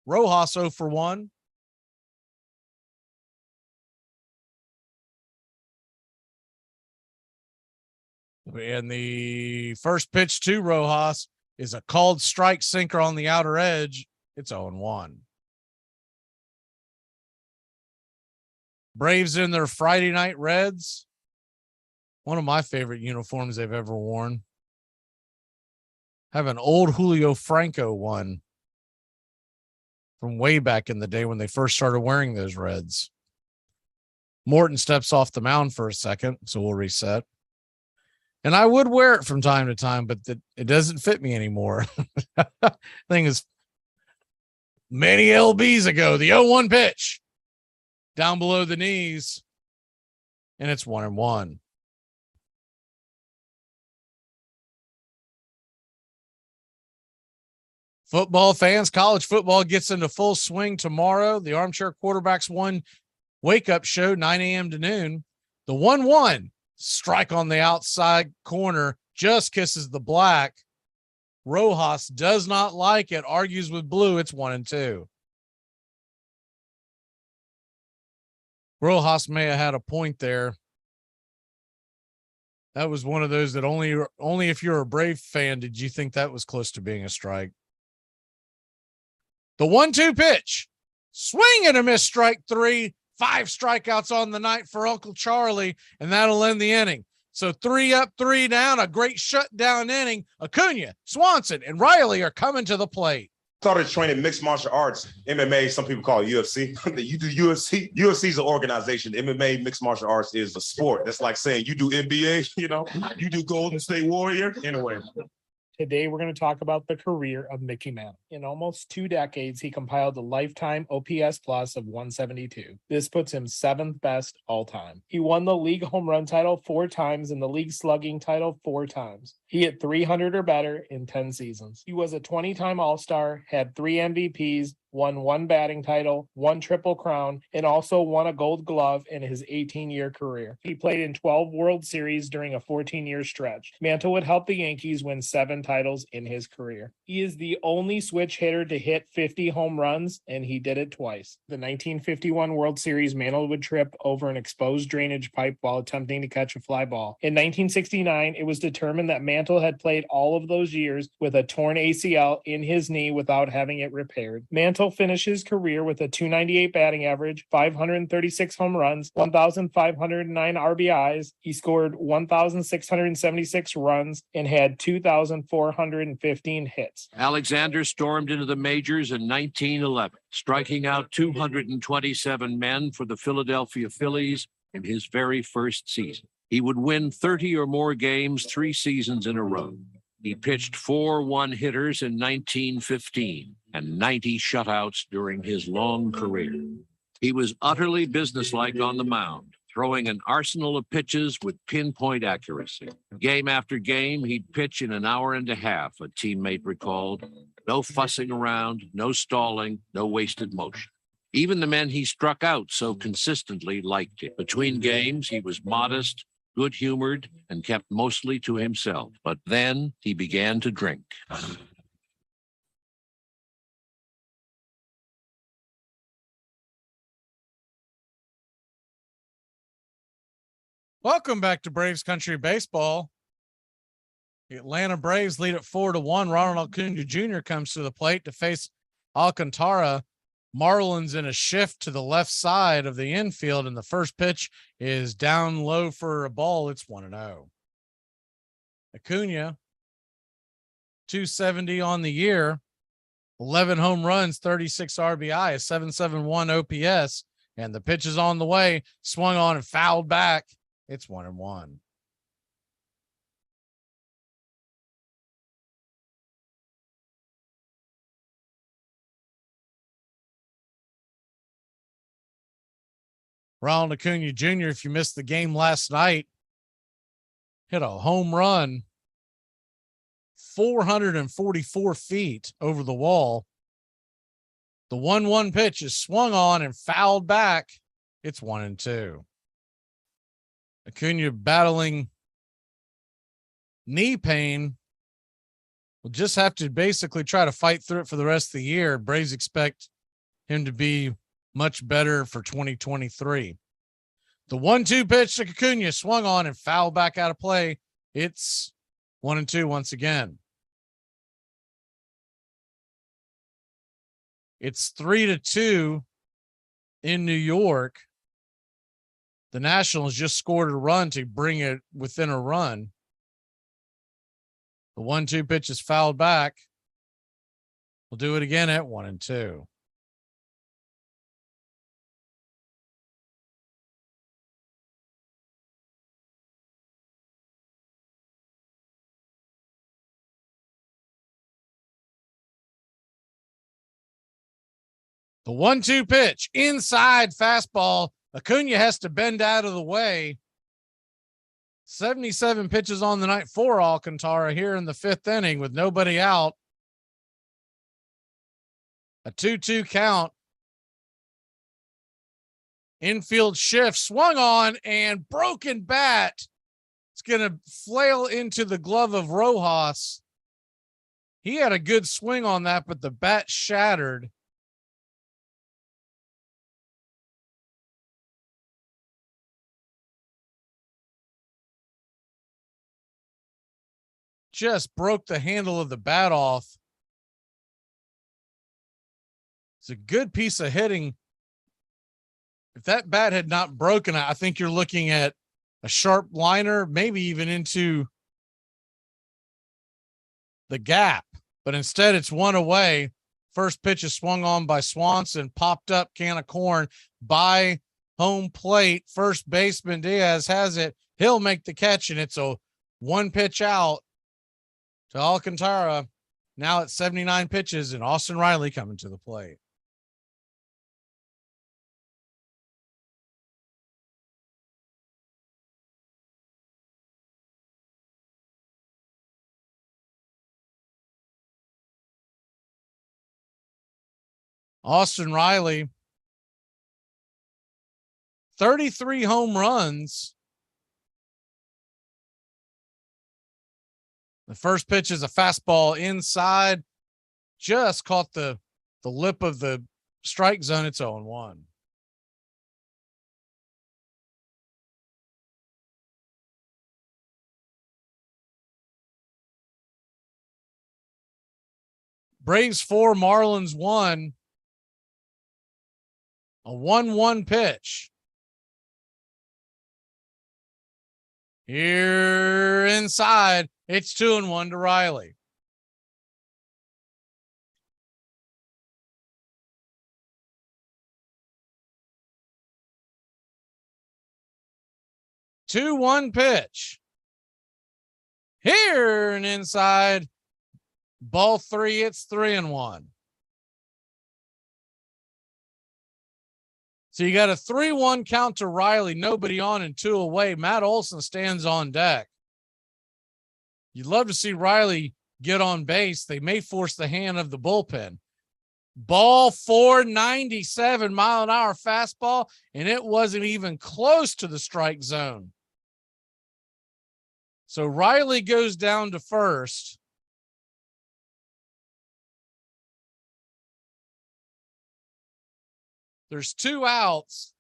Rojas 0 for 1. And the first pitch to Rojas is a called strike sinker on the outer edge. It's 0-1. Braves in their Friday night reds. One of my favorite uniforms they've ever worn. Have an old Julio Franco one from way back in the day when they first started wearing those reds. Morton steps off the mound for a second, so we'll reset. And I would wear it from time to time, but it doesn't fit me anymore. Thing is, many LBs ago, the 0-1 pitch down below the knees, and it's 1-1. Football fans, college football gets into full swing tomorrow. The Armchair Quarterbacks 1 wake-up show, 9 a.m. to noon. The 1-1 strike on the outside corner just kisses the black. Rojas does not like it, argues with blue. It's 1-2. Rojas may have had a point there. That was one of those that only if you're a Brave fan did you think that was close to being a strike. The 1-2 pitch, swing and a miss, strike 3. 5 strikeouts on the night for Uncle Charlie, and that'll end the inning. So 3 up, 3 down, a great shutdown inning. Acuna, Swanson, and Riley are coming to the plate. Started training mixed martial arts, MMA, some people call it UFC. You do UFC. UFC is an organization. MMA, mixed martial arts, is a sport. That's like saying you do NBA, you do Golden State Warrior. Anyway. Today, we're going to talk about the career of Mickey Mantle. In almost 2 decades, he compiled a lifetime OPS plus of 172. This puts him 7th best all time. He won the league home run title 4 times and the league slugging title 4 times. He hit 300 or better in 10 seasons. He was a 20-time All-Star, had 3 MVPs, won 1 batting title, 1 Triple Crown, and also won a Gold Glove in his 18-year career. He played in 12 World Series during a 14-year stretch. Mantle would help the Yankees win 7 titles in his career. He is the only switch hitter to hit 50 home runs, and he did it twice. The 1951 World Series, Mantle would trip over an exposed drainage pipe while attempting to catch a fly ball. In 1969, it was determined that Mantle had played all of those years with a torn ACL in his knee without having it repaired. Mantle finished his career with a .298 batting average, 536 home runs, 1,509 RBIs. He scored 1,676 runs and had 2,415 hits. Alexander stormed into the majors in 1911, striking out 227 men for the Philadelphia Phillies in his very first season. He would win 30 or more games 3 seasons in a row. He pitched 4 one-hitters in 1915 and 90 shutouts during his long career. He was utterly businesslike on the mound, throwing an arsenal of pitches with pinpoint accuracy. Game after game, he'd pitch in an hour and a half, a teammate recalled. No fussing around, no stalling, no wasted motion. Even the men he struck out so consistently liked it. Between games, he was modest, good-humored, and kept mostly to himself. But then he began to drink. Welcome back to Braves Country Baseball. The Atlanta Braves lead at 4-1. Ronald Acuna Jr. comes to the plate to face Alcantara. Marlins in a shift to the left side of the infield, and the first pitch is down low for a ball. It's 1-0. Acuna, 270 on the year, 11 home runs, 36 RBI, a 771 OPS, and the pitch is on the way, swung on and fouled back. It's 1-1. Ronald Acuna Jr., if you missed the game last night, hit a home run 444 feet over the wall. The 1-1 pitch is swung on and fouled back. It's 1-2. Acuna battling knee pain. Will just have to basically try to fight through it for the rest of the year. Braves expect him to be much better for 2023. The 1-2 pitch to Acuna swung on and fouled back out of play. It's 1-2 once again. It's 3-2 in New York. The Nationals just scored a run to bring it within a run. The 1-2 pitch is fouled back. We'll do it again at 1-2. The 1-2 pitch, inside fastball. Acuna has to bend out of the way. 77 pitches on the night for Alcantara here in the 5th inning with nobody out. A 2-2 count. Infield shift, swung on and broken bat. It's going to flail into the glove of Rojas. He had a good swing on that, but the bat shattered. Just broke the handle of the bat off. It's a good piece of hitting. If that bat had not broken, I think you're looking at a sharp liner, maybe even into the gap. But instead, it's one away. First pitch is swung on by Swanson, popped up can of corn by home plate. First baseman Diaz has it. He'll make the catch, and it's a 1 pitch out to Alcantara. Now at 79 pitches, and Austin Riley coming to the plate. Austin Riley, 33 home runs. The first pitch is a fastball inside, just caught the lip of the strike zone. It's 0-1. Braves 4, Marlins 1. A 1-1 pitch. Here inside, it's 2-1 to Riley. Two-one pitch. Here and inside. Ball 3, it's 3-1. So you got a 3-1 count to Riley, nobody on and 2 away. Matt Olson stands on deck. You'd love to see Riley get on base. They may force the hand of the bullpen. Ball 4, 97-mile-an-hour fastball, and it wasn't even close to the strike zone. So Riley goes down to first. There's 2 outs.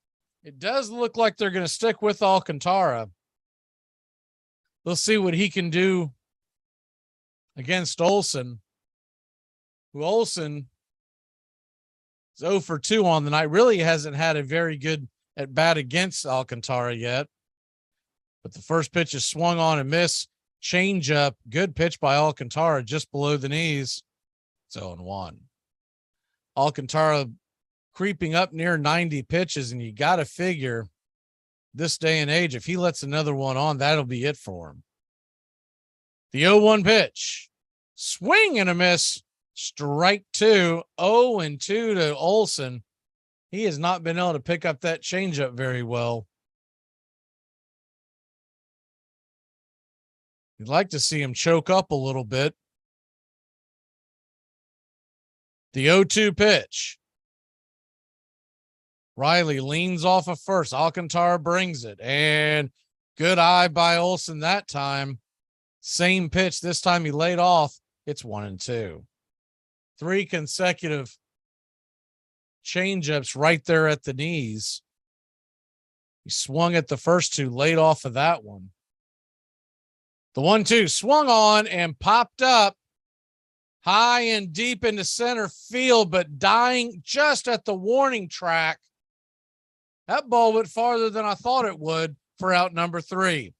It does look like they're going to stick with Alcantara. We'll see what he can do against Olson. Who Olson is 0 for 2 on the night. Really hasn't had a very good at bat against Alcantara yet. But the first pitch is swung on and miss. Change up. Good pitch by Alcantara just below the knees. It's 0-1. Alcantara creeping up near 90 pitches, and you got to figure this day and age, if he lets another one on, that'll be it for him. The 0-1 pitch, swing and a miss, strike 2, 0-2 to Olson. He has not been able to pick up that changeup very well. You'd like to see him choke up a little bit. The 0-2 pitch. Riley leans off of first. Alcantara brings it. And good eye by Olson that time. Same pitch. This time he laid off. It's 1-2. 3 consecutive changeups right there at the knees. He swung at the first 2, laid off of that one. The 1-2 swung on and popped up high and deep into center field, but dying just at the warning track. That ball went farther than I thought it would for out number 3.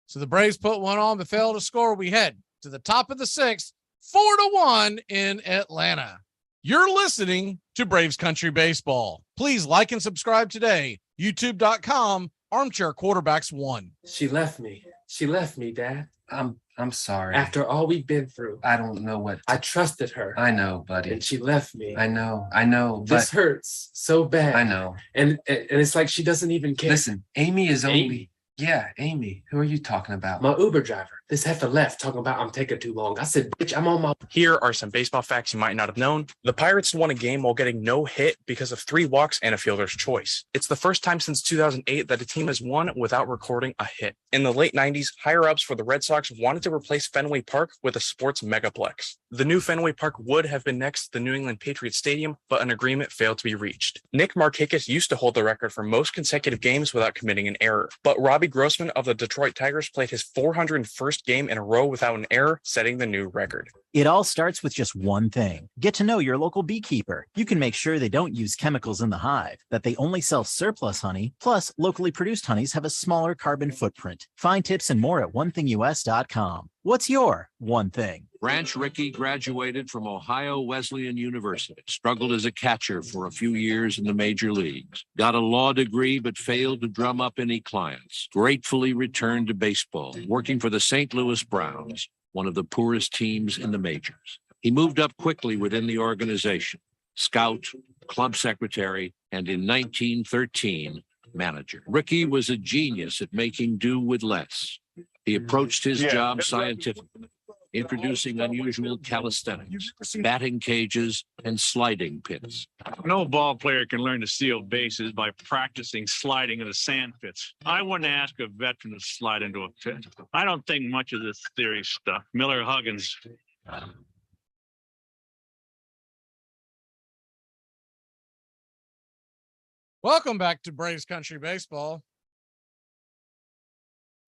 So the Braves put one on but failed to score. We head to the top of the 6th, 4-1 in Atlanta. You're listening to Braves Country Baseball. Please like and subscribe today. YouTube.com, Armchair Quarterbacks 1. She left me. She left me, Dad. I'm sorry. After all we've been through. I don't know what. I trusted her. I know, buddy. And she left me. I know. This hurts so bad. I know. And it's like she doesn't even care. Listen, Amy is Amy. only. Yeah, Amy. Who are you talking about? My Uber driver. This heifer left talking about I'm taking too long. I said, bitch, I'm on my. Here are some baseball facts you might not have known. The Pirates won a game while getting no hit because of 3 walks and a fielder's choice. It's the first time since 2008 that a team has won without recording a hit. In the late 90s, higher-ups for the Red Sox wanted to replace Fenway Park with a sports megaplex. The new Fenway Park would have been next to the New England Patriots Stadium, but an agreement failed to be reached. Nick Markakis used to hold the record for most consecutive games without committing an error, but Robbie Grossman of the Detroit Tigers played his 401st game in a row without an error, setting the new record. It all starts with just one thing. Get to know your local beekeeper. You can make sure they don't use chemicals in the hive, that they only sell surplus honey, plus locally produced honeys have a smaller carbon footprint. Find tips and more at onethingus.com. What's your one thing? Branch Rickey graduated from Ohio Wesleyan University, struggled as a catcher for a few years in the major leagues, got a law degree but failed to drum up any clients, gratefully returned to baseball, working for the St. Louis Browns, one of the poorest teams in the majors. He moved up quickly within the organization, scout, club secretary, and in 1913, manager. Rickey was a genius at making do with less. He approached his job scientifically, introducing unusual calisthenics, batting cages, and sliding pits. No ball player can learn to steal bases by practicing sliding in the sand pits. I wouldn't ask a veteran to slide into a pit. I don't think much of this theory stuff. Miller Huggins. Welcome back to Braves Country Baseball.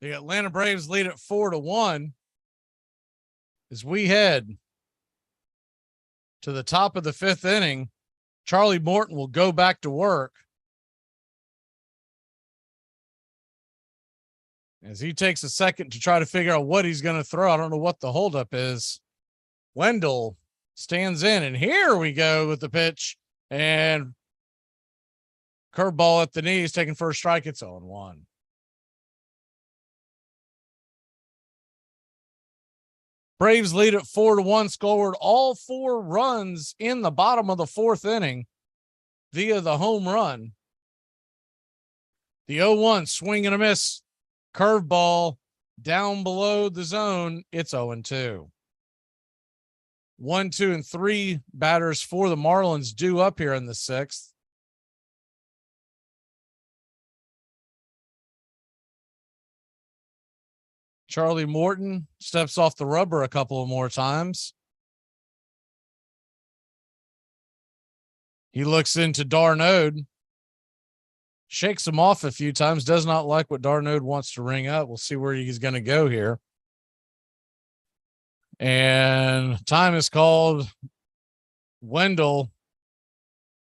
The Atlanta Braves lead at 4-1 as we head to the top of the fifth inning. Charlie Morton will go back to work as he takes a second to try to figure out what he's going to throw. I don't know what the holdup is. Wendell stands in, and here we go with the pitch, and curveball at the knees, taking first strike. It's 0-1. Braves lead at 4-1, scored all 4 runs in the bottom of the fourth inning via the home run. The 0-1 swing and a miss, curveball down below the zone. It's 0-2. 1, 2, and 3 batters for the Marlins due up here in the sixth. Charlie Morton steps off the rubber a couple of more times. He looks into Darnode, shakes him off a few times, does not like what Darnode wants to ring up. We'll see where he's going to go here. And time is called. Wendell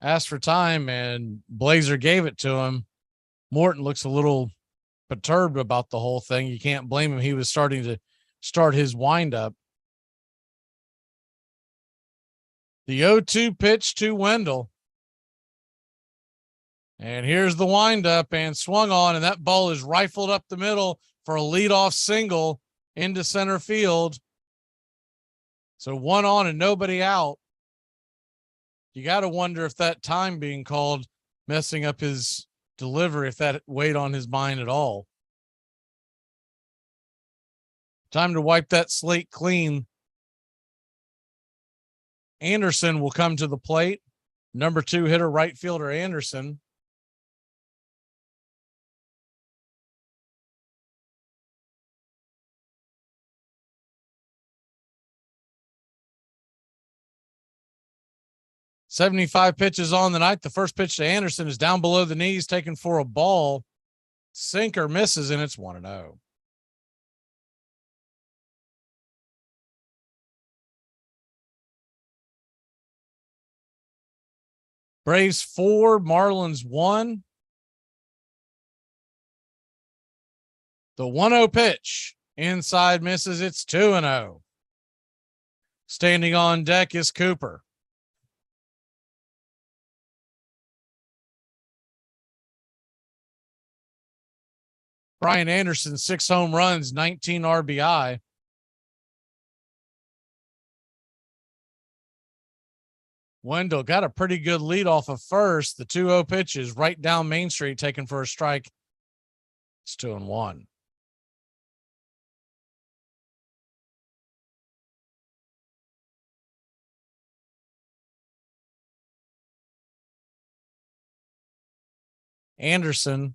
asked for time, and Blazer gave it to him. Morton looks a little perturbed about the whole thing. You can't blame him. He was starting to start his windup. The 0-2 pitch to Wendell. And here's the windup, and swung on, and that ball is rifled up the middle for a leadoff single into center field. So 1 on and nobody out. You got to wonder if that time being called messing up his delivery, if that weighed on his mind at all. Time to wipe that slate clean. Anderson will come to the plate. Number 2 hitter, right fielder Anderson. .75 pitches on the night. The first pitch to Anderson is down below the knees, taken for a ball. Sinker misses, and it's 1-0. Braves 4, Marlins 1. The 1-0 pitch inside misses. It's 2-0. Standing on deck is Cooper. Brian Anderson, 6 home runs, 19 RBI. Wendell got a pretty good lead off of first. The 2-0 pitch is right down Main Street, taken for a strike. It's 2-1. Anderson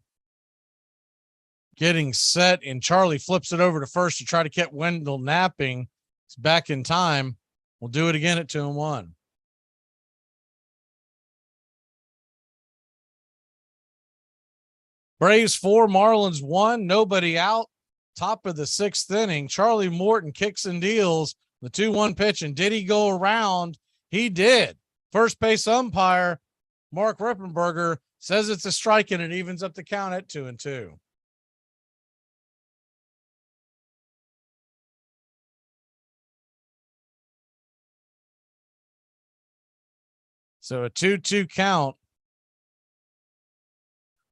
getting set, and Charlie flips it over to first to try to get Wendell napping. It's back in time. We'll do it again at 2-1. Braves 4, Marlins 1, nobody out. Top of the sixth inning. Charlie Morton kicks and deals the 2-1 pitch. And did he go around? He did. First base umpire, Mark Rippenberger, says it's a strike, and it evens up the count at 2-2. So a 2-2 count.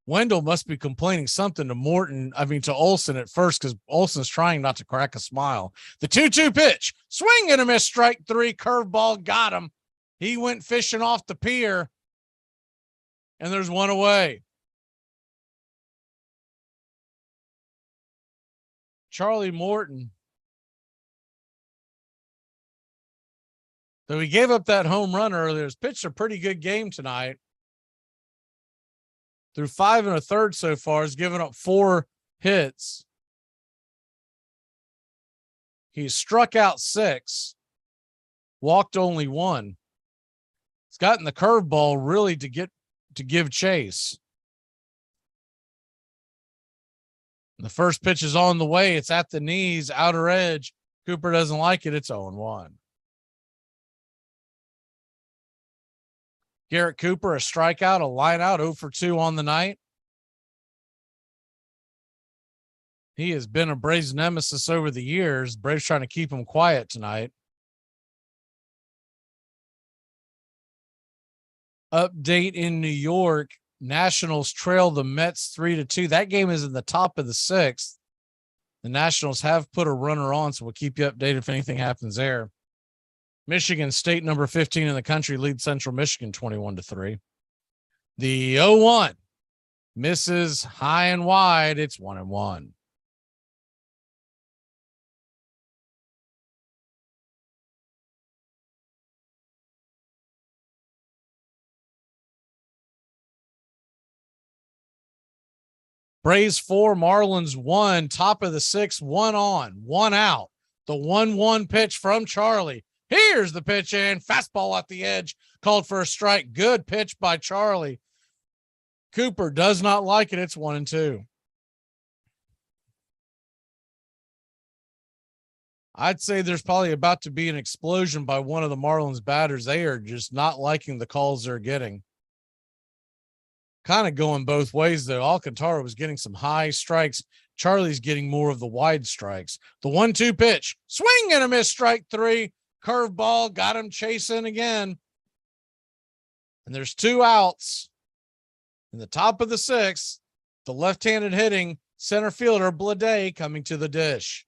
Wendell must be complaining something to Olson at first, because Olson's trying not to crack a smile. The 2-2 pitch, swing and a miss, strike 3, curveball got him. He went fishing off the pier, and there's 1 away. Charlie Morton So he gave up that home run earlier. He's pitched a pretty good game tonight. Through 5 1/3 so far, he's given up 4 hits. He's struck out 6, walked only 1. He's gotten the curveball really to give chase. The first pitch is on the way. It's at the knees, outer edge. Cooper doesn't like it. It's 0-1. Garrett Cooper, a strikeout, a line out, 0 for 2 on the night. He has been a Braves nemesis over the years. Braves trying to keep him quiet tonight. Update in New York. Nationals trail the Mets 3-2. That game is in the top of the 6th. The Nationals have put a runner on, so we'll keep you updated if anything happens there. Michigan State, number 15 in the country, leads Central Michigan 21-3. The 0-1 misses high and wide. It's 1-1. Braves 4, Marlins 1, top of the 6th, 1 on, 1 out. The 1-1 pitch from Charlie. Here's the pitch in, fastball at the edge, called for a strike. Good pitch by Charlie. Cooper does not like it. It's 1-2. I'd say there's probably about to be an explosion by one of the Marlins batters. They are just not liking the calls they're getting. Kind of going both ways, though. Alcantara was getting some high strikes. Charlie's getting more of the wide strikes. The 1-2 pitch, swing and a miss, strike 3. Curveball, got him chasing again. And there's 2 outs. In the top of the 6th, the left-handed hitting center fielder, Blade, coming to the dish.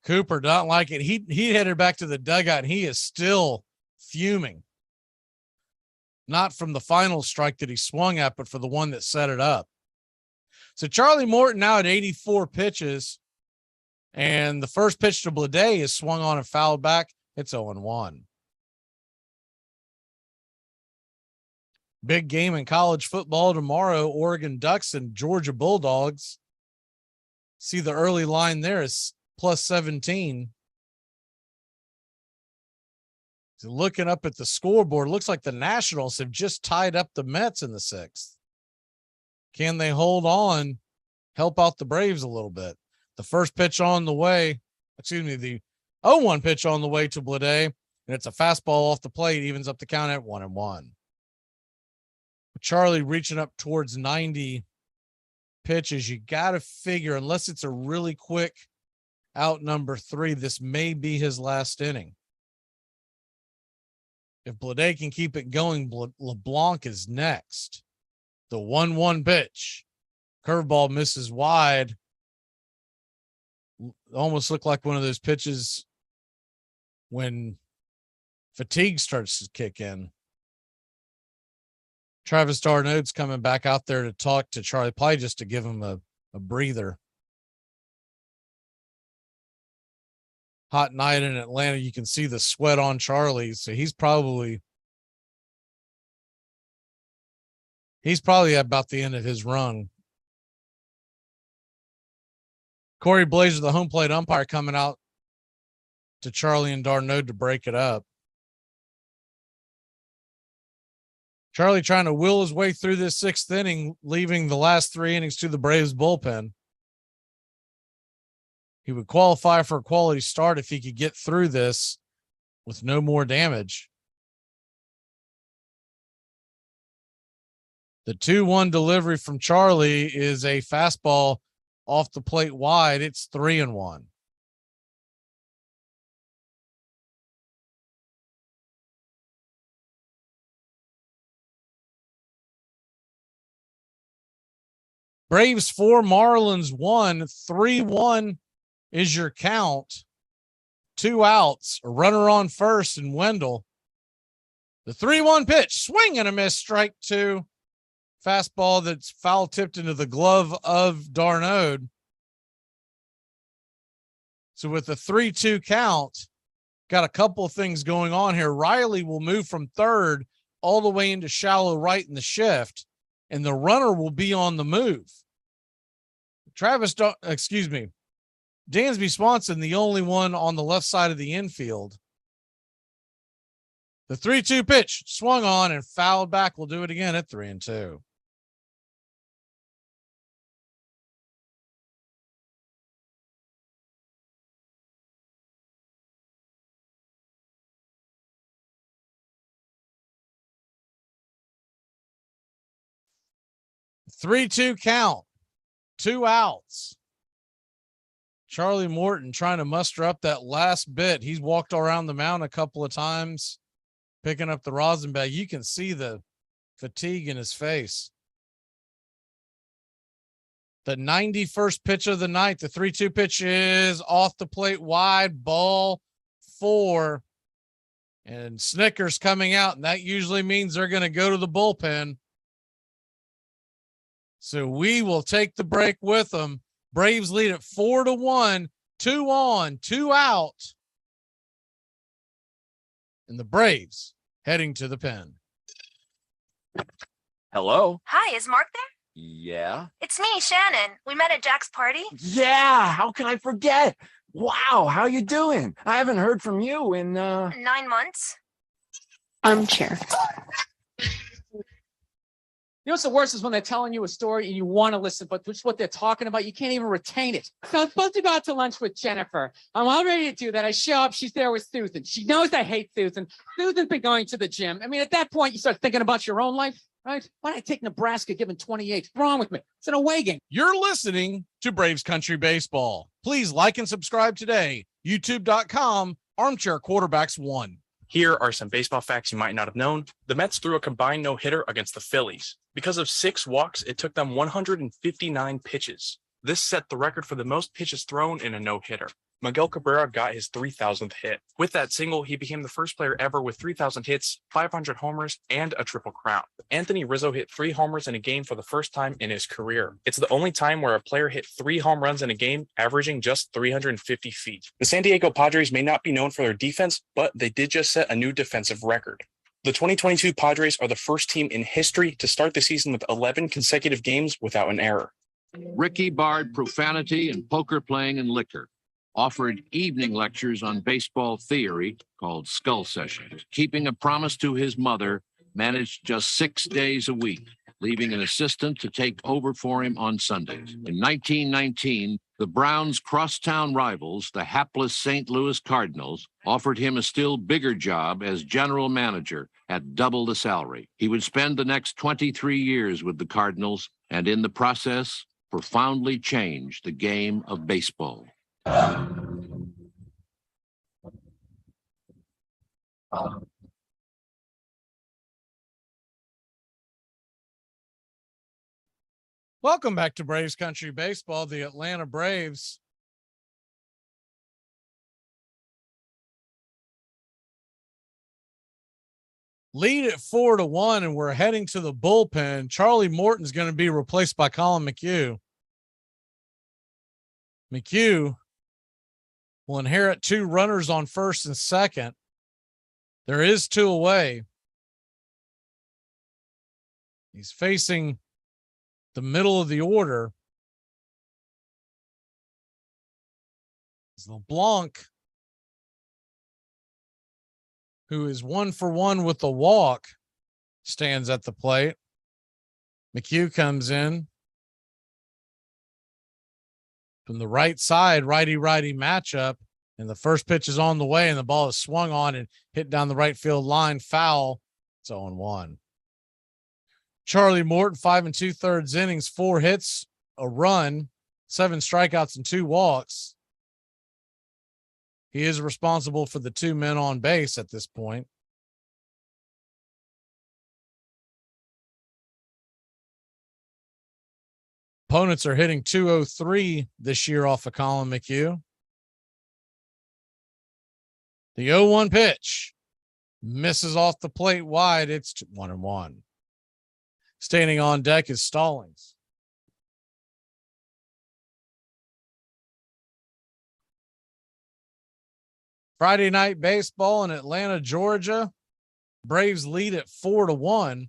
Cooper don't like it. He headed back to the dugout, and he is still fuming. Not from the final strike that he swung at, but for the one that set it up. So Charlie Morton now at 84 pitches, and the first pitch to Blade is swung on and fouled back. It's 0-1. Big game in college football tomorrow, Oregon Ducks and Georgia Bulldogs. See the early line there is +17. So looking up at the scoreboard, looks like the Nationals have just tied up the Mets in the 6th. Can they hold on, help out the Braves a little bit? The first pitch on the way, the 0-1 pitch on the way to Blade, and it's a fastball off the plate, evens up the count at 1-1. Charlie reaching up towards 90 pitches. You got to figure, unless it's a really quick out number 3, this may be his last inning. If Blade can keep it going, LeBlanc is next. The 1-1 pitch. Curveball misses wide. Almost looked like one of those pitches when fatigue starts to kick in. Travis d'Arnaud's coming back out there to talk to Charlie, probably just to give him a breather. Hot night in Atlanta. You can see the sweat on Charlie. So he's probably about the end of his run. Corey Blazer, the home plate umpire, coming out to Charlie and d'Arnaud to break it up. Charlie trying to will his way through this 6th inning, leaving the last 3 innings to the Braves bullpen. He would qualify for a quality start if he could get through this with no more damage. The 2-1 delivery from Charlie is a fastball off the plate wide. It's 3-1. Braves 4, Marlins 1, 3-1 is your count. 2 outs, a runner on first, and Wendell. The 3-1 pitch, swing and a miss, strike 2. Fastball that's foul tipped into the glove of Darnode. So with the 3-2 count, got a couple of things going on here. Riley will move from third all the way into shallow right in the shift, and the runner will be on the move. Dansby Swanson, the only one on the left side of the infield. The 3-2 pitch swung on and fouled back. We'll do it again at 3-2. Three-two count, 2 outs. Charlie Morton trying to muster up that last bit. He's walked around the mound a couple of times, picking up the rosin bag. You can see the fatigue in his face. The 91st pitch of the night, the 3-2 pitch is off the plate wide, ball 4. And Snickers coming out, and that usually means they're going to go to the bullpen. So we will take the break with them. Braves lead at 4-1, 2 on, 2 out. And the Braves heading to the pen. Hello. Hi, is Mark there? Yeah. It's me, Shannon. We met at Jack's party. Yeah. How can I forget? Wow. How you doing? I haven't heard from you in 9 months. Armchair. You know what's the worst is when they're telling you a story and you want to listen, but just what they're talking about, you can't even retain it. So I'm supposed to go out to lunch with Jennifer. I'm all ready to do that. I show up. She's there with Susan. She knows I hate Susan. Susan's been going to the gym. I mean, at that point, you start thinking about your own life, right? Why did I take Nebraska given 28? What's wrong with me? It's an away game. You're listening to Braves Country Baseball. Please like and subscribe today. YouTube.com, Armchair Quarterbacks 1. Here are some baseball facts you might not have known. The Mets threw a combined no-hitter against the Phillies. Because of 6 walks, it took them 159 pitches. This set the record for the most pitches thrown in a no-hitter. Miguel Cabrera got his 3,000th hit. With that single, he became the first player ever with 3,000 hits, 500 homers, and a Triple Crown. Anthony Rizzo hit 3 homers in a game for the first time in his career. It's the only time where a player hit 3 home runs in a game, averaging just 350 feet. The San Diego Padres may not be known for their defense, but they did just set a new defensive record. The 2022 Padres are the first team in history to start the season with 11 consecutive games without an error. Ricky barred profanity and poker playing and liquor. Offered evening lectures on baseball theory called Skull Sessions. Keeping a promise to his mother, managed just 6 days a week, leaving an assistant to take over for him on Sundays. In 1919, the Browns' crosstown rivals, the hapless St. Louis Cardinals, offered him a still bigger job as general manager at double the salary. He would spend the next 23 years with the Cardinals and in the process profoundly change the game of baseball. Welcome back to Braves Country Baseball. The Atlanta Braves lead at 4-1, and we're heading to the bullpen. Charlie Morton's going to be replaced by Colin McHugh. McHugh will inherit 2 runners on first and second. There is 2 away. He's facing the middle of the order. LeBlanc, who is 1 for 1 with the walk, stands at the plate. McHugh comes in from the right side, righty-righty matchup, and the first pitch is on the way, and the ball is swung on and hit down the right field line, foul. It's 0-1. Charlie Morton, 5 2/3 innings, 4 hits, a run, 7 strikeouts, and 2 walks. He is responsible for the 2 men on base at this point. Opponents are hitting .203 this year off of Colin McHugh. The 0-1 pitch misses off the plate wide. It's 1-1. Standing on deck is Stallings. Friday night baseball in Atlanta, Georgia. Braves lead at 4-1.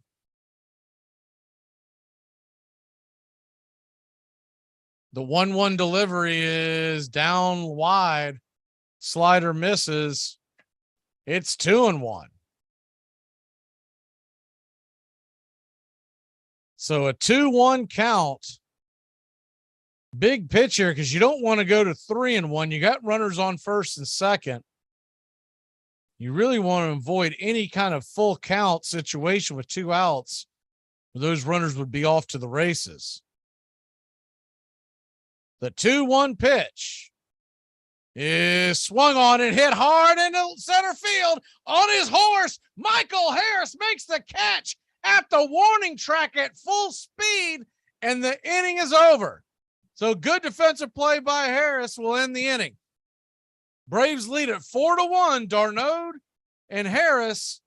The 1-1 delivery is down wide. Slider misses. It's 2-1. So a 2-1 count. Big pitch here because you don't want to go to 3-1. You got runners on first and second. You really want to avoid any kind of full count situation with 2 outs where those runners would be off to the races. The 2-1 pitch is swung on and hit hard into center field on his horse. Michael Harris makes the catch at the warning track at full speed, and the inning is over. So good defensive play by Harris will end the inning. Braves lead at 4-1. Darnode and Harris,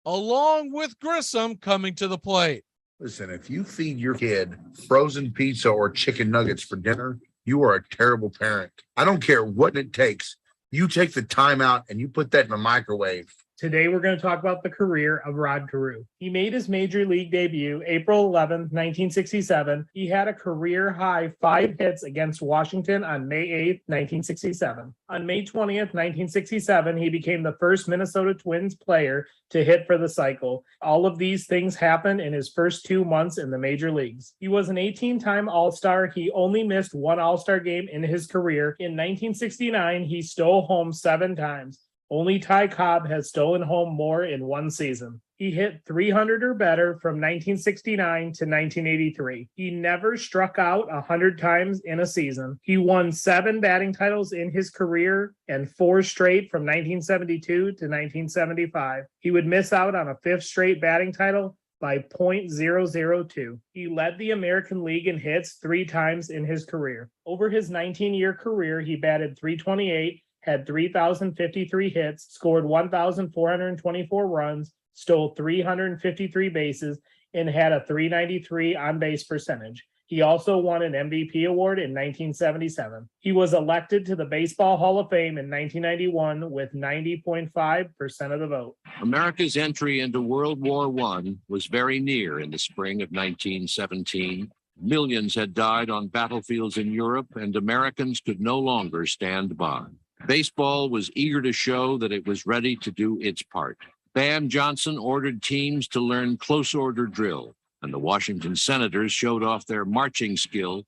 along with Grissom, coming to the plate. Listen, if you feed your kid frozen pizza or chicken nuggets for dinner, you are a terrible parent. I don't care what it takes. You take the time out and you put that in the microwave. Today, we're going to talk about the career of Rod Carew. He made his major league debut April 11th, 1967. He had a career high 5 hits against Washington on May 8th, 1967. On May 20th, 1967, he became the first Minnesota Twins player to hit for the cycle. All of these things happened in his first 2 months in the major leagues. He was an 18-time All-Star. He only missed 1 All-Star game in his career. In 1969, he stole home 7 times. Only Ty Cobb has stolen home more in 1 season. He hit 300 or better from 1969 to 1983. He never struck out 100 times in a season. He won 7 batting titles in his career and 4 straight from 1972 to 1975. He would miss out on a 5th straight batting title by .002. He led the American League in hits 3 times in his career. Over his 19-year career, he batted .328, had 3,053 hits, scored 1,424 runs, stole 353 bases, and had a .393 on-base percentage. He also won an MVP award in 1977. He was elected to the Baseball Hall of Fame in 1991 with 90.5% of the vote. America's entry into World War I was very near in the spring of 1917. Millions had died on battlefields in Europe, and Americans could no longer stand by. Baseball was eager to show that it was ready to do its part. Bam Johnson ordered teams to learn close order drill, and the Washington Senators showed off their marching skill,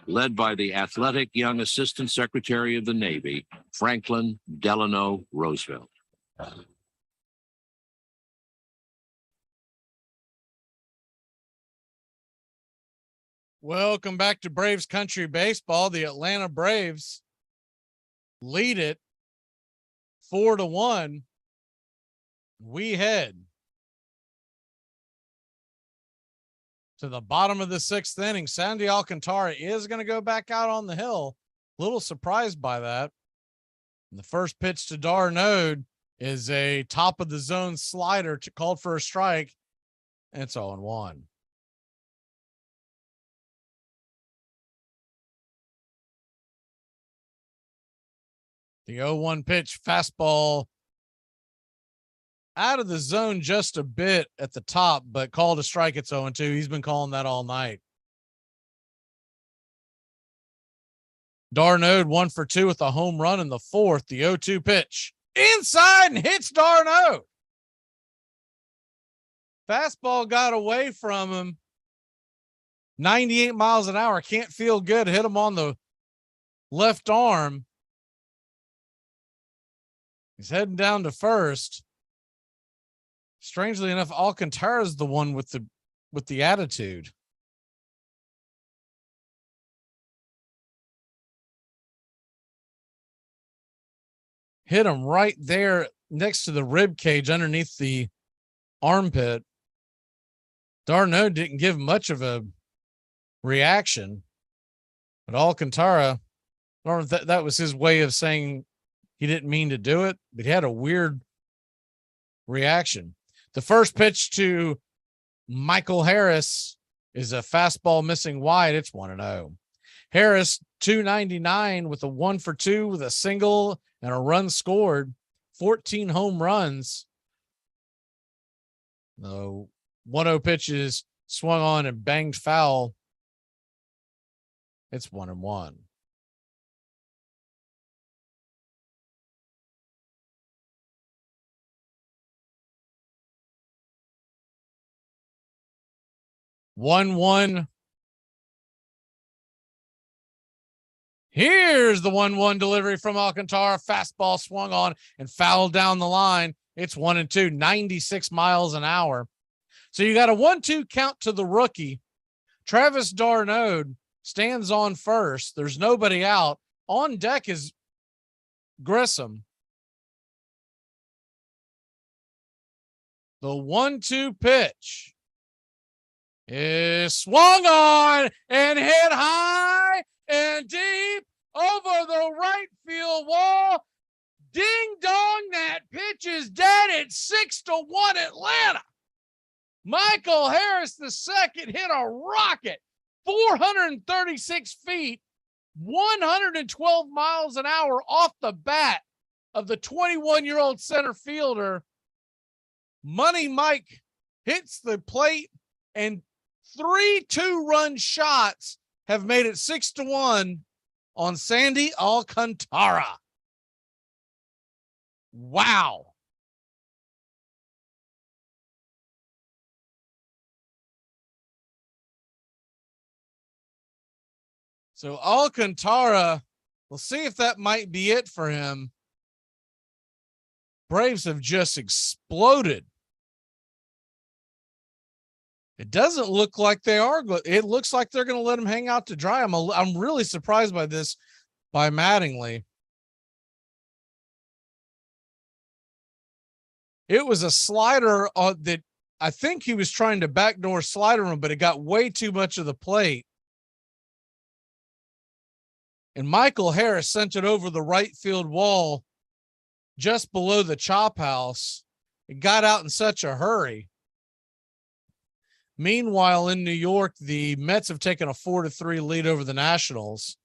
led by the athletic young Assistant Secretary of the Navy, Franklin Delano Roosevelt. Welcome back to Braves Country Baseball. The Atlanta Braves lead it 4-1. We head to the bottom of the 6th inning. Sandy Alcantara is going to go back out on the hill. A little surprised by that. And the first pitch to Darnode is a top of the zone slider called for a strike. And it's 0-1. The 0-1 pitch, fastball out of the zone just a bit at the top, but called a strike. It's 0-2. He's been calling that all night. Darnode 1 for 2 with a home run in the 4th. The 0-2 pitch inside and hits Darnode. Fastball got away from him. 98 miles an hour. Can't feel good. Hit him on the left arm. He's heading down to first. Strangely enough, Alcantara is the one with the attitude. Hit him right there next to the rib cage underneath the armpit. Darnode didn't give much of a reaction, but Alcantara, or that was his way of saying he didn't mean to do it, but he had a weird reaction. The first pitch to Michael Harris is a fastball missing wide. It's 1-0. Harris, 299 with a 1-for-2 with a single and a run scored, 14 home runs. The 1-0 pitch is swung on and banged foul. It's 1-1. One. Here's the 1-1 delivery from Alcantara. Fastball swung on and fouled down the line. It's 1-2, 96 miles an hour. So you got a 1-2 count to the rookie. Travis d'Arnaud stands on first. There's nobody out. On deck is Grissom. The 1-2 pitch is swung on and hit high and deep over the right field wall. Ding dong, that pitch is dead. It's 6-1 Atlanta. Michael Harris II hit a rocket, 436 feet, 112 miles an hour off the bat of the 21-year-old center fielder. Money Mike hits the plate, and 3 2-run shots have made it 6-1 on Sandy Alcantara. Wow. So Alcantara, we'll see if that might be it for him. Braves have just exploded. It doesn't look like they are. It looks like they're going to let him hang out to dry. I'm really surprised by this by Mattingly. It was a slider that I think he was trying to backdoor slider him, but it got way too much of the plate. And Michael Harris sent it over the right field wall just below the chop house. It got out in such a hurry. Meanwhile, in New York, the Mets have taken a 4-3 lead over the Nationals.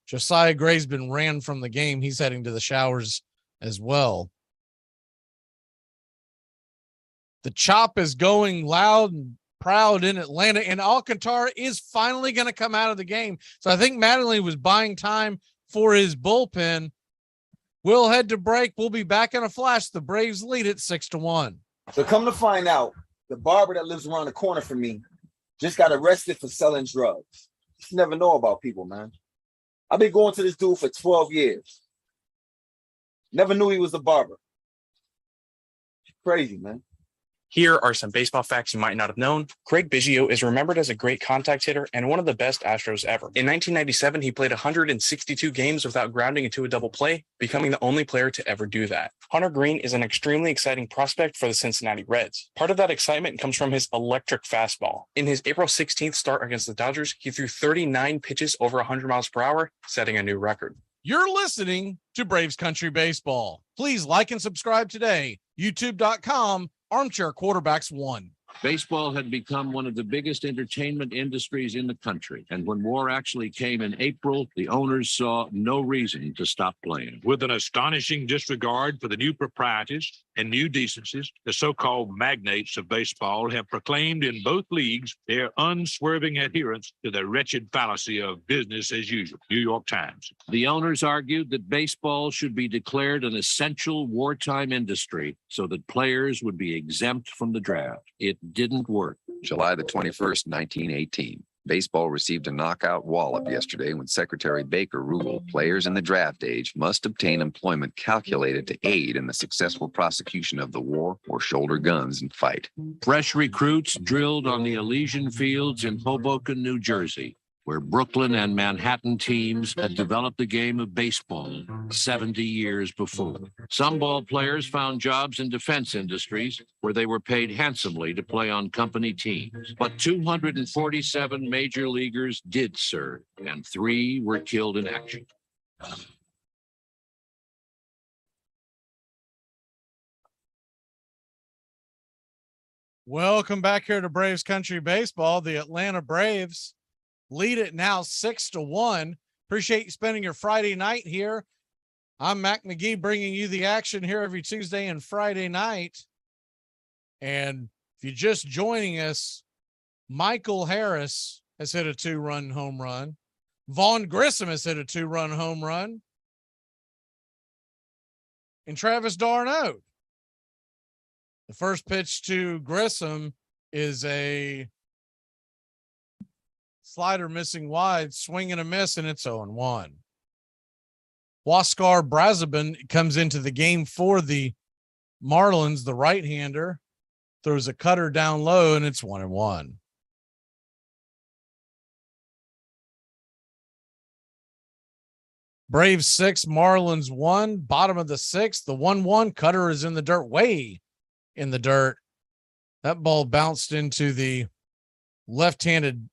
Josiah Gray's been ran from the game. He's heading to the showers as well. The chop is going loud and proud in Atlanta, and Alcantara is finally going to come out of the game. So I think Mattingly was buying time for his bullpen. We'll head to break. We'll be back in a flash. The Braves lead at 6-1. So come to find out, the barber that lives around the corner from me just got arrested for selling drugs. You never know about people, man. I've been going to this dude for 12 years. Never knew he was a barber. Crazy, man. Here are some baseball facts you might not have known. Craig Biggio is remembered as a great contact hitter and one of the best Astros ever. In 1997, he played 162 games without grounding into a double play, becoming the only player to ever do that. Hunter Green is an extremely exciting prospect for the Cincinnati Reds. Part of that excitement comes from his electric fastball. In his April 16th start against the Dodgers, he threw 39 pitches over 100 miles per hour, setting a new record. You're listening to Braves Country Baseball. Please like and subscribe today. YouTube.com, Armchair Quarterbacks 1. Baseball had become one of the biggest entertainment industries in the country. And when war actually came in April, the owners saw no reason to stop playing. With an astonishing disregard for the new proprieties and new decencies, the so-called magnates of baseball have proclaimed in both leagues their unswerving adherence to the wretched fallacy of business as usual. New York Times. The owners argued that baseball should be declared an essential wartime industry so that players would be exempt from the draft. It didn't work. July the 21st, 1918. Baseball received a knockout wallop yesterday when Secretary Baker ruled players in the draft age must obtain employment calculated to aid in the successful prosecution of the war or shoulder guns and fight. Fresh recruits drilled on the Elysian Fields in Hoboken, New Jersey, where Brooklyn and Manhattan teams had developed the game of baseball 70 years before. Some ball players found jobs in defense industries where they were paid handsomely to play on company teams. But 247 major leaguers did serve, and 3 were killed in action. Welcome back here to Braves Country Baseball. The Atlanta Braves lead it now 6-1. Appreciate you spending your Friday night here. I'm Mac McGee, bringing you the action here every Tuesday and Friday night. And if you're just joining us, Michael Harris has hit a 2-run home run. Vaughn Grissom has hit a 2-run home run. And Travis d'Arnaud. The first pitch to Grissom is a slider missing wide, swing and a miss, and it's 0-1. Huascar Brazoban comes into the game for the Marlins, the right-hander, throws a cutter down low, and it's 1-1. Braves 6, Marlins 1, bottom of the 6th. The 1-1 cutter is in the dirt, way in the dirt. That ball bounced into the left-handed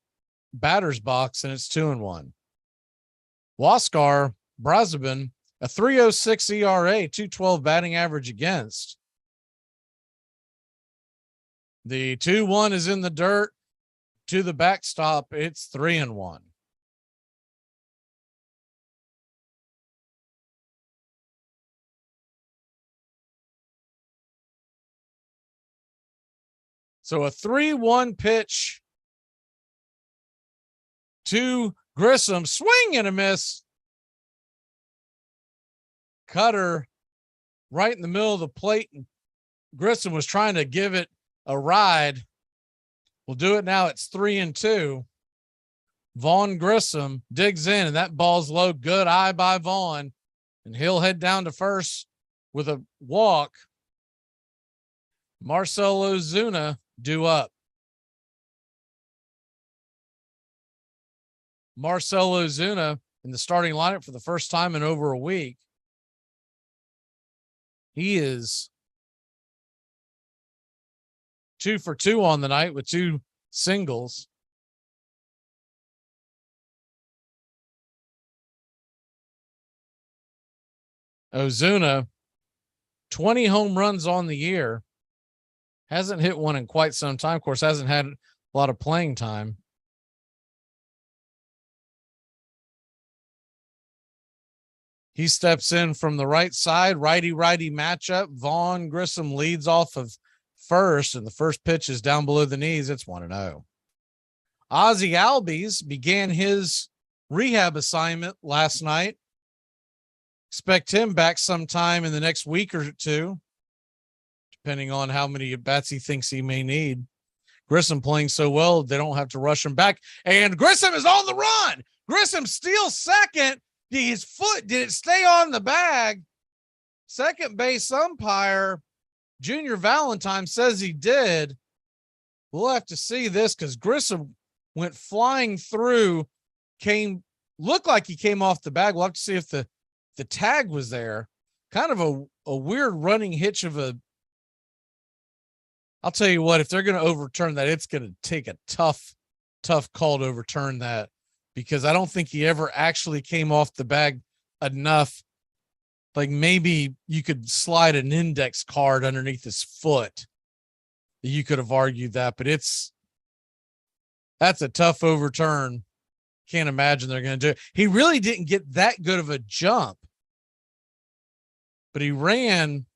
batter's box, and it's 2-1. Huascar Brazoban, a 3.06 ERA, 2.12 batting average against. The 2-1 is in the dirt to the backstop. It's 3-1. So a 3-1 pitch to Grissom, swing and a miss. Cutter right in the middle of the plate. Grissom was trying to give it a ride. We'll do it now. It's 3-2. Vaughn Grissom digs in, and that ball's low. Good eye by Vaughn, and he'll head down to first with a walk. Marcell Ozuna due up. Marcell Ozuna in the starting lineup for the first time in over a week. He is 2 for 2 on the night with 2 singles. Ozuna, 20 home runs on the year. Hasn't hit one in quite some time. Of course, hasn't had a lot of playing time. He steps in from the right side, righty-righty matchup. Vaughn Grissom leads off of first, and the first pitch is down below the knees. It's 1-0. Ozzie Albies began his rehab assignment last night. Expect him back sometime in the next week or two, depending on how many at-bats he thinks he may need. Grissom playing so well, they don't have to rush him back. And Grissom is on the run. Grissom steals second. His foot, did it stay on the bag? Second base umpire, Junior Valentine, says he did. We'll have to see this because Grissom went flying through, looked like he came off the bag. We'll have to see if the tag was there. Kind of a weird running hitch of a, I'll tell you what, if they're going to overturn that, it's going to take a tough call to overturn that, because I don't think he ever actually came off the bag enough. Like maybe you could slide an index card underneath his foot. You could have argued that, but that's a tough overturn. Can't imagine they're going to do it. He really didn't get that good of a jump, but he ran.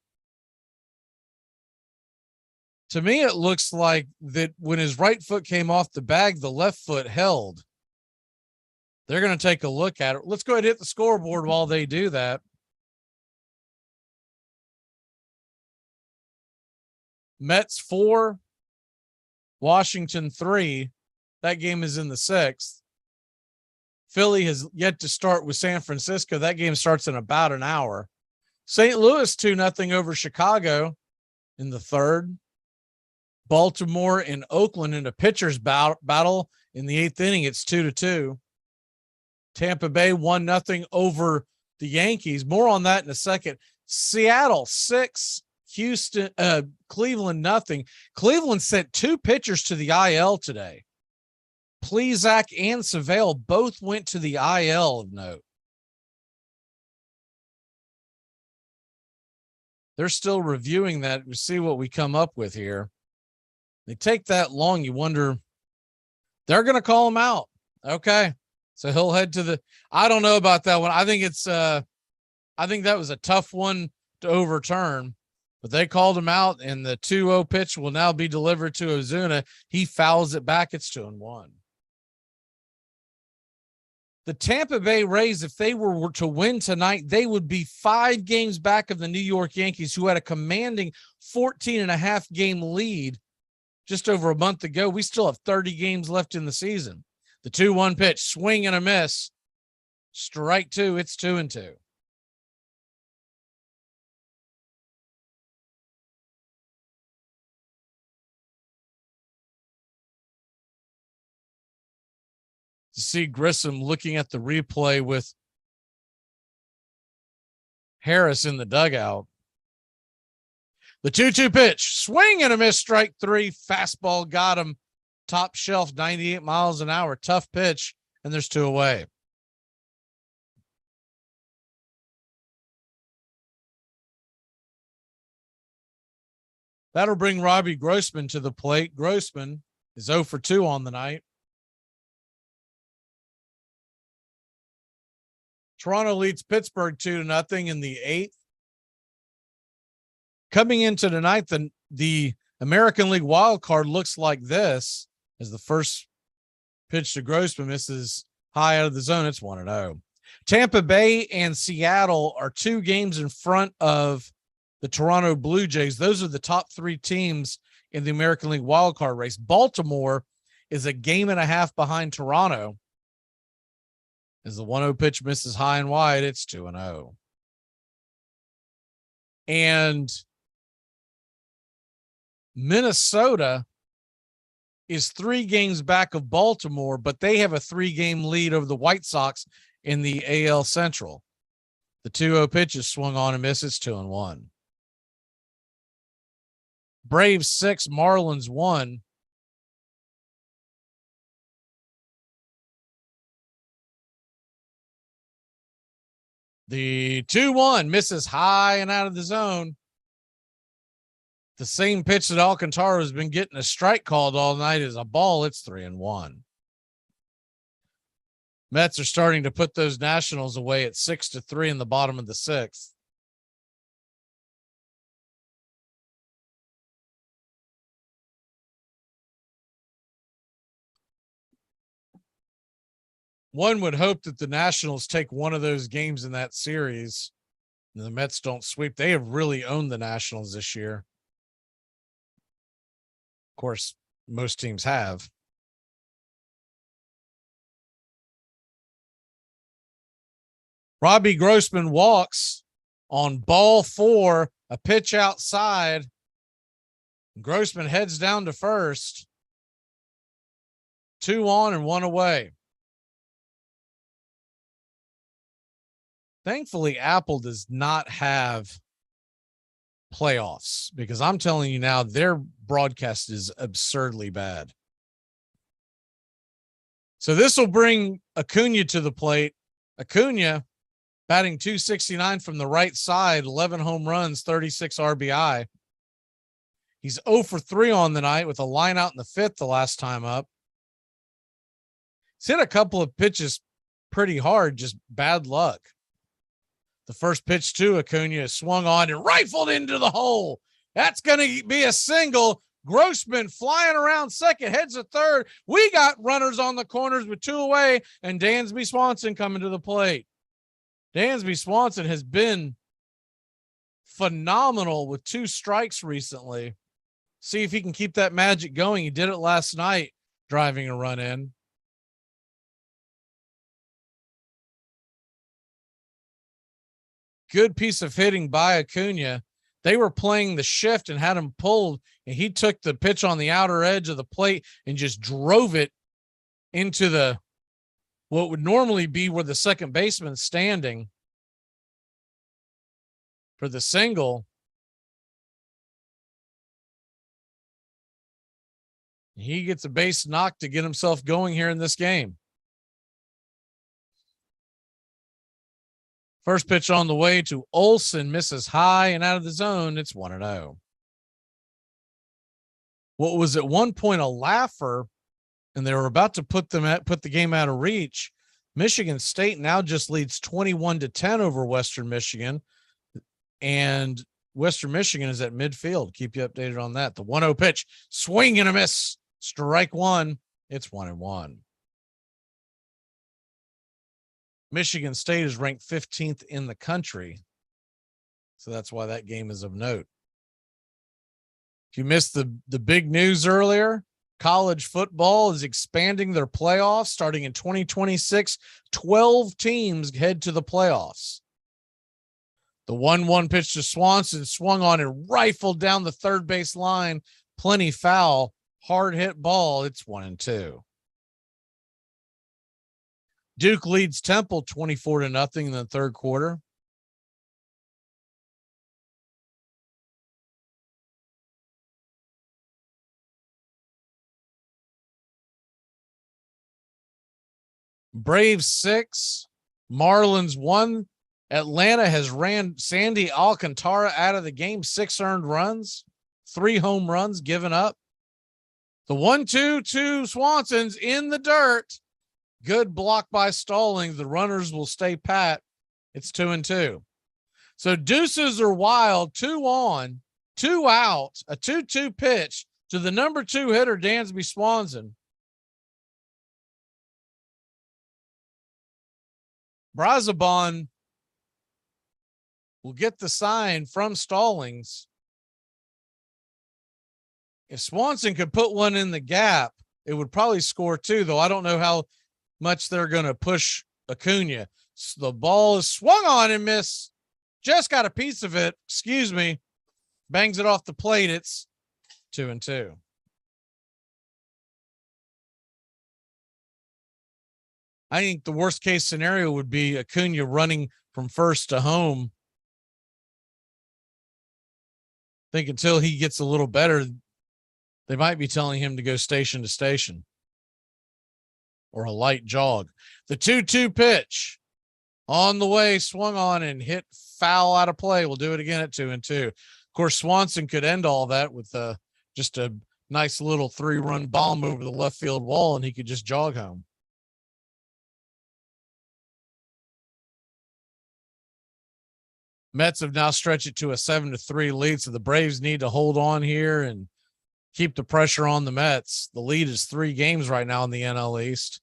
To me, it looks like that when his right foot came off the bag, the left foot held. They're going to take a look at it. Let's go ahead and hit the scoreboard while they do that. Mets 4, Washington 3. That game is in the 6th. Philly has yet to start with San Francisco. That game starts in about an hour. St. Louis 2-0 over Chicago in the 3rd. Baltimore and Oakland in a pitcher's battle in the 8th inning. It's 2-2. Tampa Bay 1-0 over the Yankees. More on that in a second. Seattle 6, Cleveland 0. Cleveland sent 2 pitchers to the IL today. Plesac and Savale both went to the IL of note. They're still reviewing that to see what we come up with here. They take that long. You wonder, they're going to call him out. Okay. So he'll head to the, I don't know about that one. I think that was a tough one to overturn, but they called him out, and the 2-0 pitch will now be delivered to Ozuna. He fouls it back. It's 2-1. The Tampa Bay Rays, if they were to win tonight, they would be 5 games back of the New York Yankees, who had a commanding 14.5 game lead just over a month ago. We still have 30 games left in the season. The 2-1 pitch, swing and a miss. Strike 2, it's 2-2. To see Grissom looking at the replay with Harris in the dugout. The 2-2 pitch, swing and a miss, strike 3. Fastball got him top shelf, 98 miles an hour. Tough pitch, and there's 2 away. That'll bring Robbie Grossman to the plate. Grossman is 0 for 2 on the night. Toronto leads Pittsburgh 2-0 in the 8th. Coming into tonight, the American League wild card looks like this as the first pitch to Grossman misses high out of the zone. It's 1-0. Tampa Bay and Seattle are 2 games in front of the Toronto Blue Jays. Those are the top 3 teams in the American League wild card race. Baltimore is a game and a half behind Toronto. As the 1-0 pitch misses high and wide, it's 2-0. And Minnesota is 3 games back of Baltimore, but they have a 3-game lead over the White Sox in the AL Central. The 2-0 pitch is swung on and misses, 2-1. Braves 6, Marlins 1. The 2-1 misses high and out of the zone. The same pitch that Alcantara has been getting a strike called all night is a ball. It's 3-1. Mets are starting to put those Nationals away at 6-3 in the bottom of the 6th. One would hope that the Nationals take one of those games in that series and the Mets don't sweep. They have really owned the Nationals this year. Of course, most teams have. Robbie Grossman walks on ball 4, a pitch outside. Grossman heads down to first. 2 on and 1 away. Thankfully, Apple does not have playoffs, because I'm telling you now, their broadcast is absurdly bad. So this will bring Acuna to the plate. Acuna batting .269 from the right side, 11 home runs, 36 RBI. He's 0 for 3 on the night with a line out in the 5th the last time up. He's hit a couple of pitches pretty hard, just bad luck. The first pitch to Acuna is swung on and rifled into the hole. That's going to be a single. Grossman flying around second, heads to third. We got runners on the corners with 2 away, and Dansby Swanson coming to the plate. Dansby Swanson has been phenomenal with 2 strikes recently. See if he can keep that magic going. He did it last night, driving a run in. Good piece of hitting by Acuna. They were playing the shift and had him pulled, and he took the pitch on the outer edge of the plate and just drove it into the what would normally be where the second baseman's standing for the single. He gets a base knock to get himself going here in this game. First pitch on the way to Olsen, misses high and out of the zone. It's 1-0. what was at one point a laugher, and they were about to put the game out of reach. Michigan State now just leads 21-10 over Western Michigan, and Western Michigan is at midfield. Keep you updated on that. The 1-0 pitch, swing and a miss, strike one. It's 1-1. Michigan State is ranked 15th in the country, so that's why that game is of note. If you missed the big news earlier, college football is expanding their playoffs starting in 2026. 12 teams head to the playoffs. The 1-1 pitch to Swanson swung on and rifled down the third base line. Plenty foul, hard hit ball. It's 1-2. Duke leads Temple 24-0 in the third quarter. Braves 6, Marlins 1. Atlanta has ran Sandy Alcantara out of the game. 6 earned runs, 3 home runs given up. The 1-2 to Swanson's in the dirt. Good block by Stallings. The runners will stay pat. It's 2-2. So deuces are wild. 2 on, 2 out, a 2-2 pitch to the number 2 hitter, Dansby Swanson. Brazabon will get the sign from Stallings. If Swanson could put one in the gap, it would probably score 2, though I don't know how much they're going to push Acuna. So the ball is swung on and missed. Just got a piece of it. Excuse me. Bangs it off the plate. It's 2-2. I think the worst case scenario would be Acuna running from first to home. I think until he gets a little better, they might be telling him to go station to station or a light jog. The 2-2 pitch on the way, swung on and hit foul out of play. We'll do it again at 2-2. Of course, Swanson could end all that with just a nice little 3-run bomb over the left field wall, and he could just jog home. Mets have now stretched it to a 7-3 lead, so the Braves need to hold on here and keep the pressure on the Mets. The lead is 3 games right now in the NL East.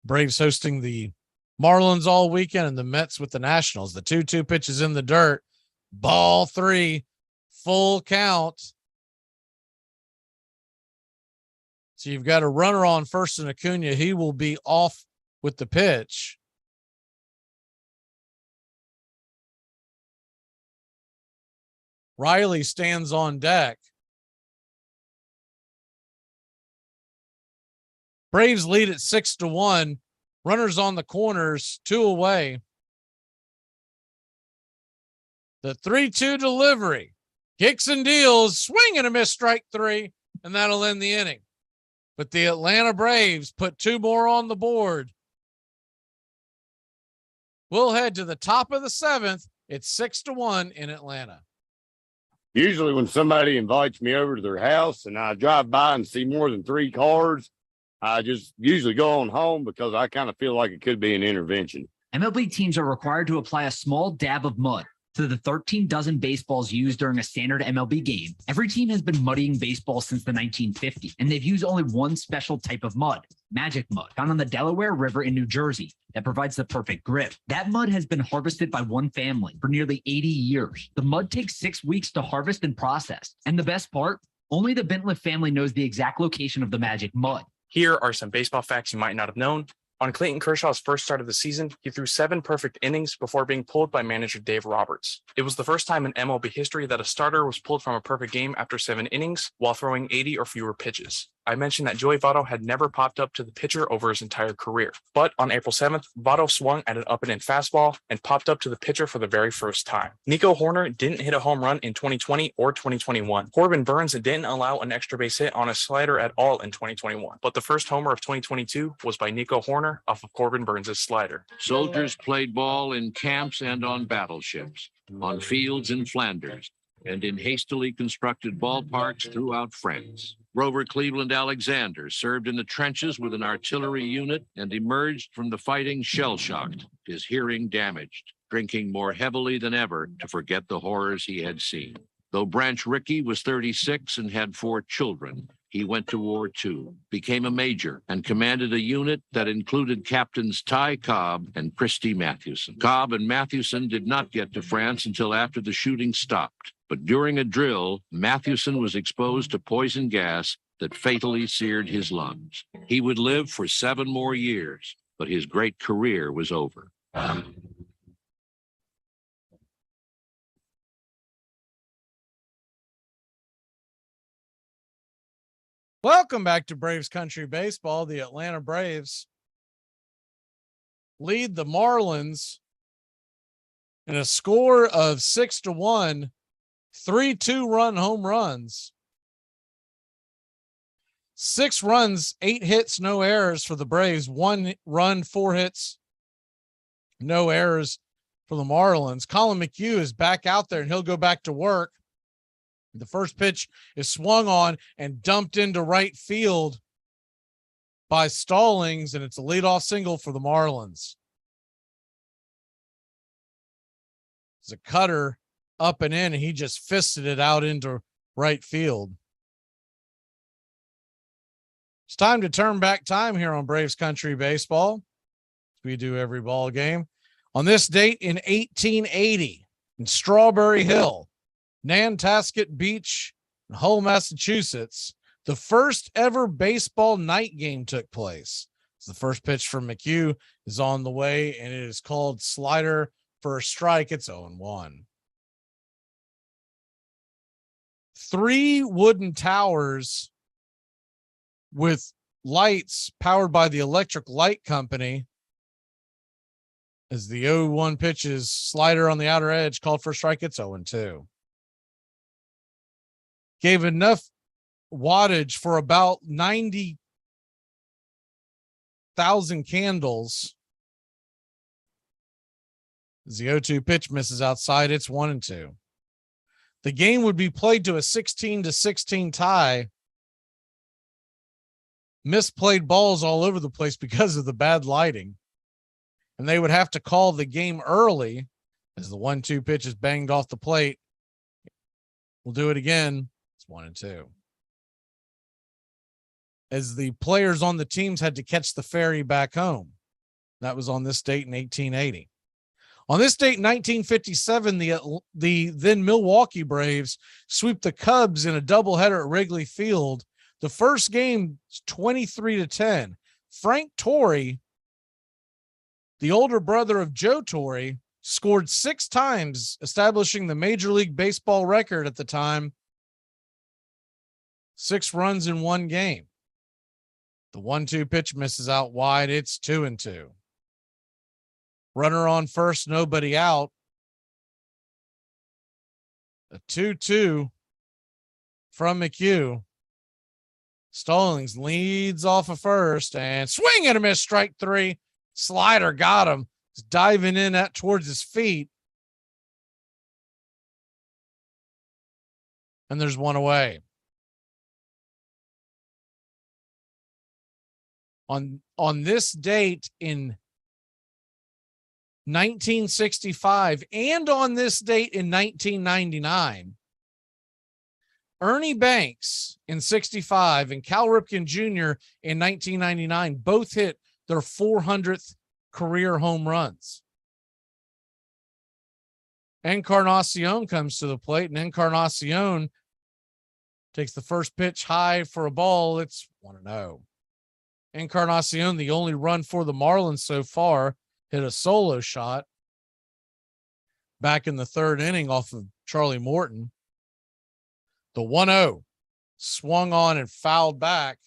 Braves hosting the Marlins all weekend and the Mets with the Nationals. The 2-2 pitch is in the dirt. Ball 3, full count. So you've got a runner on first and Acuna. He will be off with the pitch. Riley stands on deck. Braves lead at 6-1. Runners on the corners, 2 away. The 3-2 delivery. Kicks and deals, swing and a miss, strike 3, and that'll end the inning. But the Atlanta Braves put 2 more on the board. We'll head to the top of the 7th. It's 6-1 in Atlanta. Usually when somebody invites me over to their house and I drive by and see more than 3 cars, I just usually go on home because I kind of feel like it could be an intervention. MLB teams are required to apply a small dab of mud to the 13 dozen baseballs used during a standard MLB game. Every team has been muddying baseballs since the 1950s, and they've used only one special type of mud, magic mud, found on the Delaware River in New Jersey, that provides the perfect grip. That mud has been harvested by one family for nearly 80 years. The mud takes 6 weeks to harvest and process. And the best part, only the Bentliff family knows the exact location of the magic mud. Here are some baseball facts you might not have known. On Clayton Kershaw's first start of the season, he threw 7 perfect innings before being pulled by manager Dave Roberts. It was the first time in MLB history that a starter was pulled from a perfect game after 7 innings while throwing 80 or fewer pitches. I mentioned that Joey Votto had never popped up to the pitcher over his entire career. But on April 7th, Votto swung at an up-and-in fastball and popped up to the pitcher for the very first time. Nico Horner didn't hit a home run in 2020 or 2021. Corbin Burns didn't allow an extra base hit on a slider at all in 2021. But the first homer of 2022 was by Nico Horner off of Corbin Burns' slider. Soldiers played ball in camps and on battleships, on fields in Flanders, and in hastily constructed ballparks throughout France. Grover Cleveland Alexander served in the trenches with an artillery unit and emerged from the fighting shell-shocked, his hearing damaged, drinking more heavily than ever to forget the horrors he had seen. Though Branch Rickey was 36 and had 4 children, he went to war too, became a major, and commanded a unit that included Captains Ty Cobb and Christy Mathewson. Cobb and Mathewson did not get to France until after the shooting stopped. But during a drill, Mathewson was exposed to poison gas that fatally seared his lungs. He would live for 7 more years, but his great career was over. Welcome back to Braves Country Baseball. The Atlanta Braves lead the Marlins in a score of 6-1, 3 2-run home runs. 6 runs, 8 hits, no errors for the Braves. 1 run, 4 hits, no errors for the Marlins. Colin McHugh is back out there, and he'll go back to work. The first pitch is swung on and dumped into right field by Stallings, and it's a leadoff single for the Marlins. It's a cutter up and in, and he just fisted it out into right field. It's time to turn back time here on Braves Country Baseball, as we do every ball game. On this date in 1880, in Strawberry Hill, Nantasket Beach, and Hull, Massachusetts, the first ever baseball night game took place. The first pitch from McHugh is on the way, and it is called slider for a strike. It's 0-1. 3 wooden towers with lights powered by the Electric Light Company. As the 0-1 pitch is slider on the outer edge, called for a strike. It's 0-2. Gave enough wattage for about 90,000 candles. As the 0-2 pitch misses outside, it's 1-2. The game would be played to a 16-16 tie. Misplayed balls all over the place because of the bad lighting. And they would have to call the game early as the 1-2 pitch is banged off the plate. We'll do it again. It's 1-2. As the players on the teams had to catch the ferry back home. That was on this date in 1880. On this date in 1957, the then Milwaukee Braves sweep the Cubs in a doubleheader at Wrigley Field. The first game is 23-10. Frank Torrey, the older brother of Joe Torrey, scored 6 times, establishing the Major League Baseball record at the time. 6 runs in 1 game. The 1-2 pitch misses out wide. It's 2-2. Runner on first, nobody out. A 2-2 from McHugh. Stallings leads off of first and swing and a miss, strike 3. Slider got him. He's diving in at towards his feet. And there's 1 away. On this date in 1965 and on this date in 1999, Ernie Banks in 65 and Cal Ripken Jr. in 1999 both hit their 400th career home runs. Encarnacion comes to the plate, and Encarnacion takes the first pitch high for a ball. It's 1-0. Encarnacion, the only run for the Marlins so far, hit a solo shot back in the 3rd inning off of Charlie Morton. The 1-0 swung on and fouled back.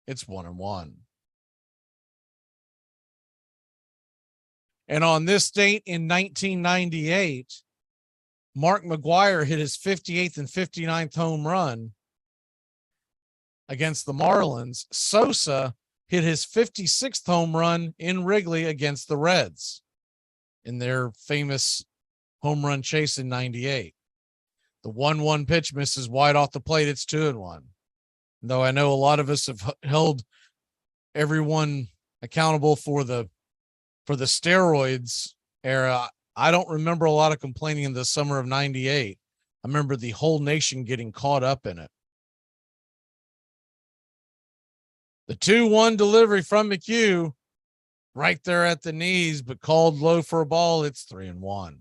It's 1-1. And on this date in 1998, Mark McGwire hit his 58th and 59th home run against the Marlins. Sosa hit his 56th home run in Wrigley against the Reds in their famous home run chase in 98. The 1-1 pitch misses wide off the plate. It's 2-1. Though I know a lot of us have held everyone accountable for the steroids era, I don't remember a lot of complaining in the summer of 98. I remember the whole nation getting caught up in it. The 2-1 delivery from McHugh right there at the knees, but called low for a ball. It's 3-1.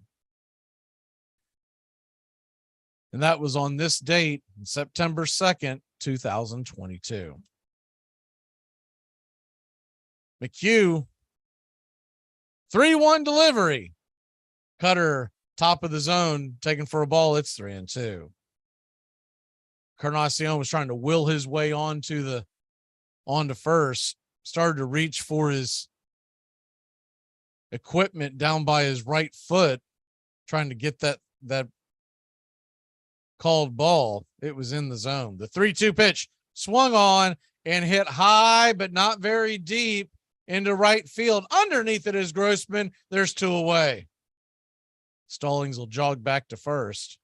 And that was on this date, September 2nd, 2022. McHugh, 3-1 delivery. Cutter, top of the zone, taken for a ball. It's 3-2. Carnacion was trying to will his way onto first, started to reach for his equipment down by his right foot, trying to get that called ball. It was in the zone. The 3-2 pitch swung on and hit high, but not very deep into right field. Underneath it is Grossman. There's 2 away. Stallings will jog back to first.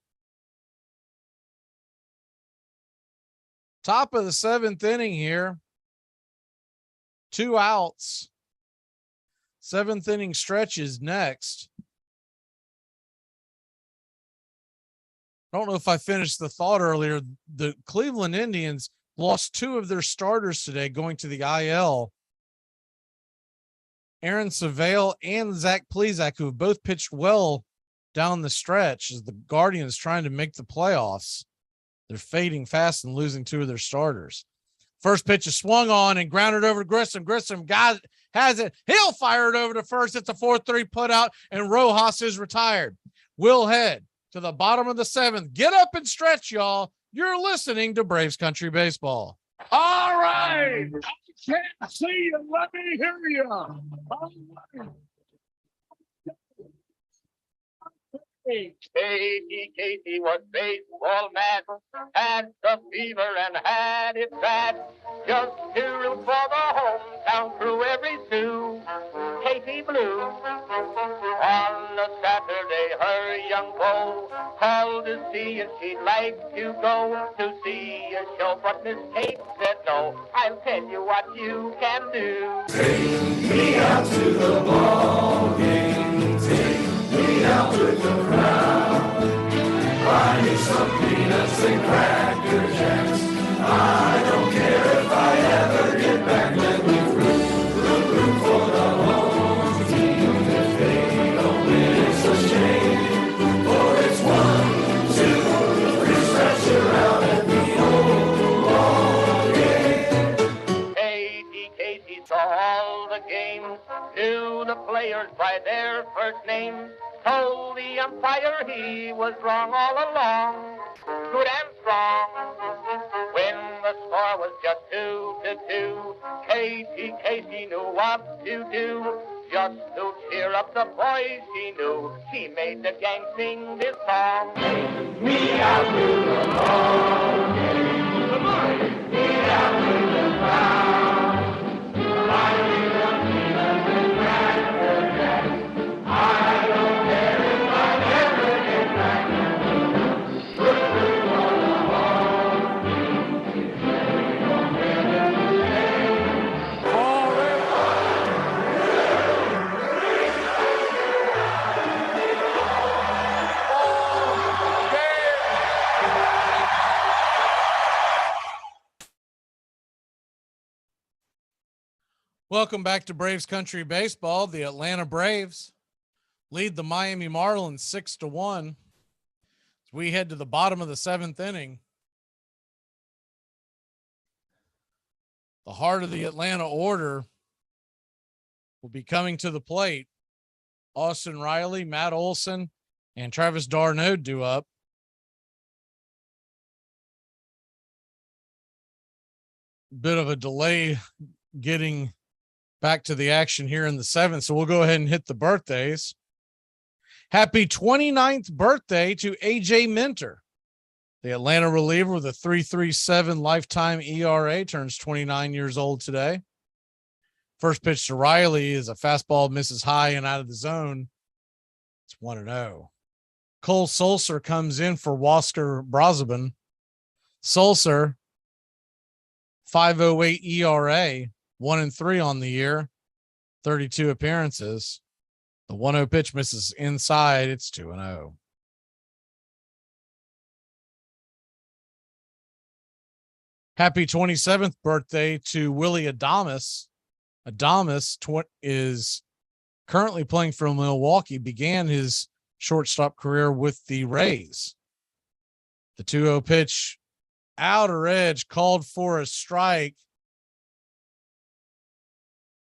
Top of the 7th inning here. 2 outs. 7th inning stretch is next. I don't know if I finished the thought earlier. The Cleveland Indians lost 2 of their starters today going to the IL. Aaron Savale and Zach Plesac, who have both pitched well down the stretch as the Guardians trying to make the playoffs. They're fading fast and losing 2 of their starters. First pitch is swung on and grounded over to Grissom. Grissom has it. He'll fire it over to first. It's a 4-3 put out, and Rojas is retired. We'll head to the bottom of the 7th. Get up and stretch, y'all. You're listening to Braves Country Baseball. All right. I can't see you. Let me hear you. All right. Katie was baseball mad, had the fever and had it bad. Just to root for the hometown crew every Sue. Katie Blue. On a Saturday, her young beau called to see if she'd like to go to see a show, but Miss Kate said no. I'll tell you what you can do. Take me out to the ball game. Take me out with the crowd. Buy me some peanuts and cracker jacks. I don't care if I ever get back. Let me root for the home team. If they don't win, it's a shame. For it's 1, 2, 3, stretch around at the old ball game. Katie saw all the games, knew the players by their first names. Told the umpire he was wrong all along, good and strong. When the score was just 2-2, Katie knew what to do. Just to cheer up the boys she knew, she made the gang sing this song. Take me out to the ball game. Come on. Take me out to the crowd. Buy me some peanuts and cracker jacks. I don't care if I never get back. Root for the home team. If they don't win, it's a shame. Welcome back to Braves Country Baseball. The Atlanta Braves lead the Miami Marlins 6-1. As we head to the bottom of the 7th inning. The heart of the Atlanta order will be coming to the plate. Austin Riley, Matt Olson, and Travis d'Arnaud due up. Bit of a delay getting back to the action here in the 7th, so we'll go ahead and hit the birthdays. Happy 29th birthday to AJ Minter. The Atlanta reliever with a 3.37 lifetime ERA turns 29 years old today. First pitch to Riley is a fastball, misses high and out of the zone. It's 1-0. Cole Sulser comes in for Wasker Brosabin. Sulser, 5.08 ERA, 1-3 on the year, 32 appearances. The 1-0 pitch misses inside. It's 2-0. Happy 27th birthday to Willie Adames. Adames is currently playing for Milwaukee, began his shortstop career with the Rays. The 2-0 pitch, outer edge, called for a strike.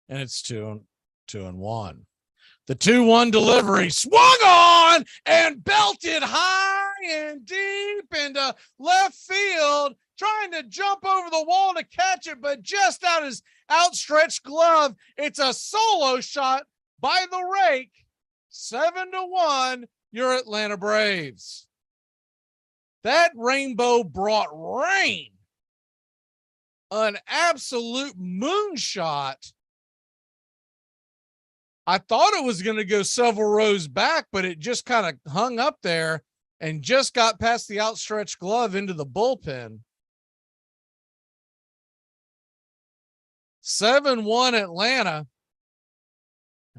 And it's 2-1. The 2-1 delivery swung on and belted high and deep into left field, trying to jump over the wall to catch it, but just out his outstretched glove. It's a solo shot by the rake. 7-1, your Atlanta Braves. That rainbow brought rain. An absolute moonshot. I thought it was going to go several rows back, but it just kind of hung up there and just got past the outstretched glove into the bullpen. 7-1 Atlanta.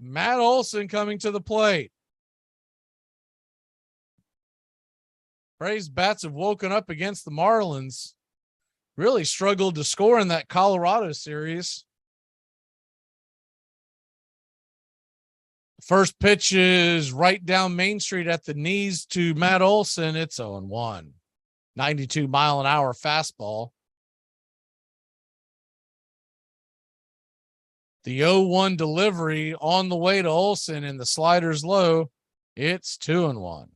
Matt Olson coming to the plate. Braves bats have woken up against the Marlins. Really struggled to score in that Colorado series. First pitch is right down Main Street at the knees to Matt Olson. It's 0-1. 92-mile-an-hour fastball. The 0-1 delivery on the way to Olson, and the slider's low. It's 2-1.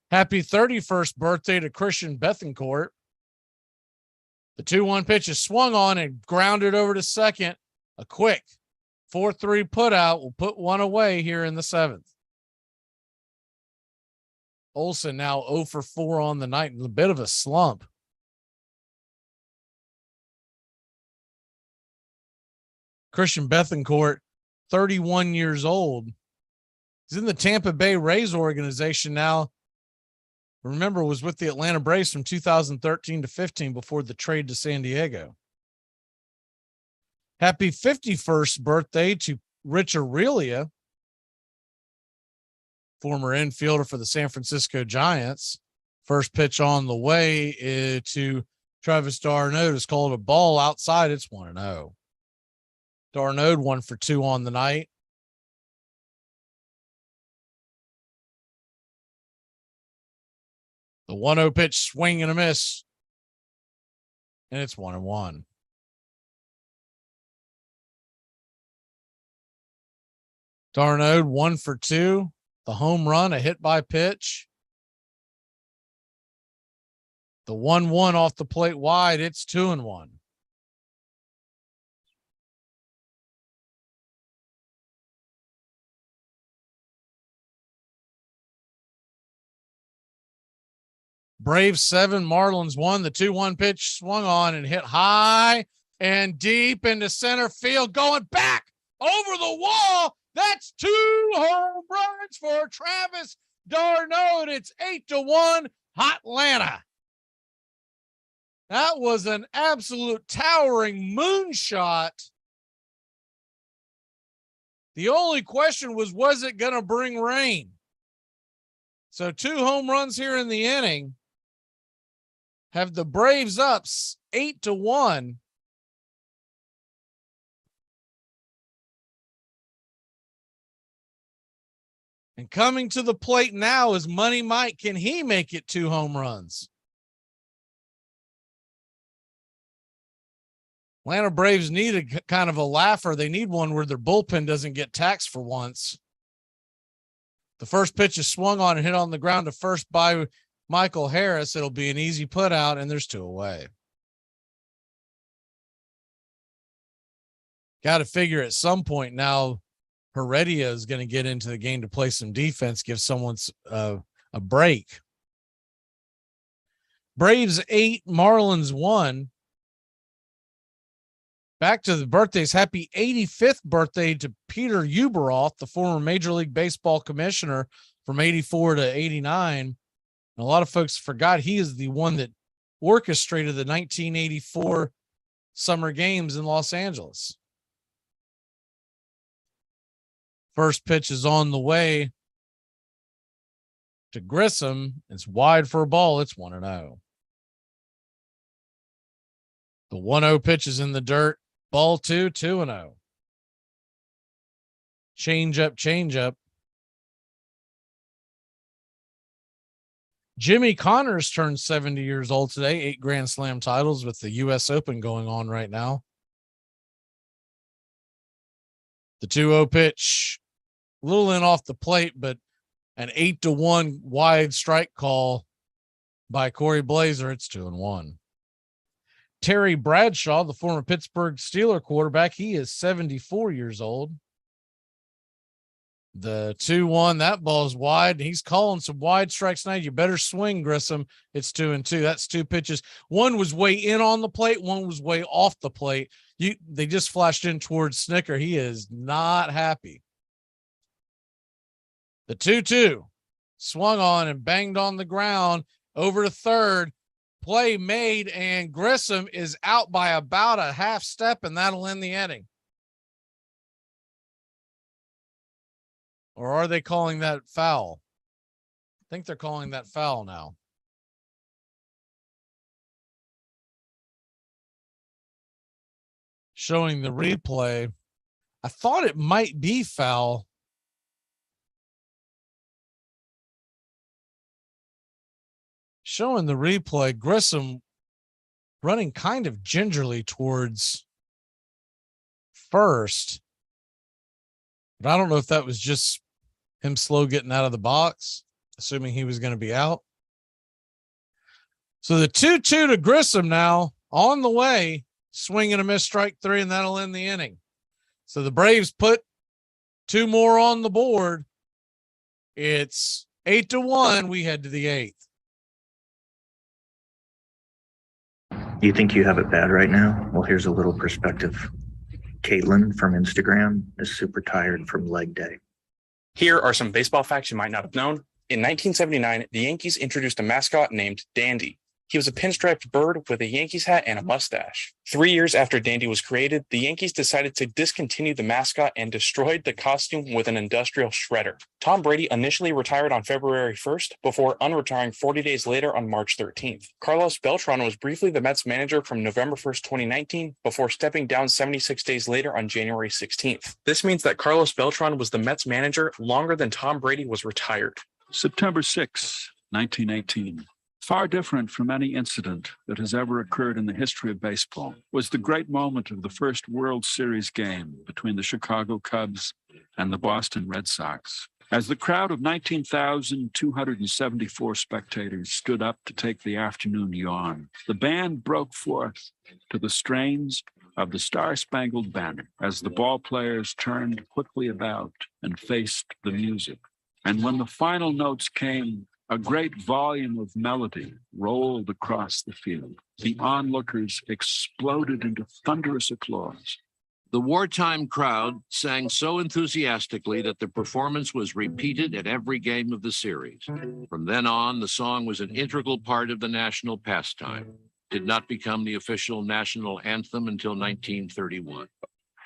Happy 31st birthday to Christian Bethencourt. The 2-1 pitch is swung on and grounded over to second. A quick 4-3 putout will put one away here in the 7th. Olson now 0 for 4 on the night, in a bit of a slump. Christian Bethencourt, 31 years old. He's in the Tampa Bay Rays organization now. Remember, was with the Atlanta Braves from 2013 to 15 before the trade to San Diego. Happy 51st birthday to Rich Aurelia, former infielder for the San Francisco Giants. First pitch on the way to Travis d'Arnaud is called a ball outside. It's 1-0. d'Arnaud 1 for 2 on the night. The 1-0 pitch, swing and a miss. And it's 1-1. d'Arnaud 1 for 2. The home run, a hit by pitch. The 1-1 off the plate wide. It's 2-1. Braves 7, Marlins 1. The 2-1 pitch swung on and hit high and deep into center field, going back over the wall. That's 2 home runs for Travis d'Arnaud. It's 8-1, Hot Atlanta. That was an absolute towering moonshot. The only question was it going to bring rain? So 2 home runs here in the inning have the Braves up 8-1. And coming to the plate now is Money Mike. Can he make it 2 home runs? Atlanta Braves need a kind of a laugher. They need one where their bullpen doesn't get taxed for once. The first pitch is swung on and hit on the ground to first by Michael Harris. It'll be an easy put out, and there's 2 away. Got to figure at some point now Heredia is going to get into the game to play some defense, give someone a break. Braves 8, Marlins 1. Back to the birthdays. Happy 85th birthday to Peter Ueberroth, the former Major League Baseball commissioner from 84 to 89. And a lot of folks forgot he is the one that orchestrated the 1984 Summer Games in Los Angeles. First pitch is on the way to Grissom. It's wide for a ball. It's 1-0. The 1-0 pitch is in the dirt. Ball 2, 2-0. Change up. Jimmy Connors turned 70 years old today. 8 Grand Slam titles with the U.S. Open going on right now. The 2-0 pitch, a little in off the plate, but an 8-1 wide strike call by Corey Blazer. It's 2-1. Terry Bradshaw, the former Pittsburgh Steelers quarterback, he is 74 years old. The 2-1, that ball's wide. He's calling some wide strikes now. You better swing, Grissom. It's 2-2. That's 2 pitches. One was way in on the plate. One was way off the plate. They just flashed in towards Snicker. He is not happy. The 2-2 swung on and banged on the ground over to third. Play made, and Grissom is out by about a half step, and that'll end the inning. Or are they calling that foul? I think they're calling that foul now. Showing the replay. I thought it might be foul. Showing the replay, Grissom running kind of gingerly towards first. But I don't know if that was just him slow getting out of the box, assuming he was going to be out. So the 2-2 to Grissom now on the way, swing and a miss, strike 3, and that'll end the inning. So the Braves put 2 more on the board. It's 8-1. We head to the 8th. You think you have it bad right now? Well, here's a little perspective. Caitlin from Instagram is super tired from leg day. Here are some baseball facts you might not have known. In 1979, the Yankees introduced a mascot named Dandy. He was a pinstriped bird with a Yankees hat and a mustache. 3 years after Dandy was created, the Yankees decided to discontinue the mascot and destroyed the costume with an industrial shredder. Tom Brady initially retired on February 1st before unretiring 40 days later on March 13th. Carlos Beltran was briefly the Mets manager from November 1st, 2019 before stepping down 76 days later on January 16th. This means that Carlos Beltran was the Mets manager longer than Tom Brady was retired. September 6, 1918. Far different from any incident that has ever occurred in the history of baseball was the great moment of the first World Series game between the Chicago Cubs and the Boston Red Sox. As the crowd of 19,274 spectators stood up to take the afternoon yawn, the band broke forth to the strains of the Star-Spangled Banner as the ball players turned quickly about and faced the music. And when the final notes came, a great volume of melody rolled across the field. The onlookers exploded into thunderous applause. The wartime crowd sang so enthusiastically that the performance was repeated at every game of the series. From then on, the song was an integral part of the national pastime. It did not become the official national anthem until 1931.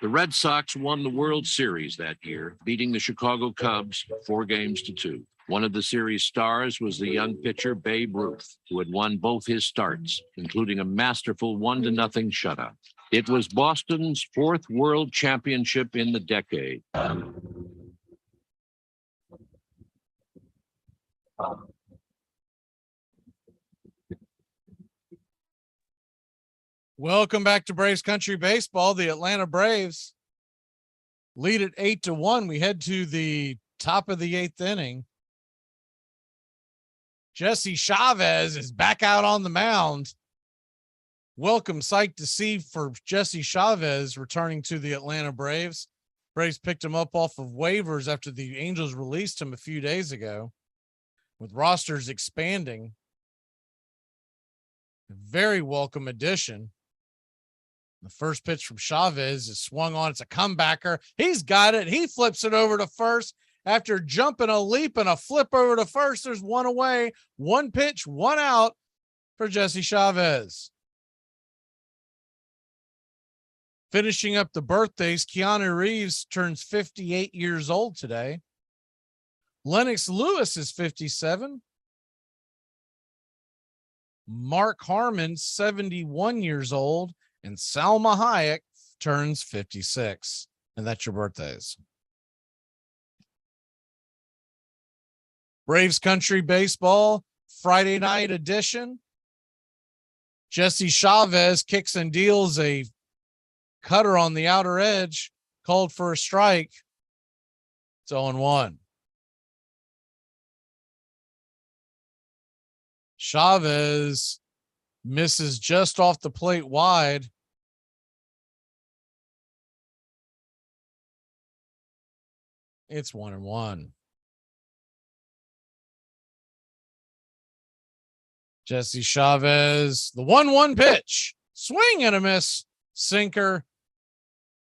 The Red Sox won the World Series that year, beating the Chicago Cubs 4-2. One of the series stars was the young pitcher Babe Ruth, who had won both his starts, including a masterful 1-0 shutout. It was Boston's 4th World Championship in the decade. Welcome back to Braves Country Baseball. The Atlanta Braves lead at 8-1. We head to the top of the 8th inning. Jesse Chavez is back out on the mound. Welcome sight to see for Jesse Chavez returning to the Atlanta Braves. Braves picked him up off of waivers after the Angels released him a few days ago. With rosters expanding, a very welcome addition. The first pitch from Chavez is swung on. It's a comebacker. He's got it. He flips it over to first. After jumping a leap and a flip over to first, there's one away. One pitch, one out for Jesse Chavez. Finishing up the birthdays, Keanu Reeves turns 58 years old today. Lennox Lewis is 57. Mark Harmon, 71 years old. And Salma Hayek turns 56. And that's your birthdays. Braves Country Baseball, Friday night edition. Jesse Chavez kicks and deals a cutter on the outer edge, called for a strike. It's 0-1. Chavez misses just off the plate wide. It's 1-1. Jesse Chavez, the 1-1 pitch, swing and a miss, sinker,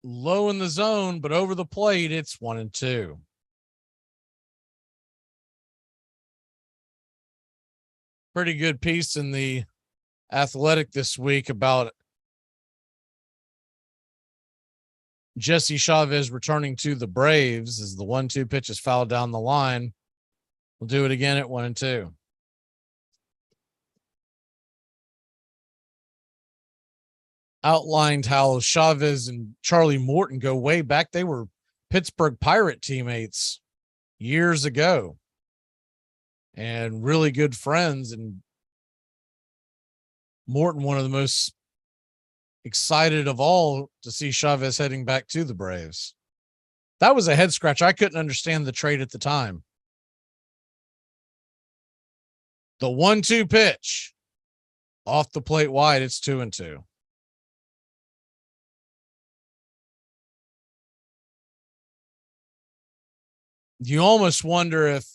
low in the zone, but over the plate, it's 1-2. Pretty good piece in the Athletic this week about Jesse Chavez returning to the Braves as the 1-2 pitch is fouled down the line. We'll do it again at 1-2. Outlined how Chavez and Charlie Morton go way back. They were Pittsburgh Pirate teammates years ago and really good friends. And Morton, one of the most excited of all to see Chavez heading back to the Braves. That was a head scratch. I couldn't understand the trade at the time. The 1-2 pitch off the plate wide. It's 2-2. You almost wonder if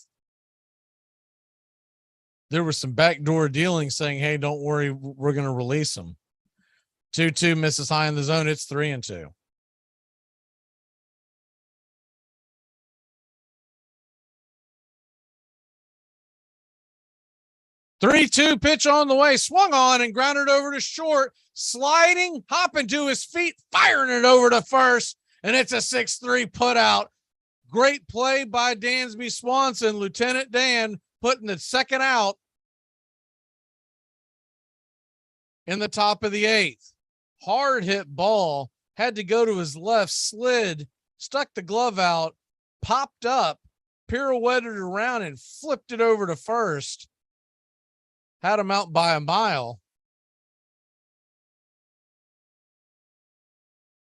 there was some backdoor dealing saying, hey, don't worry, we're going to release him. 2-2 misses high in the zone. It's 3-2. Three-two pitch on the way, swung on and grounded over to short, sliding, hopping to his feet, firing it over to first, and it's a 6-3 put out. Great play by Dansby Swanson, Lieutenant Dan, putting the second out in the top of the eighth. Hard hit ball, had to go to his left, slid, stuck the glove out, popped up, pirouetted around, and flipped it over to first. Had him out by a mile.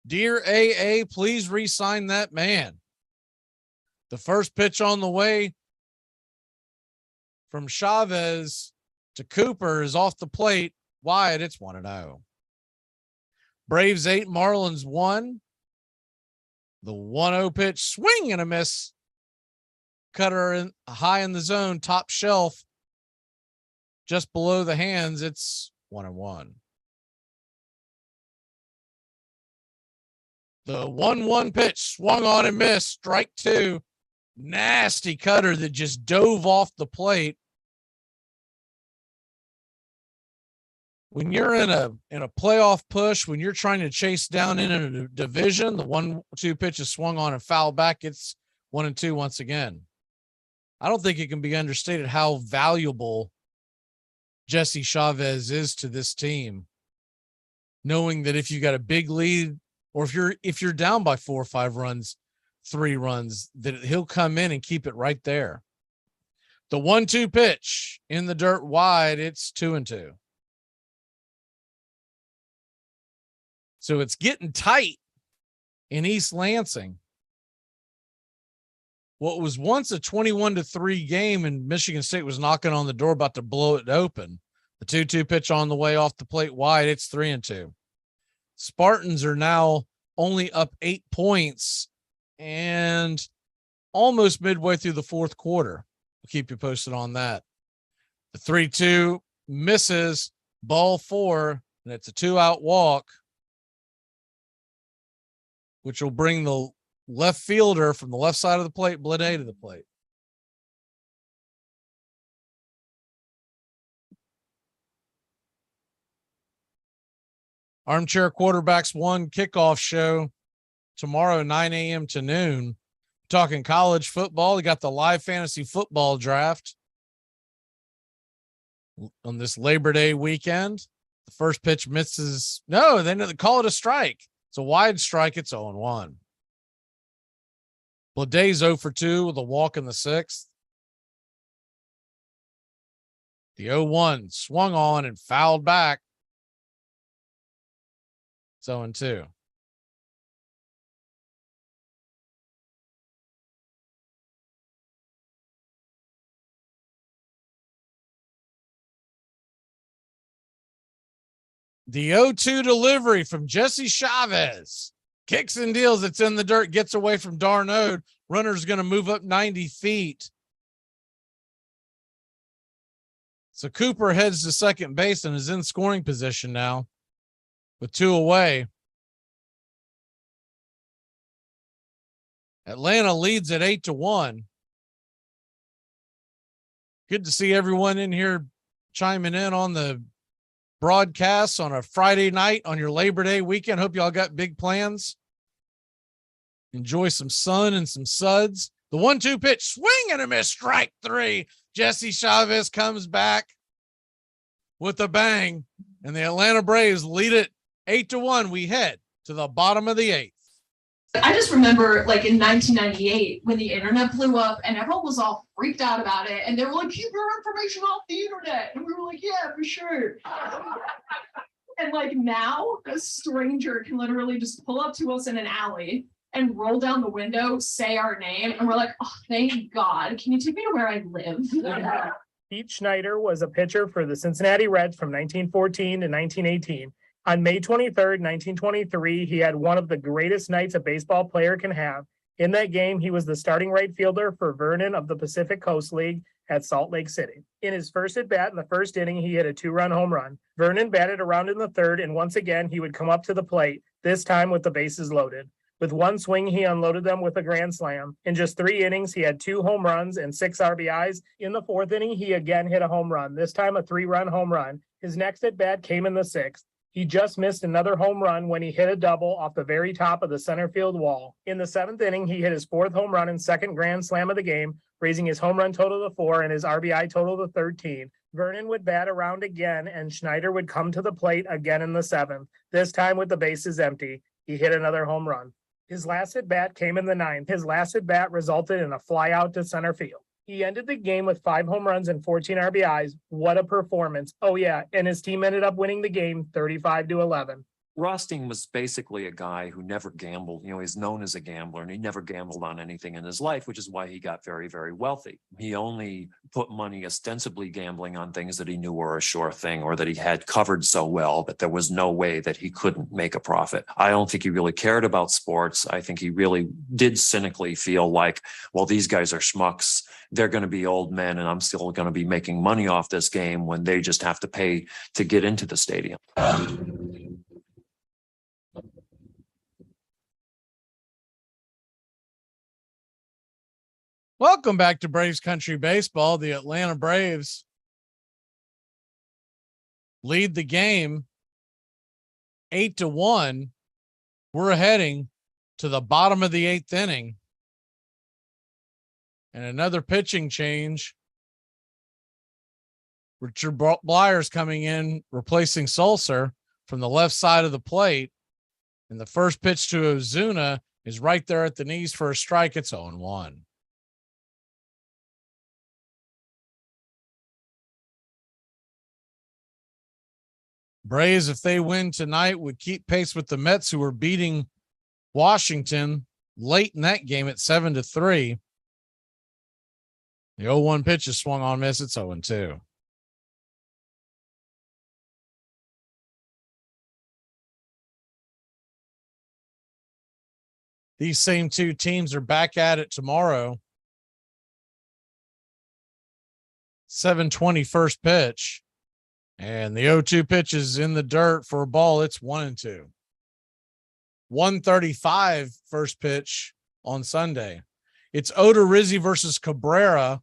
Dear AA, please re-sign that man. The first pitch on the way from Chavez to Cooper is off the plate. Wide, it's 1-0. Braves 8, Marlins 1. The 1-0 pitch, swing and a miss. Cutter high in the zone, top shelf, just below the hands. It's 1-1. The 1-1 pitch, swung on and missed. Strike two. Nasty cutter that just dove off the plate. When you're in a playoff push, when you're trying to chase down in a division, the 1-2 pitch is swung on and fouled back. It's 1-2 once again. I don't think it can be understated how valuable Jesse Chavez is to this team. Knowing that if you got a big lead, or if you're down by 4 or 5 runs, 3 runs, that he'll come in and keep it right there. The 1-2 pitch in the dirt wide, it's 2-2. So it's getting tight in East Lansing. What was once a 21-3 game, and Michigan State was knocking on the door about to blow it open. The 2-2 pitch on the way off the plate wide, it's 3-2. Spartans are now only up 8 points and almost midway through the fourth quarter. We'll keep you posted on that. The 3-2 misses, ball 4, and it's a 2-out walk. which will bring the left fielder from the left side of the plate, Blade, to the plate. Armchair Quarterbacks 1 kickoff show tomorrow, 9 a.m. to noon. Talking college football. We got the live fantasy football draft on this Labor Day weekend. The first pitch misses. No, they call it a strike. It's a wide strike. It's 0-1. Blade's 0 for 2 with a walk in the sixth. The 0-1 swung on and fouled back. It's 0-2. The 0-2 delivery from Jesse Chavez. Kicks and deals. It's in the dirt. Gets away from Darnode. Runner's going to move up 90 feet. So Cooper heads to second base and is in scoring position now with 2 away. Atlanta leads at 8-1. Good to see everyone in here chiming in on the broadcasts on a Friday night on your Labor Day weekend. Hope y'all got big plans. Enjoy some sun and some suds. The 1-2 pitch, swing and a miss, strike 3. Jesse Chavez comes back with a bang, and the Atlanta Braves lead it 8-1. We head to the bottom of the 8th. I just remember like in 1998 when the internet blew up and everyone was all freaked out about it. And they were like, keep your information off the internet. And we were like, yeah, for sure. And like now a stranger can literally just pull up to us in an alley and roll down the window, say our name. And we're like, oh, thank God. Can you take me to where I live? Pete Schneider was a pitcher for the Cincinnati Reds from 1914 to 1918. On May 23rd, 1923, he had one of the greatest nights a baseball player can have. In that game, he was the starting right fielder for Vernon of the Pacific Coast League at Salt Lake City. In his first at-bat in the first inning, he hit a 2-run home run. Vernon batted around in the third, and once again, he would come up to the plate, this time with the bases loaded. With one swing, he unloaded them with a grand slam. In just 3 innings, he had 2 home runs and 6 RBIs. In the 4th inning, he again hit a home run, this time a 3-run home run. His next at-bat came in the 6th. He just missed another home run when he hit a double off the very top of the center field wall. In the 7th inning, he hit his 4th home run and 2nd grand slam of the game, raising his home run total to 4 and his RBI total to 13. Vernon would bat around again, and Schneider would come to the plate again in the 7th, this time with the bases empty. He hit another home run. His last at-bat came in the 9th. His last at-bat resulted in a fly out to center field. He ended the game with 5 home runs and 14 RBIs. What a performance. Oh yeah, and his team ended up winning the game 35-11. Rothstein was basically a guy who never gambled. You know, he's known as a gambler, and he never gambled on anything in his life, which is why he got very, very wealthy. He only put money ostensibly gambling on things that he knew were a sure thing or that he had covered so well that there was no way that he couldn't make a profit. I don't think he really cared about sports. I think he really did cynically feel like, well, these guys are schmucks. They're going to be old men, and I'm still going to be making money off this game when they just have to pay to get into the stadium. Welcome back to Braves Country Baseball. The Atlanta Braves lead the game 8-1. We're heading to the bottom of the 8th inning. And another pitching change. Richard Blyers coming in, replacing Sulcer from the left side of the plate. And the first pitch to Ozuna is right there at the knees for a strike. It's 0-1. Braves, if they win tonight, would keep pace with the Mets, who are beating Washington late in that game at 7-3. The 0-1 pitch is swung on, miss. It's 0-2. These same 2 teams are back at it tomorrow. 7:20 first pitch. And the 0-2 pitch is in the dirt for a ball. It's 1-2. 1:35 first pitch on Sunday. It's Odorizzi versus Cabrera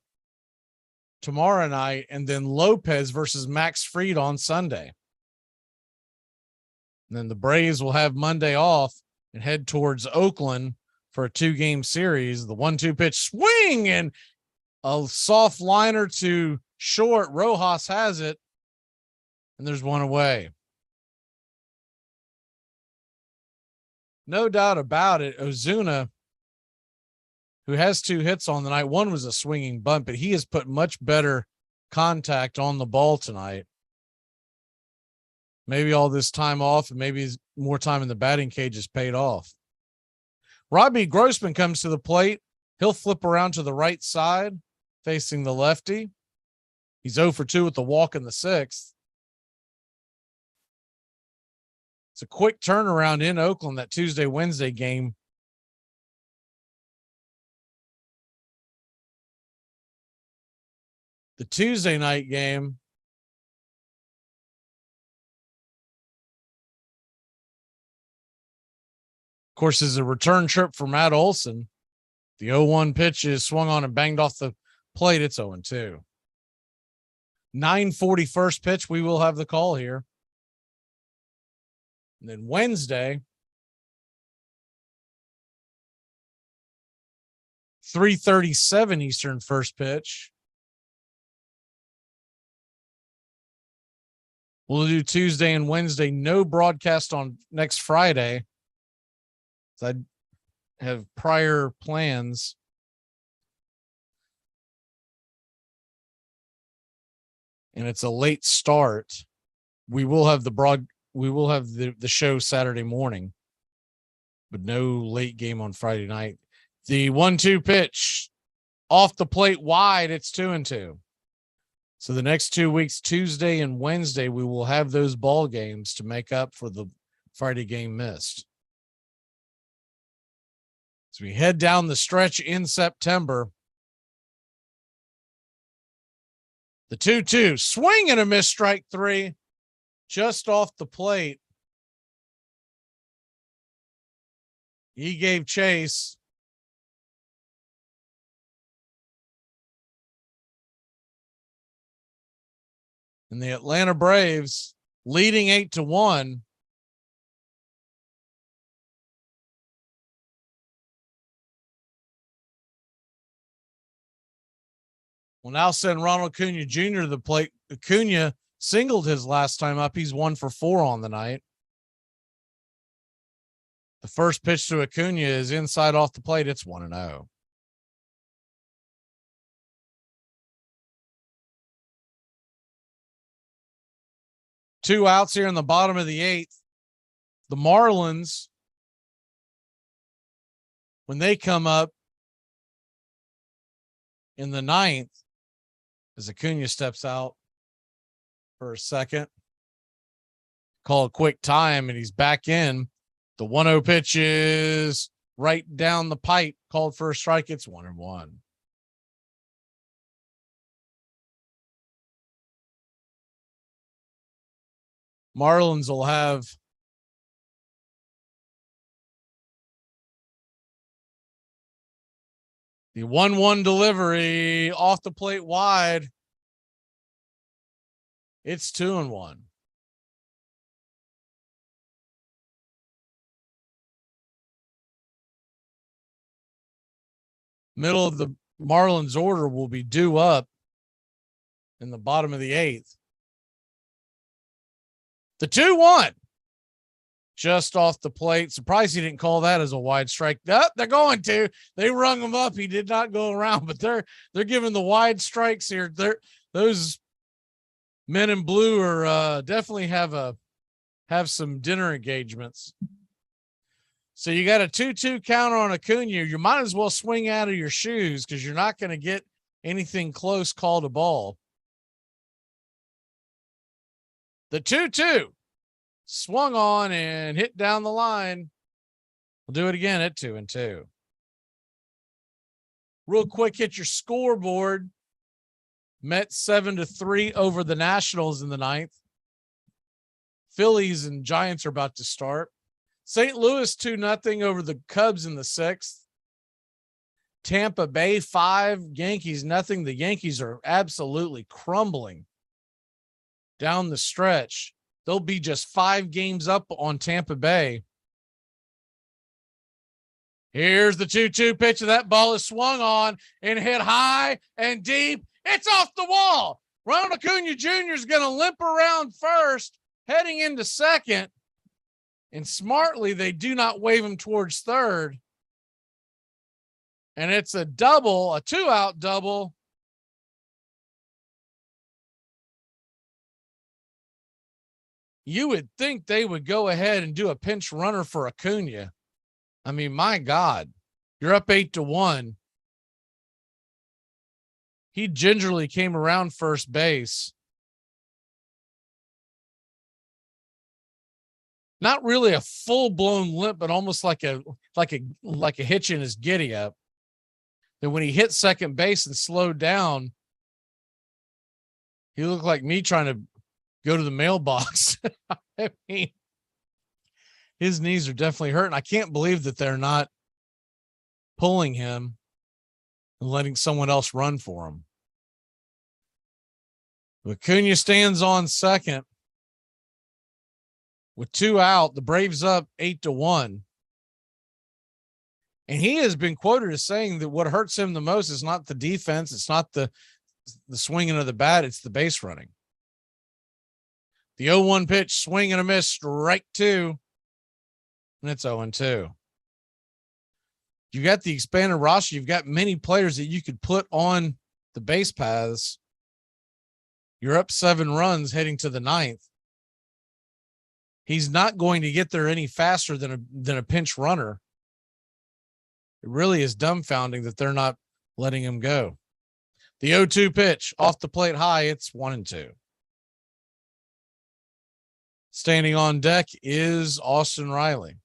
tomorrow night, and then Lopez versus Max Fried on Sunday. And then the Braves will have Monday off and head towards Oakland for a 2-game series. The 1-2 pitch swing and a soft liner to short. Rojas has it, and there's one away. No doubt about it, Ozuna, who has 2 hits on the night, one was a swinging bunt, but he has put much better contact on the ball tonight. Maybe all this time off and maybe more time in the batting cage has paid off. Robbie Grossman comes to the plate. He'll flip around to the right side, facing the lefty. He's 0 for 2 with the walk in the 6th. It's a quick turnaround in Oakland, that Tuesday-Wednesday game. The Tuesday night game, of course, is a return trip for Matt Olson. The 0-1 pitch is swung on and banged off the plate. It's 0-2. 9:40 first pitch. We will have the call here. And then Wednesday, 3:37 Eastern first pitch. We'll do Tuesday and Wednesday. No broadcast on next Friday. So I have prior plans. And it's a late start. We will have the show Saturday morning, but no late game on Friday night. The 1-2 pitch off the plate wide. It's 2-2. So the next 2 weeks, Tuesday and Wednesday, we will have those ball games to make up for the Friday game missed. As we head down the stretch in September, the 2-2 swing and a miss, strike 3, just off the plate. He gave chase. And the Atlanta Braves leading 8-1. Will now send Ronald Acuna Jr. to the plate. Acuna singled his last time up. He's 1 for 4 on the night. The first pitch to Acuna is inside off the plate. It's 1-0. Two outs here in the bottom of the 8th. The Marlins, when they come up in the 9th, as Acuna steps out for a second, call a quick time, and he's back in. The 1-0 pitch is right down the pipe, called for a strike. It's 1-1. Marlins will have the 1-1 delivery off the plate wide. It's 2-1. Middle of the Marlins order will be due up in the bottom of the 8th. The 2-1 just off the plate. Surprised he didn't call that as a wide strike. Oh, they're going to. They rung him up. He did not go around, but they're giving the wide strikes here. Those men in blue are definitely have some dinner engagements. So you got a 2-2 counter on Acuna. You might as well swing out of your shoes because you're not going to get anything close called a ball. The 2-2 swung on and hit down the line. We'll do it again at 2-2. Real quick, hit your scoreboard. Mets 7-3 over the Nationals in the 9th. Phillies and Giants are about to start. St. Louis 2-0 over the Cubs in the 6th. Tampa Bay 5, Yankees 0. The Yankees are absolutely crumbling down the stretch. They'll be just 5 games up on Tampa Bay. Here's the 2-2 pitch, and that ball is swung on and hit high and deep. It's off the wall. Ronald Acuna Jr. is going to limp around first, heading into second. And smartly, they do not wave him towards third. And it's a double, a 2-out double. You would think they would go ahead and do a pinch runner for Acuna. I mean, my God, you're up 8-1. He gingerly came around first base. Not really a full-blown limp, but almost like a hitch in his giddy up. Then when he hit second base and slowed down, he looked like me trying to go to the mailbox. I mean, his knees are definitely hurting. I can't believe that they're not pulling him and letting someone else run for him. Acuna stands on second with 2 out. The Braves up 8-1. And he has been quoted as saying that what hurts him the most is not the defense. It's not the swinging of the bat. It's the base running. The 0-1 pitch, swing and a miss, strike 2. And it's 0-2. You've got the expanded roster. You've got many players that you could put on the base paths. You're up 7 runs heading to the 9th. He's not going to get there any faster than a pinch runner. It really is dumbfounding that they're not letting him go. The 0-2 pitch off the plate high. It's 1-2. Standing on deck is Austin Riley.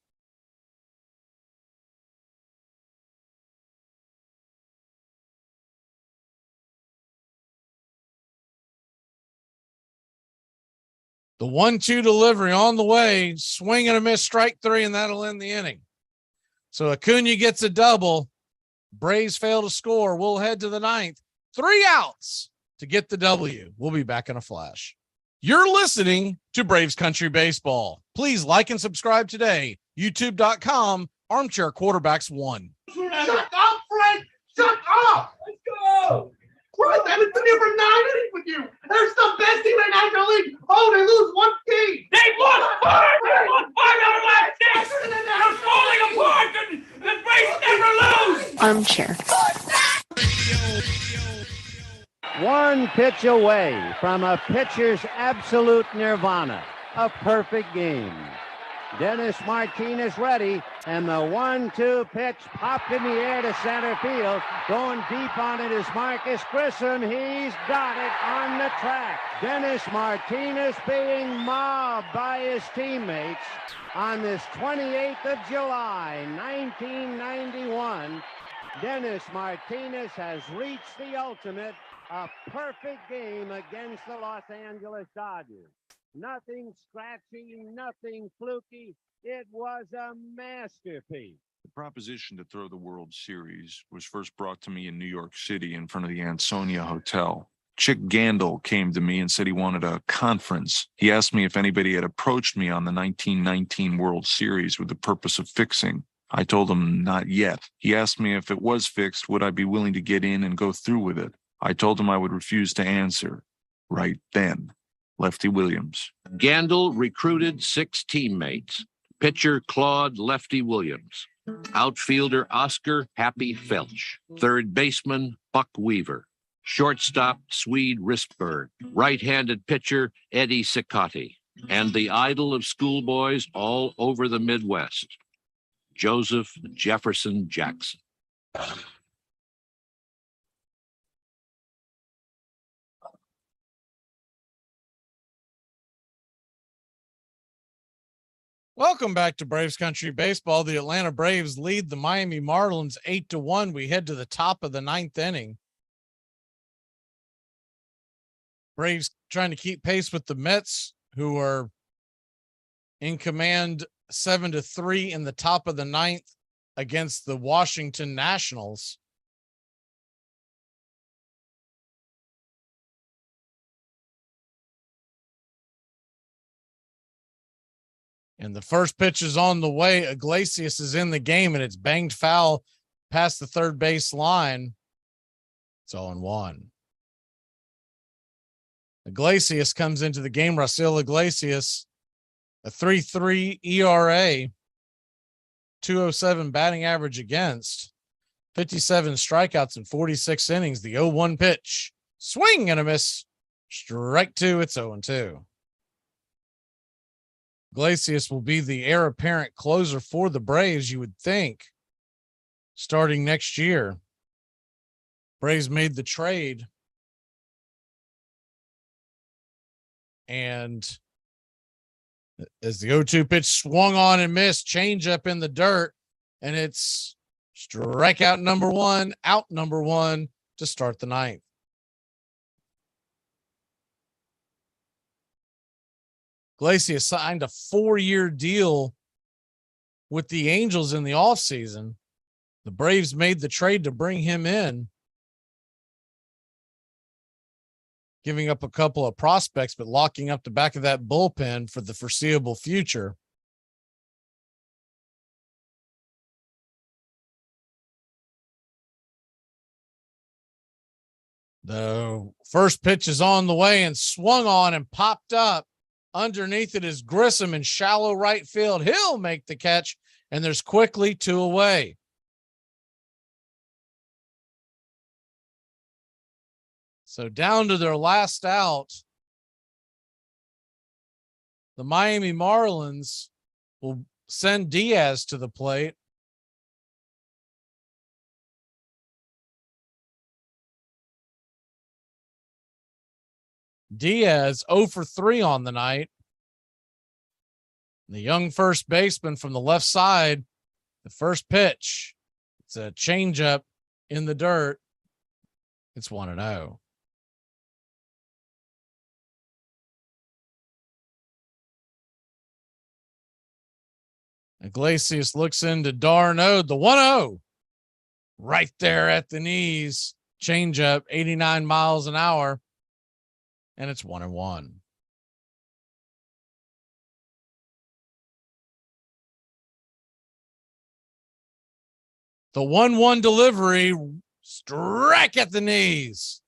The 1-2 delivery on the way, swing and a miss, strike 3, and that'll end the inning. So Acuna gets a double. Braves fail to score. We'll head to the 9th. 3 outs to get the W. We'll be back in a flash. You're listening to Braves Country Baseball. Please like and subscribe today. YouTube.com, Armchair Quarterbacks 1. Shut up, Frank! Shut up! Let's go! Christ, I haven't been here for 9 innings with you. They're the best team in the National League. Oh, they lose 1 game. They lost 5. They lost 5 out of last 6. They're falling apart. The Braves never lose. Armchair. One pitch away from a pitcher's absolute nirvana. A perfect game. Dennis Martinez ready, and the 1-2 pitch popped in the air to center field. Going deep on it is Marcus Grissom. He's got it on the track. Dennis Martinez being mobbed by his teammates on this 28th of July, 1991. Dennis Martinez has reached the ultimate, a perfect game against the Los Angeles Dodgers. Nothing scratchy, nothing fluky. It was a masterpiece. The proposition to throw the World Series was first brought to me in New York City in front of the Ansonia Hotel. Chick Gandil came to me and said he wanted a conference. He asked me if anybody had approached me on the 1919 World Series with the purpose of fixing. I told him not yet. He asked me if it was fixed, would I be willing to get in and go through with it? I told him I would refuse to answer. Right then. Lefty Williams. Gandil recruited 6 teammates. Pitcher Claude Lefty Williams. Outfielder Oscar Happy Felch. Third baseman Buck Weaver. Shortstop Swede Rispberg. Right-handed pitcher Eddie Cicotti. And the idol of schoolboys all over the Midwest, Joseph Jefferson Jackson. Welcome back to Braves Country Baseball. The Atlanta Braves lead the Miami Marlins 8-1. We head to the top of the 9th inning. Braves trying to keep pace with the Mets, who are in command 7-3 in the top of the ninth against the Washington Nationals. And the first pitch is on the way. Iglesias is in the game, and it's banged foul past the third base line. It's 0-1. Iglesias comes into the game. Raisel Iglesias, a 3.3 ERA, 207 batting average against, 57 strikeouts in 46 innings. The 0-1 pitch, swing and a miss. Strike two. It's 0-2. Iglesias will be the heir apparent closer for the Braves, you would think, starting next year. Braves made the trade, and as the 0-2 pitch swung on and missed, changeup in the dirt, and it's strikeout number one, out number one to start the ninth. Iglesias signed a 4-year deal with the Angels in the offseason. The Braves made the trade to bring him in, giving up a couple of prospects, but locking up the back of that bullpen for the foreseeable future. The first pitch is on the way and swung on and popped up. Underneath it is Grissom in shallow right field. He'll make the catch, and there's quickly 2 away. So down to their last out, the Miami Marlins will send Diaz to the plate. Diaz 0 for 3 on the night. The young first baseman from the left side, the first pitch, it's a changeup in the dirt. It's 1-0. Iglesias looks into Darno, the 1-0 right there at the knees. Changeup, 89 miles an hour. And it's 1-1. The 1-1 delivery, strike at the knees.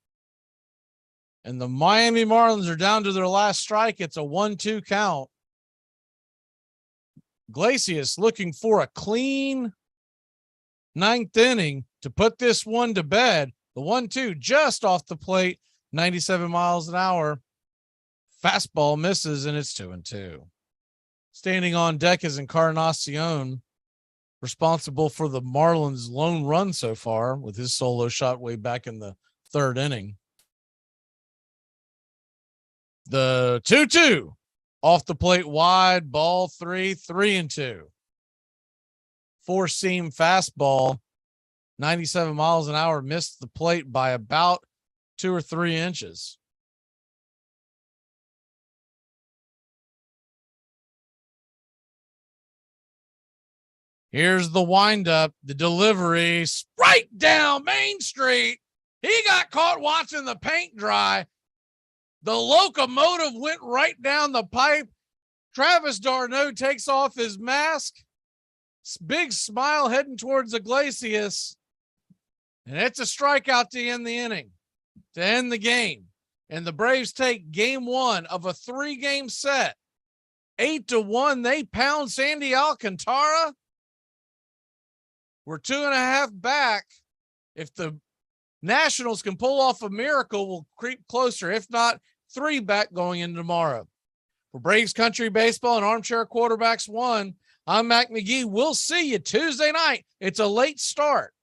And the Miami Marlins are down to their last strike. It's a 1-2 count. Iglesias looking for a clean ninth inning to put this one to bed. The 1-2 just off the plate. 97 miles an hour. Fastball misses, and it's 2-2. Standing on deck is Encarnacion, responsible for the Marlins' lone run so far with his solo shot way back in the third inning. The 2-2 off the plate wide, ball 3-2. Four-seam fastball, 97 miles an hour, missed the plate by about 2 or 3 inches. Here's the windup, the delivery, right down Main Street. He got caught watching the paint dry. The locomotive went right down the pipe. Travis d'Arnaud takes off his mask. Big smile heading towards Iglesias. And it's a strikeout to end the inning, to end the game. And the Braves take game 1 of a 3-game set. 8-1. They pound Sandy Alcantara. We're 2.5 back. If the Nationals can pull off a miracle, we'll creep closer. If not, 3 back going into tomorrow. For Braves Country Baseball and Armchair Quarterbacks 1, I'm Mac McGee. We'll see you Tuesday night. It's a late start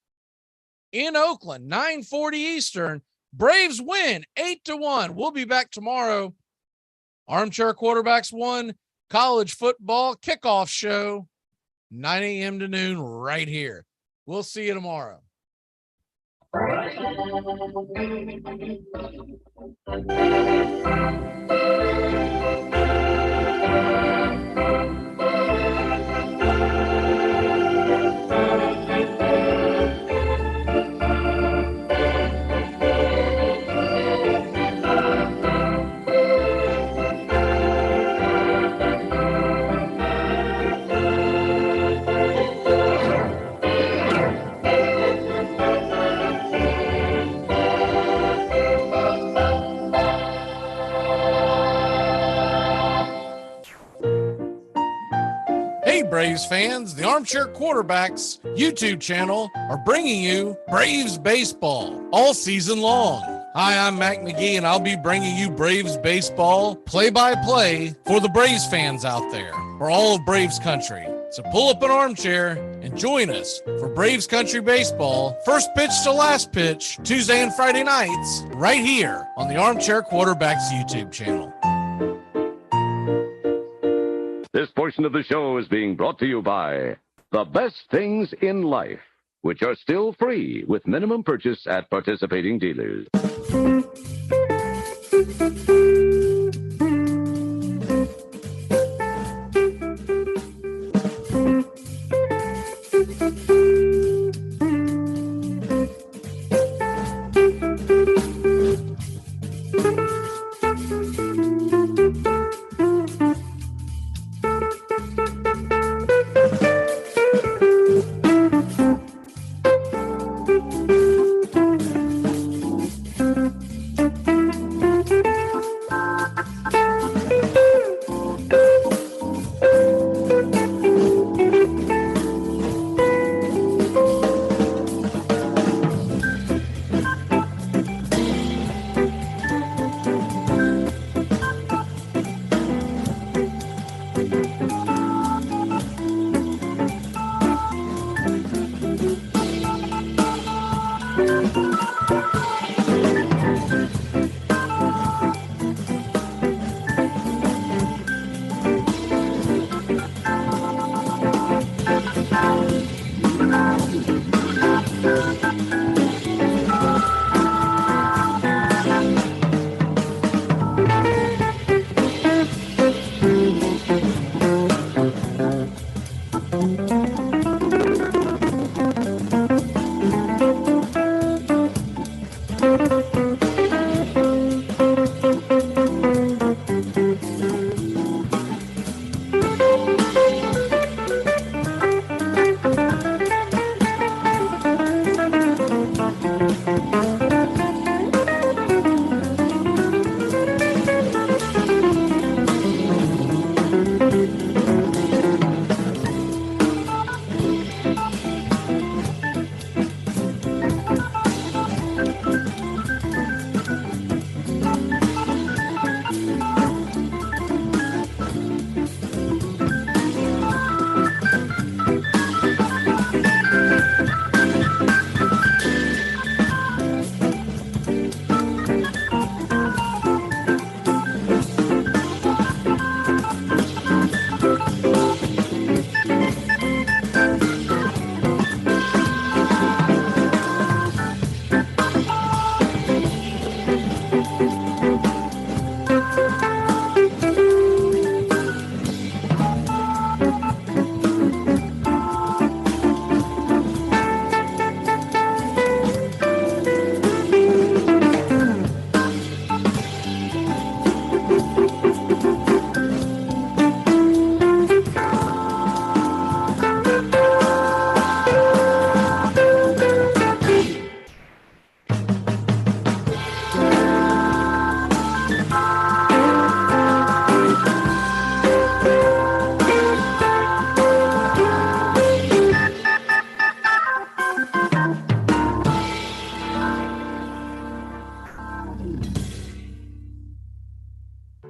in Oakland, 9:40 Eastern. Braves win 8-1. We'll be back tomorrow. Armchair Quarterbacks 1 college football kickoff show, 9 a.m. to noon right here. We'll see you tomorrow. Braves fans. The Armchair Quarterbacks YouTube channel are bringing you Braves baseball all season long. Hi, I'm Mac McGee, and I'll be bringing you Braves baseball play-by-play for the Braves fans out there, for all of Braves country. So pull up an armchair and join us for Braves Country Baseball, first pitch to last pitch, Tuesday and Friday nights, right here on the Armchair Quarterbacks YouTube channel. This portion of the show is being brought to you by The Best Things in Life, which are still free with minimum purchase at participating dealers.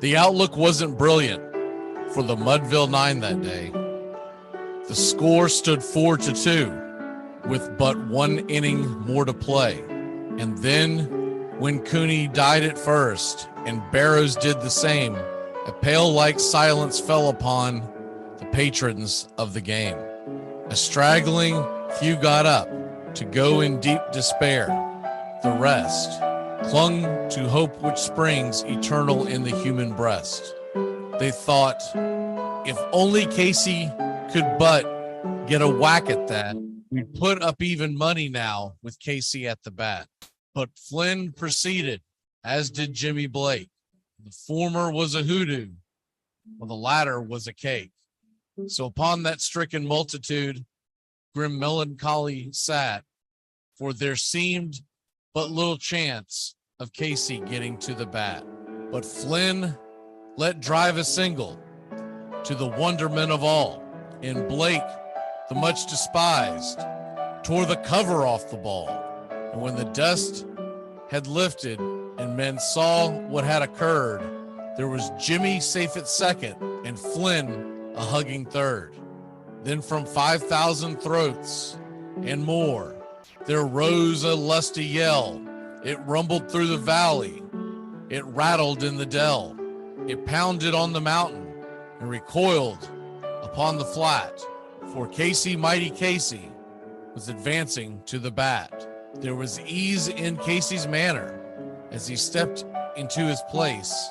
The outlook wasn't brilliant for the Mudville Nine that day. The score stood 4-2 with but one inning more to play. And then when Cooney died at first and Barrows did the same, a pale-like silence fell upon the patrons of the game. A straggling few got up to go in deep despair. The rest clung to hope which springs eternal in the human breast. They thought, if only Casey could but get a whack at that, we'd put up even money now with Casey at the bat. But Flynn proceeded, as did Jimmy Blake. The former was a hoodoo, while the latter was a cake. So upon that stricken multitude, grim melancholy sat, for there seemed but little chance of Casey getting to the bat. But Flynn let drive a single to the wonderment of all. And Blake, the much despised, tore the cover off the ball. And when the dust had lifted and men saw what had occurred, there was Jimmy safe at second and Flynn a hugging third. Then from 5,000 throats and more, there rose a lusty yell. It rumbled through the valley. It rattled in the dell. It pounded on the mountain and recoiled upon the flat. For Casey, mighty Casey, was advancing to the bat. There was ease in Casey's manner as he stepped into his place.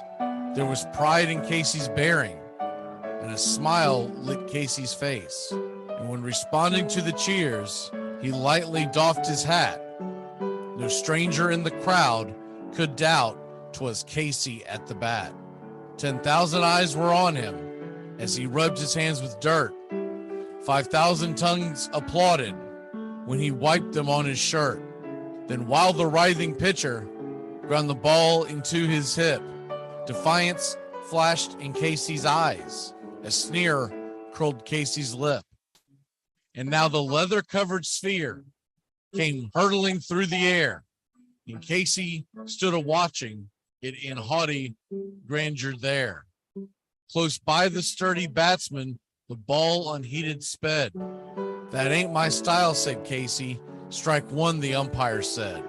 There was pride in Casey's bearing, and a smile lit Casey's face. And when responding to the cheers, he lightly doffed his hat. No stranger in the crowd could doubt 'twas Casey at the bat. 10,000 eyes were on him as he rubbed his hands with dirt. 5,000 tongues applauded when he wiped them on his shirt. Then while the writhing pitcher ground the ball into his hip, defiance flashed in Casey's eyes. A sneer curled Casey's lip. And now the leather-covered sphere came hurtling through the air, and Casey stood a-watching it in haughty grandeur there. Close by the sturdy batsman, the ball unheeded sped. That ain't my style, said Casey. Strike one, the umpire said.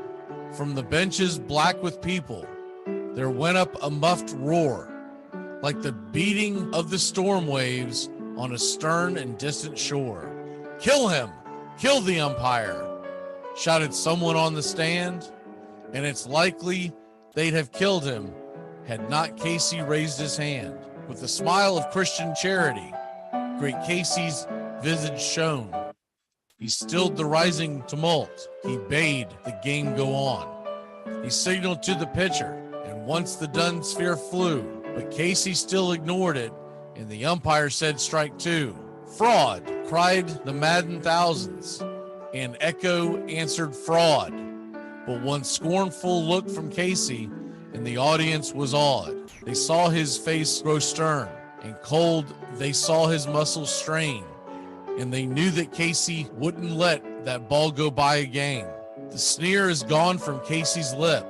From the benches black with people, there went up a muffled roar, like the beating of the storm waves on a stern and distant shore. Kill him! Kill the umpire! Shouted someone on the stand, and it's likely they'd have killed him had not Casey raised his hand. With a smile of Christian charity, great Casey's visage shone. He stilled the rising tumult. He bade the game go on. He signaled to the pitcher, and once the dun sphere flew, but Casey still ignored it, and the umpire said strike two. Fraud, cried the maddened thousands, and echo answered fraud. But one scornful look from Casey, and the audience was awed. They saw his face grow stern and cold. They saw his muscles strain, and they knew that Casey wouldn't let that ball go by again. The sneer is gone from Casey's lip.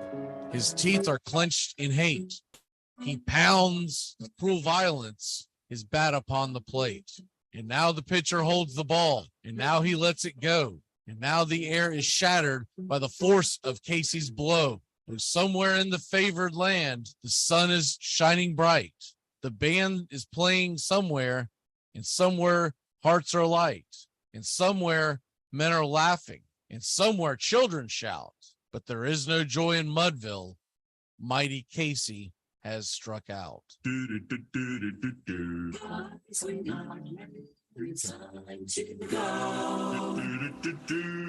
His teeth are clenched in hate. He pounds with cruel violence his bat upon the plate. And now the pitcher holds the ball, and now he lets it go. And now the air is shattered by the force of Casey's blow. And somewhere in the favored land, the sun is shining bright. The band is playing somewhere, and somewhere hearts are light. And somewhere men are laughing, and somewhere children shout. But there is no joy in Mudville. Mighty Casey has struck out. Time to go.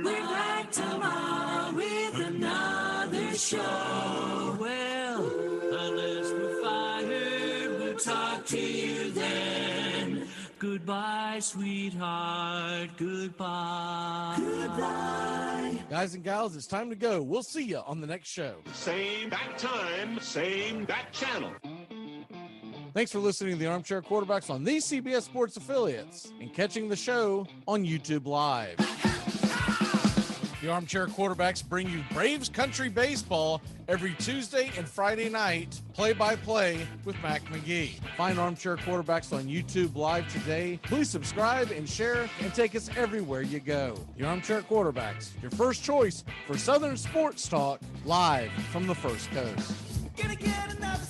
We're back tomorrow with another show. Well, unless we're fired, we'll talk to you then. Goodbye, sweetheart. Goodbye. Goodbye. Guys and gals, it's time to go. We'll see you on the next show. Same bat time, same bat channel. Thanks for listening to the Armchair Quarterbacks on these CBS Sports affiliates and catching the show on YouTube Live. The Armchair Quarterbacks bring you Braves Country Baseball every Tuesday and Friday night, play-by-play with Mac McGee. Find Armchair Quarterbacks on YouTube Live today. Please subscribe and share and take us everywhere you go. The Armchair Quarterbacks, your first choice for Southern sports talk, live from the First Coast. Gonna get another